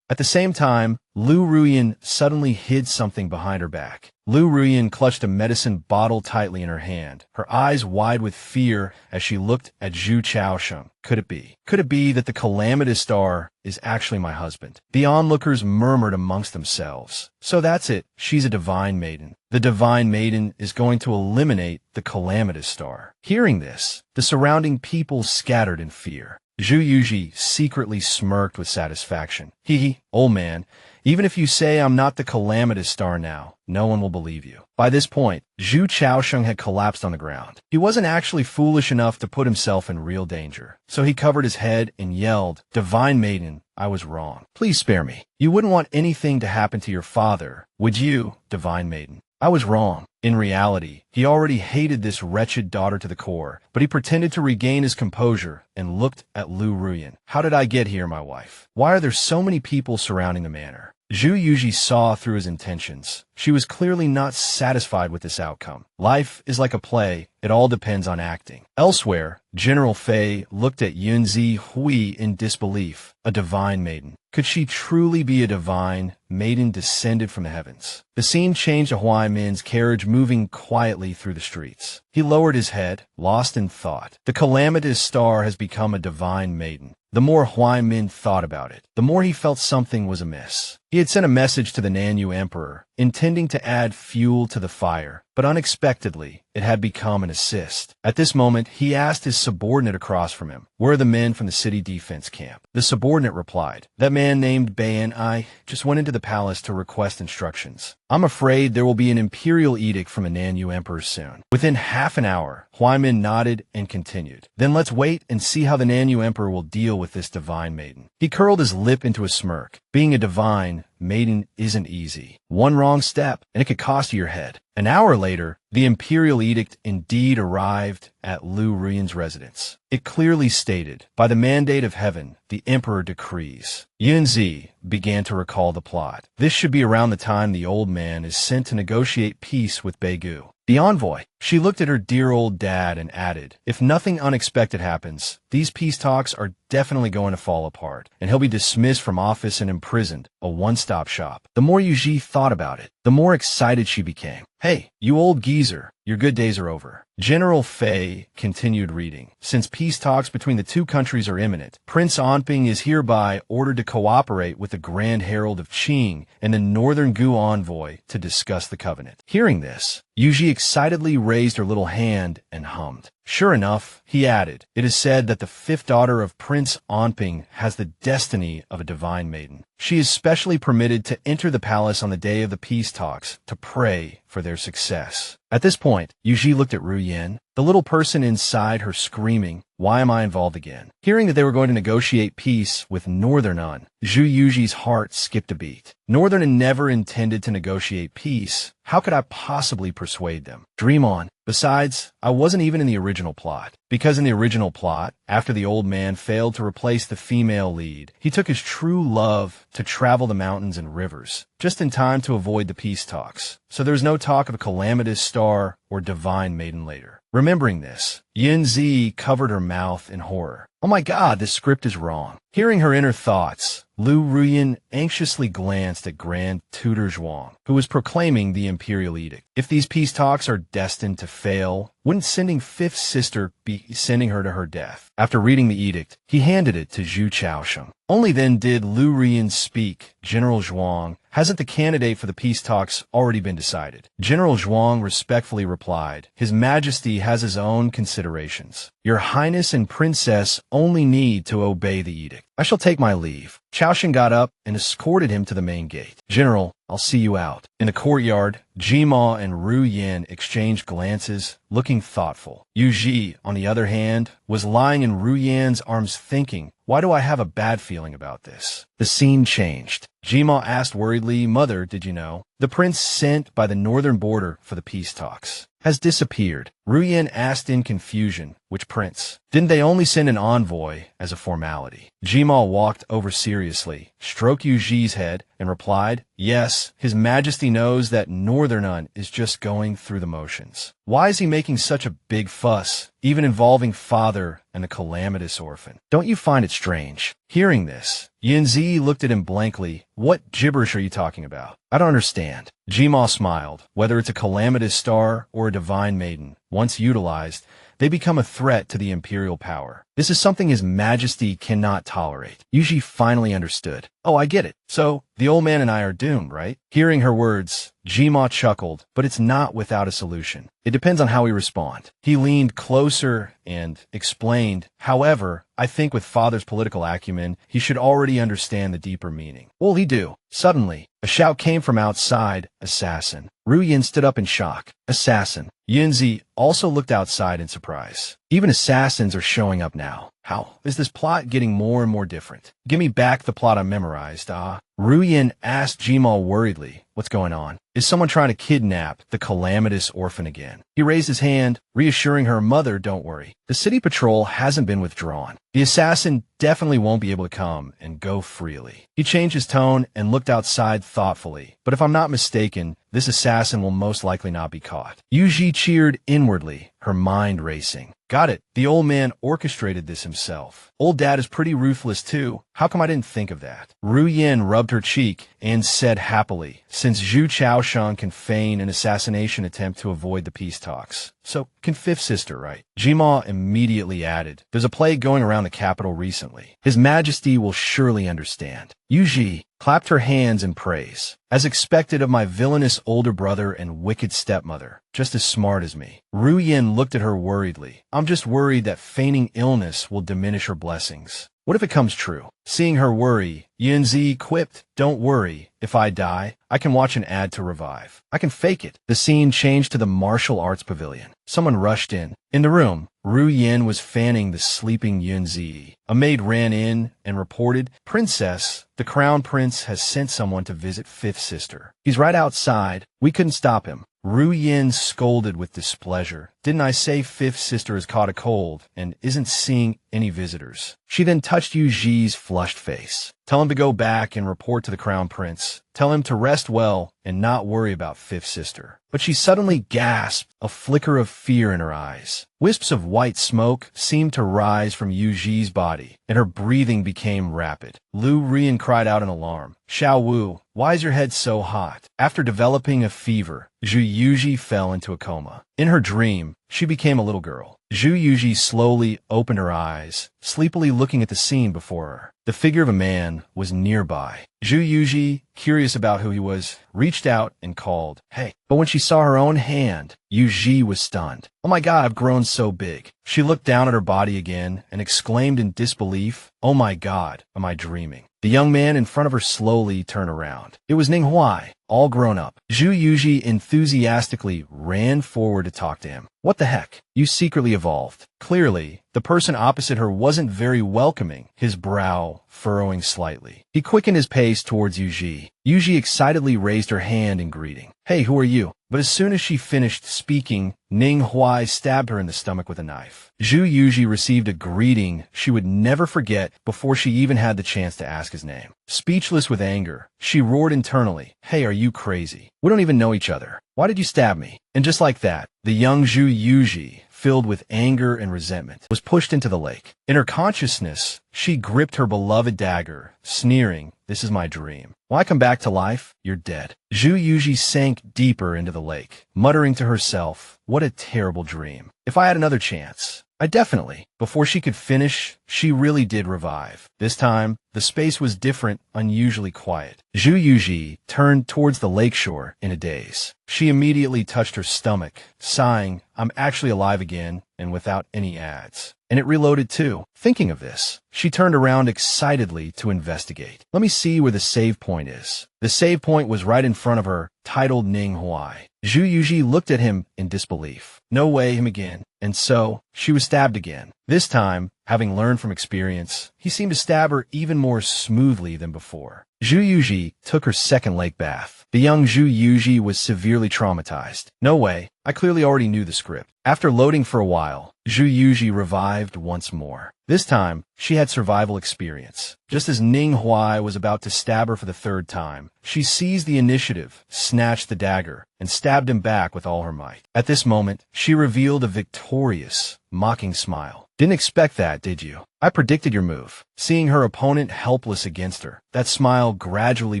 At the same time, Lu Ruyan suddenly hid something behind her back. Lu Ruyan clutched a medicine bottle tightly in her hand, her eyes wide with fear as she looked at Zhu Chaosheng. Could it be? Could it be that the calamitous star is actually my husband? The onlookers murmured amongst themselves. So that's it. She's a divine maiden. The divine maiden is going to eliminate the calamitous star. Hearing this, the surrounding people scattered in fear. Zhu Yuji secretly smirked with satisfaction. Hee, old man, even if you say I'm not the calamitous star now, no one will believe you. By this point, Zhu Chaosheng had collapsed on the ground. He wasn't actually foolish enough to put himself in real danger, so he covered his head and yelled, Divine Maiden, I was wrong. Please spare me. You wouldn't want anything to happen to your father, would you, Divine Maiden? I was wrong. In reality, he already hated this wretched daughter to the core, but he pretended to regain his composure and looked at Lu Ruyan. How did I get here, my wife? Why are there so many people surrounding the manor? Zhu Yuji saw through his intentions. She was clearly not satisfied with this outcome. Life is like a play. It all depends on acting. Elsewhere, General Fei looked at Yunzi Hui in disbelief. A divine maiden. Could she truly be a divine maiden descended from the heavens? The scene changed to Huai Min's carriage moving quietly through the streets. He lowered his head, lost in thought. The calamitous star has become a divine maiden. The more Huai Min thought about it, the more he felt something was amiss. He had sent a message to the Nanyu Emperor, intending to add fuel to the fire, but unexpectedly, it had become an assist. At this moment, he asked his subordinate across from him, where are the men from the city defense camp? The subordinate replied, that man named Bayan I just went into the palace to request instructions. I'm afraid there will be an imperial edict from a Nanyu Emperor soon. Within half an hour, Huai Min nodded and continued. Then let's wait and see how the Nanyu Emperor will deal with this divine maiden. He curled his lip into a smirk. Being a divine maiden isn't easy. One wrong step, and it could cost you your head. An hour later, the imperial edict indeed arrived at Lu Ruyan's residence. It clearly stated, by the mandate of heaven, the emperor decrees. Yunzi began to recall the plot. This should be around the time the old man is sent to negotiate peace with Beiguo, the envoy. She looked at her dear old dad and added, if nothing unexpected happens, these peace talks are definitely going to fall apart, and he'll be dismissed from office and imprisoned, a one-stop shop. The more Yuji thought about it, the more excited she became. Hey, you old geezer, your good days are over. General Fei continued reading. Since peace talks between the two countries are imminent, Prince Onping is hereby ordered to cooperate with the Grand Herald of Qing and the Northern Gu envoy to discuss the covenant. Hearing this, Yuji excitedly raised her little hand and hummed. Sure enough, he added, it is said that the fifth daughter of Prince Onping has the destiny of a divine maiden. She is specially permitted to enter the palace on the day of the peace talks to pray for their success. At this point, Yuji looked at Ruyan, the little person inside her screaming, why am I involved again? Hearing that they were going to negotiate peace with Northern Un, Zhu Yuji's heart skipped a beat. Northern had never intended to negotiate peace. How could I possibly persuade them? Dream on. Besides, I wasn't even in the original plot. Because in the original plot, after the old man failed to replace the female lead, he took his true love to travel the mountains and rivers, just in time to avoid the peace talks. So there's no talk of a calamitous star or divine maiden later. Remembering this, Yunzi covered her mouth in horror. Oh my god, this script is wrong. Hearing her inner thoughts, Lu Ruyan anxiously glanced at Grand Tutor Zhuang, who was proclaiming the imperial edict. If these peace talks are destined to fail, Wouldn't sending fifth sister be sending her to her death? After reading the edict, he handed it to Zhu Chaosheng. Only then did Lu Rian speak. General Zhuang, hasn't the candidate for the peace talks already been decided? General Zhuang respectfully replied, His Majesty has his own considerations. Your Highness and Princess only need to obey the edict. I shall take my leave. Chaosheng got up and escorted him to the main gate. General, I'll see you out. In the courtyard, Jima and Ru Yin exchanged glances, looking thoughtful. Yu Ji, on the other hand, was lying in Ru Yan's arms thinking, why do I have a bad feeling about this? The scene changed. Jima asked worriedly, Mother, did you know? The prince sent by the northern border for the peace talks has disappeared. Ru Yin asked in confusion, which prince? Didn't they only send an envoy as a formality? Jima walked over seriously, stroked Yu Ji's head, and replied, Yes, His Majesty knows that Northern is just going through the motions. Why is he making such a big fuss, even involving father and a calamitous orphan? Don't you find it strange? Hearing this, Yanzi looked at him blankly. What gibberish are you talking about? I don't understand. Jima smiled. Whether it's a calamitous star or a divine maiden, once utilized, they become a threat to the Imperial power. This is something His Majesty cannot tolerate. Yuji finally understood. Oh, I get it. So, the old man and I are doomed, right? Hearing her words, Jima chuckled, but it's not without a solution. It depends on how we respond. He leaned closer and explained, however, I think with father's political acumen, he should already understand the deeper meaning. What'll he do? Suddenly, a shout came from outside, Assassin. Ru Yin stood up in shock. Assassin. Yunzi also looked outside in surprise. Even assassins are showing up now. How is this plot getting more and more different? Give me back the plot I memorized, Ru Yin asked Jima worriedly, what's going on? Is someone trying to kidnap the calamitous orphan again? He raised his hand, reassuring her, Mother, don't worry. The city patrol hasn't been withdrawn. The assassin definitely won't be able to come and go freely. He changed his tone and looked outside thoughtfully. But if I'm not mistaken, this assassin will most likely not be caught. Yuji cheered inwardly, her mind racing. Got it. The old man orchestrated this himself. Old dad is pretty ruthless too. How come I didn't think of that? Ru Yin rubbed her cheek and said happily, since Zhu Chaosheng can feign an assassination attempt to avoid the peace talks. So, can fifth sister, right? Jima immediately added, there's a plague going around the capital recently. His Majesty will surely understand. Yuji clapped her hands in praise. As expected of my villainous older brother and wicked stepmother, just as smart as me. Ru Yin looked at her worriedly. I'm just worried that feigning illness will diminish her blessings. What if it comes true? Seeing her worry, Yunzi quipped, don't worry, if I die, I can watch an ad to revive. I can fake it. The scene changed to the martial arts pavilion. Someone rushed in. In the room, Ru Yin was fanning the sleeping Yunzi. A maid ran in and reported, Princess, the crown prince has sent someone to visit fifth sister. He's right outside. We couldn't stop him. Ru Yin scolded with displeasure. Didn't I say fifth sister has caught a cold and isn't seeing any visitors? She then touched Yu Ji's flushed face. Tell him to go back and report to the crown prince. Tell him to rest well and not worry about fifth sister. But she suddenly gasped, a flicker of fear in her eyes. Wisps of white smoke seemed to rise from Yu Ji's body, and her breathing became rapid. Lu Rian cried out in alarm. Xiao Wu, why is your head so hot? After developing a fever, Zhu Yuji fell into a coma. In her dream, she became a little girl. Zhu Yuji slowly opened her eyes, sleepily looking at the scene before her. The figure of a man was nearby. Zhu Yuji, curious about who he was, reached out and called, hey. But when she saw her own hand, Yu Ji was stunned. Oh my God, I've grown so big. She looked down at her body again and exclaimed in disbelief, oh my God, am I dreaming? The young man in front of her slowly turned around. It was Ning Huai, all grown up. Zhu Yuji enthusiastically ran forward to talk to him. What the heck? You secretly evolved. Clearly, the person opposite her wasn't very welcoming, his brow furrowing slightly. He quickened his pace towards Yuji. Yuji excitedly raised her hand in greeting. Hey, who are you? But as soon as she finished speaking, Ning Huai stabbed her in the stomach with a knife. Zhu Yuji received a greeting she would never forget before she even had the chance to ask his name. Speechless with anger, she roared internally, hey, are you crazy? We don't even know each other. Why did you stab me? And just like that, the young Zhu Yuji filled with anger and resentment, was pushed into the lake. In her consciousness, she gripped her beloved dagger, sneering, "This is my dream. Why come back to life? You're dead." Zhu Yuji sank deeper into the lake, muttering to herself, "What a terrible dream. If I had another chance, I definitely." Before she could finish, she really did revive. This time, the space was different, unusually quiet. Zhu Yuji turned towards the lakeshore in a daze. She immediately touched her stomach, sighing, "I'm actually alive again, and without any ads." And it reloaded too. Thinking of this, she turned around excitedly to investigate. Let me see where the save point is. The save point was right in front of her, titled Ning Huai. Zhu Yuji looked at him in disbelief. No way, him again. And so, she was stabbed again. This time, having learned from experience, he seemed to stab her even more smoothly than before. Zhu Yuji took her second lake bath. The young Zhu Yuji was severely traumatized. No way, I clearly already knew the script. After loading for a while, Zhu Yuji revived once more. This time, she had survival experience. Just as Ning Huai was about to stab her for the third time, she seized the initiative, snatched the dagger, and stabbed him back with all her might. At this moment, she revealed a victorious, mocking smile. "Didn't expect that, did you? I predicted your move." Seeing her opponent helpless against her, that smile gradually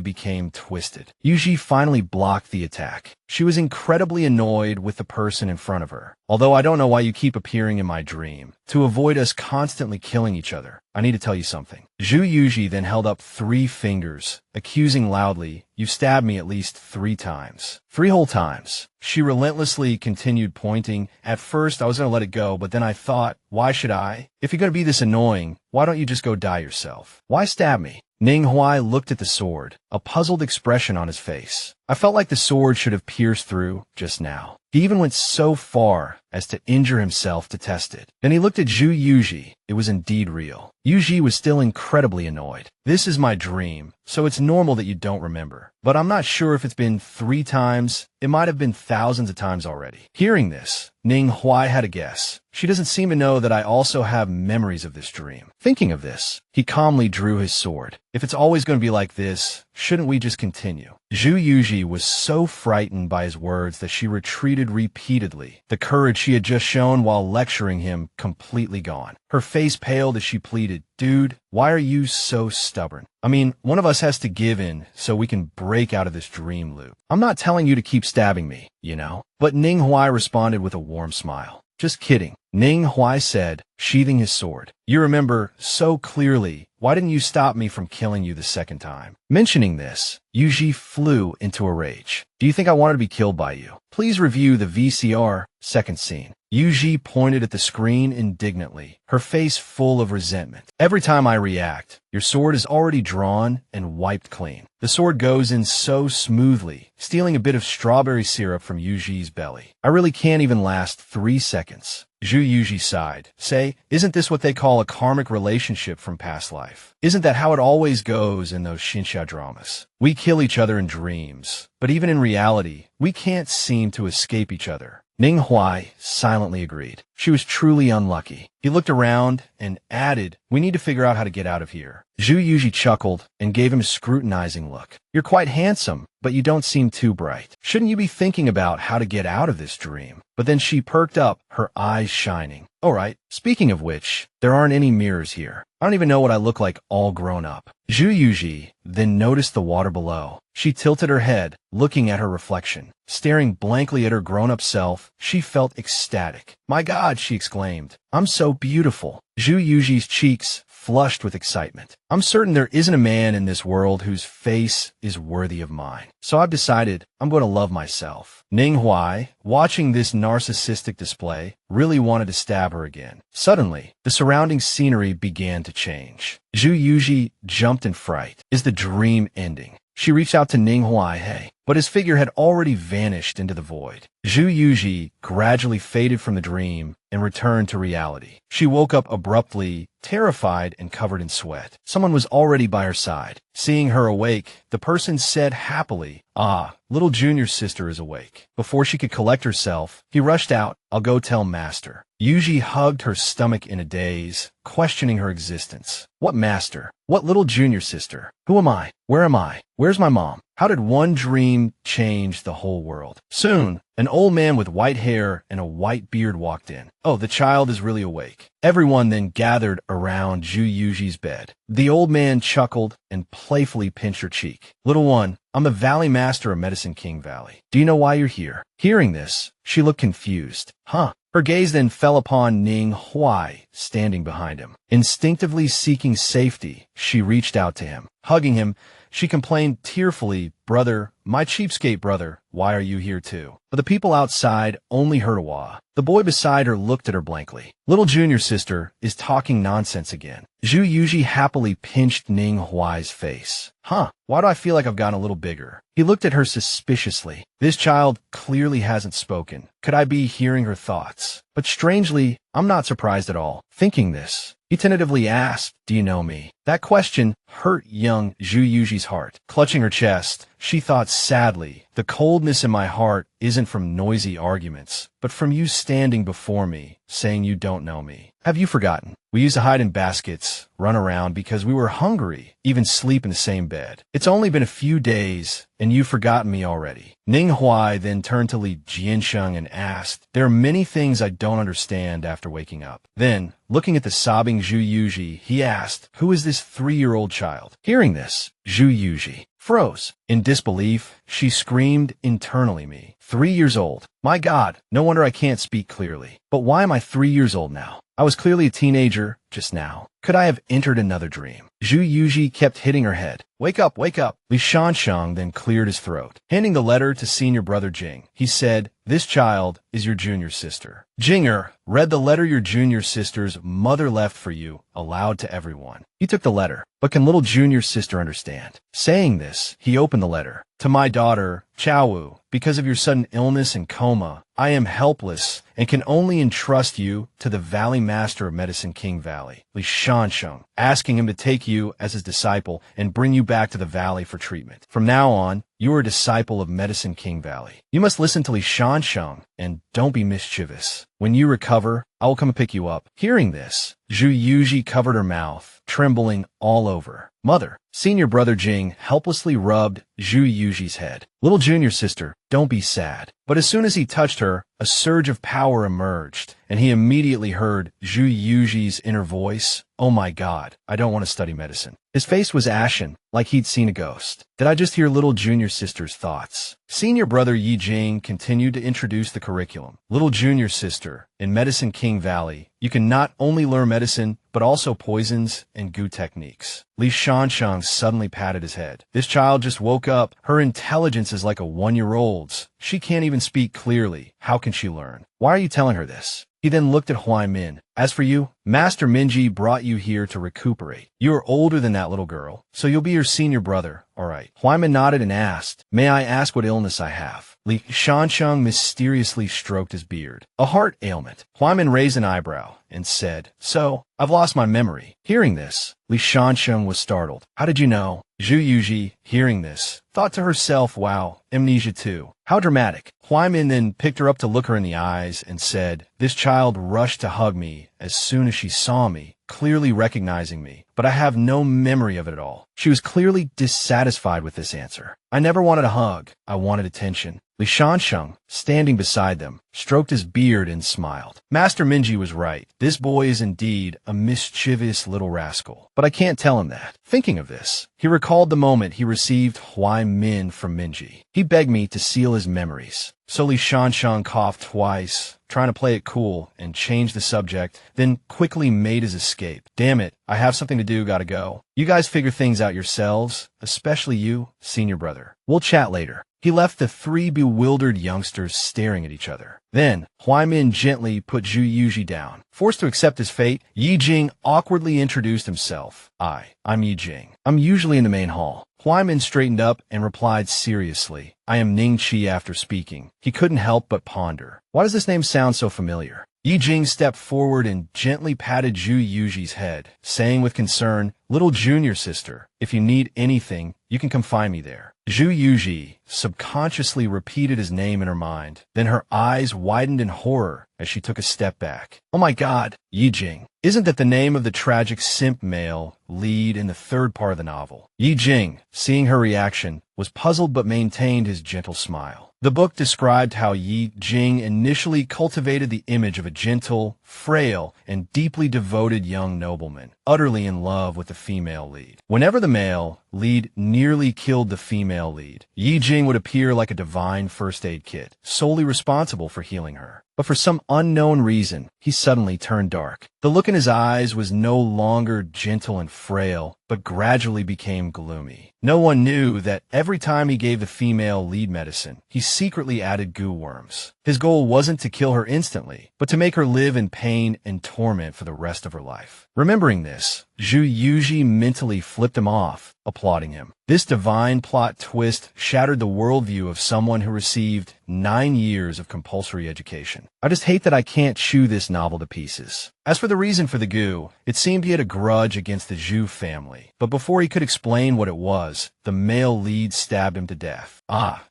became twisted. Yuji finally blocked the attack. She was incredibly annoyed with the person in front of her. "Although I don't know why you keep appearing in my dream. To avoid us constantly killing each other, I need to tell you something." Zhu Yuji then held up 3 fingers, accusing loudly, "You've stabbed me at least 3 times. 3 whole times." She relentlessly continued pointing. "At first, I was going to let it go, but then I thought, why should I? If you're going to be this annoying, why don't you just go die yourself? Why stab me?" Ning Huai looked at the sword, a puzzled expression on his face. "I felt like the sword should have pierced through just now." He even went so far as to injure himself to test it. Then he looked at Zhu Yuji. It was indeed real. Yuji was still incredibly annoyed. "This is my dream, so it's normal that you don't remember. But I'm not sure if it's been 3 times. It might have been thousands of times already." Hearing this, Ning Huai had a guess. "She doesn't seem to know that I also have memories of this dream." Thinking of this, he calmly drew his sword. "If it's always going to be like this, shouldn't we just continue?" Zhu Yuji was so frightened by his words that she retreated repeatedly, the courage she had just shown while lecturing him completely gone. Her face paled as she pleaded, "Dude, why are you so stubborn? I mean, one of us has to give in so we can break out of this dream loop. I'm not telling you to keep stabbing me, you know?" But Ning Huai responded with a warm smile. "Just kidding," Ning Huai said, sheathing his sword. "You remember so clearly. Why didn't you stop me from killing you the second time?" Mentioning this, Yuji flew into a rage. "Do you think I wanted to be killed by you? Please review the VCR, second scene." Yuji pointed at the screen indignantly, her face full of resentment. "Every time I react, your sword is already drawn and wiped clean." The sword goes in so smoothly, stealing a bit of strawberry syrup from Yuji's belly. "I really can't even last 3 seconds. Zhu Yuji sighed. "Say, isn't this what they call a karmic relationship from past life? Isn't that how it always goes in those Shinsha dramas? We kill each other in dreams, but even in reality, we can't seem to escape each other." Ning Huai silently agreed. She was truly unlucky. He looked around and added, "We need to figure out how to get out of here." Zhu Yuji chuckled and gave him a scrutinizing look. "You're quite handsome, but you don't seem too bright. Shouldn't you be thinking about how to get out of this dream?" But then she perked up, her eyes shining. "All right, speaking of which, there aren't any mirrors here. I don't even know what I look like all grown up." Zhu Yuji then noticed the water below. She tilted her head, looking at her reflection. Staring blankly at her grown-up self, she felt ecstatic. "My God," she exclaimed, "I'm so beautiful." Zhu Yuji's cheeks flushed with excitement. "I'm certain there isn't a man in this world whose face is worthy of mine. So I've decided I'm going to love myself." Ning Huai, watching this narcissistic display, really wanted to stab her again. Suddenly, the surrounding scenery began to change. Zhu Yuji jumped in fright. Is the dream ending? She reached out to Ning Huai, "Hey," but his figure had already vanished into the void. Zhu Yuji gradually faded from the dream and returned to reality. She woke up abruptly, terrified and covered in sweat. Someone was already by her side. Seeing her awake, the person said happily, "Ah, little junior sister is awake." Before she could collect herself, he rushed out, "I'll go tell master." Yuji hugged her stomach in a daze, questioning her existence. What master? What little junior sister? Who am I? Where am I? Where's my mom? How did one dream change the whole world? Soon, an old man with white hair and a white beard walked in. Oh, the child is really awake. Everyone then gathered around Zhu Yuji's bed. The old man chuckled and playfully pinched her cheek. Little one, I'm the Valley Master of Medicine King Valley. Do you know why you're here? Hearing this, she looked confused. Huh? Her gaze then fell upon Ning Huai, standing behind him. Instinctively seeking safety, she reached out to him. Hugging him, she complained tearfully, Brother, my cheapskate brother, why are you here too? But the people outside only heard a wah. The boy beside her looked at her blankly. Little junior sister is talking nonsense again. Zhu Yuji happily pinched Ning Huai's face. Huh, why do I feel like I've gotten a little bigger? He looked at her suspiciously. This child clearly hasn't spoken. Could I be hearing her thoughts? But strangely, I'm not surprised at all. Thinking this, he tentatively asked, Do you know me? That question hurt young Zhu Yuji's heart. Clutching her chest, she thought sadly, the coldness in my heart isn't from noisy arguments, but from you standing before me, saying you don't know me. Have you forgotten? We used to hide in baskets, run around because we were hungry, even sleep in the same bed. It's only been a few days, and you've forgotten me already. Ning Huai then turned to Li Jiansheng and asked, There are many things I don't understand after waking up. Then, looking at the sobbing Zhu Yuji, he asked, Who is this 3-year-old child? Hearing this, Zhu Yuji froze. In disbelief, she screamed internally me. 3 years old. My God, no wonder I can't speak clearly. But why am I 3 years old now? I was clearly a teenager just now. Could I have entered another dream? Zhu Yuji kept hitting her head. Wake up, wake up. Li Shansheng then cleared his throat. Handing the letter to senior brother Jing, he said, This child is your junior sister. Jinger read the letter your junior sister's mother left for you aloud to everyone. He took the letter, but can little junior sister understand? Saying this, he opened the letter. To my daughter, Chaowu, because of your sudden illness and coma, I am helpless and can only entrust you to the Valley Master of Medicine King Valley, Li Shansheng, asking him to take you as his disciple and bring you back to the valley for treatment. From now on, you are a disciple of Medicine King Valley. You must listen to Li Shansheng and don't be mischievous. When you recover, I will come and pick you up. Hearing this, Zhu Yuji covered her mouth, trembling all over. Mother, senior brother Jing helplessly rubbed Zhu Yuji's head. Little junior sister, don't be sad. But as soon as he touched her, a surge of power emerged, and he immediately heard Zhu Yuji's inner voice, Oh my God, I don't want to study medicine. His face was ashen, like he'd seen a ghost. Did I just hear little junior sister's thoughts? Senior brother Yi Jing continued to introduce the curriculum. Little junior sister, in Medicine King Valley, you can not only learn medicine, but also poisons and goo techniques. Li Shansheng suddenly patted his head. This child just woke up. Her intelligence is like a 1-year-old's. She can't even speak clearly. How can she learn? Why are you telling her this? He then looked at Huai Min. As for you, Master Minji brought you here to recuperate. You are older than that little girl, so you'll be your senior brother, all right. Huai Min nodded and asked, May I ask what illness I have? Li Shansheng mysteriously stroked his beard. A heart ailment. Huai Min raised an eyebrow and said, So, I've lost my memory. Hearing this, Li Shansheng was startled. How did you know? Zhu Yuji, hearing this, thought to herself, Wow, amnesia too. How dramatic. Huai Min then picked her up to look her in the eyes and said, This child rushed to hug me as soon as she saw me, clearly recognizing me, but I have no memory of it at all. She was clearly dissatisfied with this answer. I never wanted a hug. I wanted attention. Li Shansheng, standing beside them, stroked his beard and smiled. Master Minji was right. This boy is indeed a mischievous little rascal. But I can't tell him that. Thinking of this, he recalled the moment he received Huai Min from Minji. He begged me to seal his memories. So Li Shansheng coughed twice, trying to play it cool and change the subject, then quickly made his escape. Damn it, I have something to do, gotta go. You guys figure things out yourselves, especially you, senior brother. We'll chat later. He left the 3 bewildered youngsters staring at each other. Then, Huai Min gently put Zhu Yuji down. Forced to accept his fate, Yi Jing awkwardly introduced himself. I'm Yi Jing. I'm usually in the main hall. Huai Min straightened up and replied seriously, I am Ning Qi after speaking. He couldn't help but ponder. Why does this name sound so familiar? Yi Jing stepped forward and gently patted Zhu Yuji's head, saying with concern, Little junior sister, if you need anything, you can come find me there. Zhu Yuji, subconsciously repeated his name in her mind. Then her eyes widened in horror as she took a step back. Oh my God, Yi Jing. Isn't that the name of the tragic simp male lead in the third part of the novel? Yi Jing, seeing her reaction, was puzzled but maintained his gentle smile. The book described how Yi Jing initially cultivated the image of a gentle, frail, and deeply devoted young nobleman, utterly in love with the female lead. Whenever the male lead nearly killed the female lead, Yi Jing would appear like a divine first aid kit, solely responsible for healing her. But for some unknown reason, he suddenly turned dark. The look in his eyes was no longer gentle and frail, but gradually became gloomy. No one knew that every time he gave the female lead medicine, he secretly added goo worms. His goal wasn't to kill her instantly, but to make her live in pain and torment for the rest of her life. Remembering this, Zhu Yuji mentally flipped him off, applauding him. This divine plot twist shattered the worldview of someone who received 9 years of compulsory education. I just hate that I can't chew this novel to pieces. As for the reason for the goo, it seemed he had a grudge against the Zhu family. But before he could explain what it was, the male lead stabbed him to death.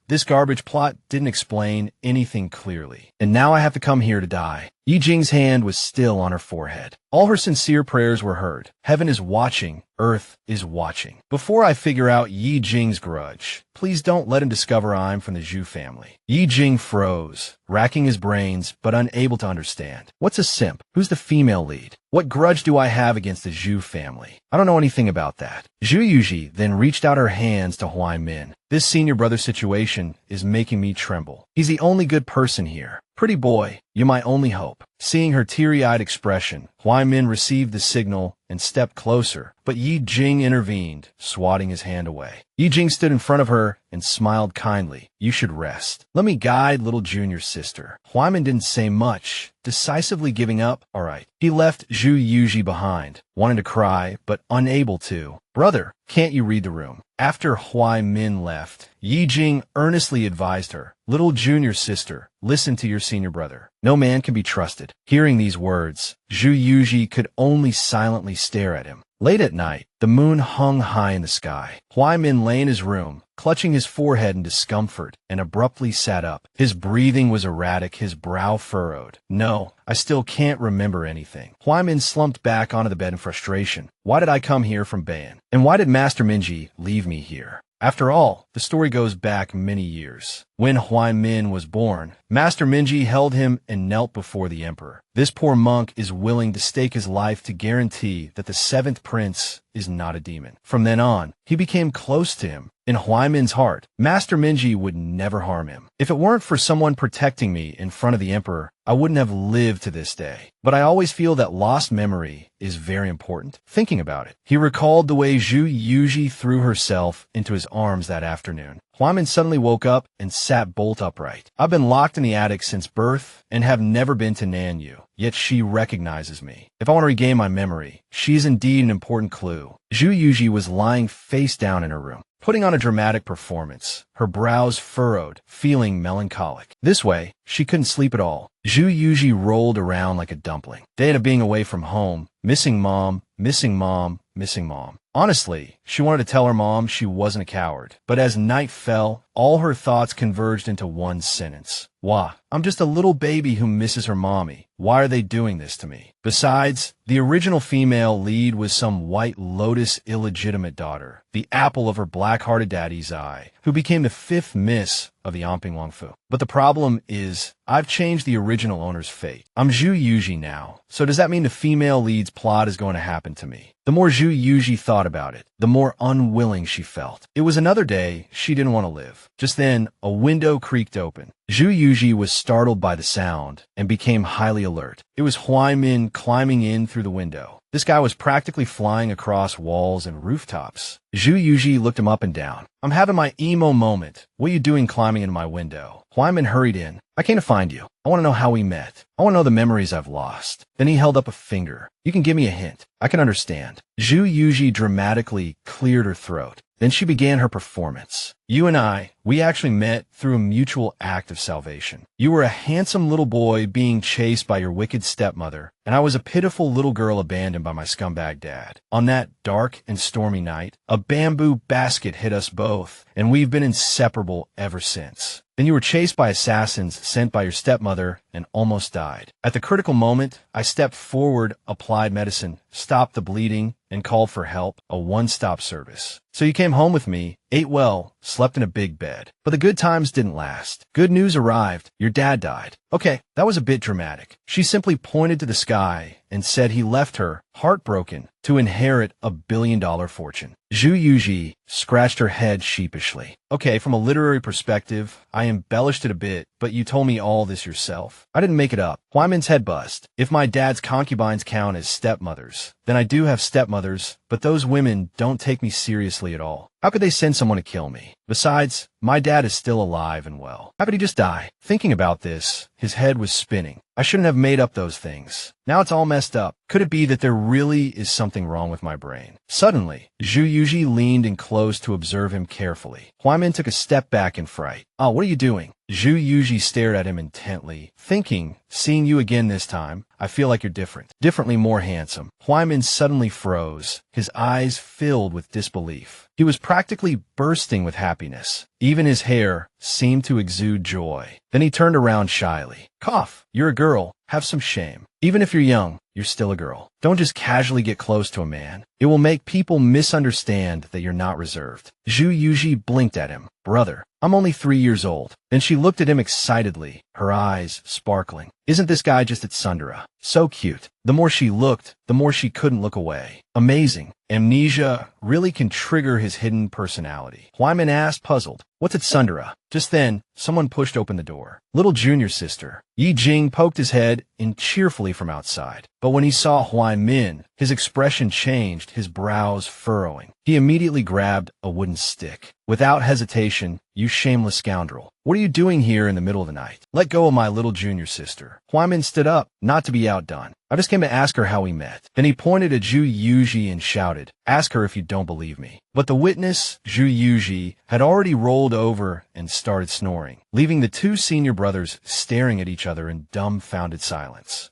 This garbage plot didn't explain anything clearly. And now I have to come here to die. Yi Jing's hand was still on her forehead. All her sincere prayers were heard. Heaven is watching. Earth is watching. Before I figure out Yi Jing's grudge, please don't let him discover I'm from the Zhu family. Yi Jing froze, racking his brains, but unable to understand. What's a simp? Who's the female lead? What grudge do I have against the Zhu family? I don't know anything about that. Zhu Yuji then reached out her hands to Huai Min. This senior brother situation is making me tremble. He's the only good person here. Pretty boy, you're my only hope. Seeing her teary-eyed expression, Huai Min received the signal and stepped closer, but Yi Jing intervened, swatting his hand away. Yi Jing stood in front of her and smiled kindly. You should rest. Let me guide little junior sister. Huai Min didn't say much, decisively giving up. All right. He left Zhu Yuji behind, wanting to cry, but unable to. Brother, can't you read the room? After Huai Min left, Yi Jing earnestly advised her, little junior sister, listen to your senior brother. No man can be trusted. Hearing these words, Zhu Yuji could only silently stare at him. Late at night, the moon hung high in the sky. Huai Min lay in his room, clutching his forehead in discomfort, and abruptly sat up. His breathing was erratic, his brow furrowed. No, I still can't remember anything. Huai Min slumped back onto the bed in frustration. Why did I come here from Bayan? And why did Master Minji leave me here? After all, the story goes back many years. When Huai Min was born, Master Minji held him and knelt before the emperor. This poor monk is willing to stake his life to guarantee that the 7th prince is not a demon. From then on, he became close to him. In Huai Min's heart, Master Minji would never harm him. If it weren't for someone protecting me in front of the emperor, I wouldn't have lived to this day. But I always feel that lost memory is very important. Thinking about it, he recalled the way Zhu Yuji threw herself into his arms that afternoon. Huai Min suddenly woke up and sat bolt upright. I've been locked in the attic since birth and have never been to Nanyu, yet she recognizes me. If I want to regain my memory, she is indeed an important clue. Zhu Yuji was lying face down in her room, putting on a dramatic performance, her brows furrowed, feeling melancholic. This way, she couldn't sleep at all. Zhu Yuji rolled around like a dumpling. Day of being away from home, missing mom, missing mom, missing mom. Honestly, she wanted to tell her mom she wasn't a coward. But as night fell, all her thoughts converged into one sentence. Wah, I'm just a little baby who misses her mommy. Why are they doing this to me? Besides, the original female lead was some White Lotus illegitimate daughter, the apple of her black-hearted daddy's eye, who became the 5th miss of the Amping Wangfu. But the problem is, I've changed the original owner's fate. I'm Zhu Yuji now, so does that mean the female lead's plot is going to happen to me? The more Zhu Yuji thought about it, the more unwilling she felt. It was another day she didn't want to live. Just then, a window creaked open. Zhu Yuji was startled by the sound and became highly alert. It was Huai Min climbing in through the window. This guy was practically flying across walls and rooftops. Zhu Yuji looked him up and down. I'm having my emo moment. What are you doing climbing into my window? Huai Min hurried in. I came to find you. I want to know how we met. I want to know the memories I've lost. Then he held up a finger. You can give me a hint. I can understand. Zhu Yuji dramatically cleared her throat. Then she began her performance. You and we actually met through a mutual act of salvation. You were a handsome little boy being chased by your wicked stepmother, and I was a pitiful little girl abandoned by my scumbag dad. On that dark and stormy night, a bamboo basket hit us both, and we've been inseparable ever since. Then you were chased by assassins sent by your stepmother and almost died. At the critical moment, I stepped forward, applied medicine, stopped the bleeding, and called for help, a one-stop service. So you came home with me, ate well, slept in a big bed. But the good times didn't last. Good news arrived. Your dad died. Okay, that was a bit dramatic. She simply pointed to the sky and said he left her, heartbroken, to inherit a billion-dollar fortune. Zhu Yuji scratched her head sheepishly. Okay, from a literary perspective, I embellished it a bit, but you told me all this yourself. I didn't make it up. Huaimin's head bust. If my dad's concubines count as stepmothers, then I do have stepmothers, but those women don't take me seriously at all. How could they send someone to kill me? Besides, my dad is still alive and well. How could he just die? Thinking about this, his head was spinning. I shouldn't have made up those things. Now it's all messed up. Could it be that there really is something wrong with my brain? Suddenly, Zhu Yuji leaned in close to observe him carefully. Huaimin took a step back in fright. Oh, what are you doing? Zhu Yuji stared at him intently, thinking, seeing you again this time, I feel like you're different. Differently more handsome. Huaimin suddenly froze, his eyes filled with disbelief. He was practically bursting with happiness. Even his hair seemed to exude joy. Then he turned around shyly. Cough, you're a girl. Have some shame. Even if you're young, you're still a girl. Don't just casually get close to a man. It will make people misunderstand that you're not reserved. Zhu Yuji blinked at him. Brother, I'm only 3 years old. Then she looked at him excitedly, her eyes sparkling. Isn't this guy just at Sundara? So cute. The more she looked, the more she couldn't look away. Amazing. Amnesia really can trigger his hidden personality. Huaimin asked, puzzled. What's at Sundara? Just then, someone pushed open the door. Little junior sister. Yi Jing poked his head in cheerfully from outside. But when he saw Huaimin, his expression changed, his brows furrowing. He immediately grabbed a wooden stick. Without hesitation, you shameless scoundrel. What are you doing here in the middle of the night? Let go of my little junior sister. Huaimin stood up, not to be outdone. I just came to ask her how we met. Then he pointed at Zhu Yuji and shouted, ask her if you don't believe me. But the witness, Zhu Yuji, had already rolled over and started snoring, leaving the two senior brothers staring at each other in dumbfounded silence.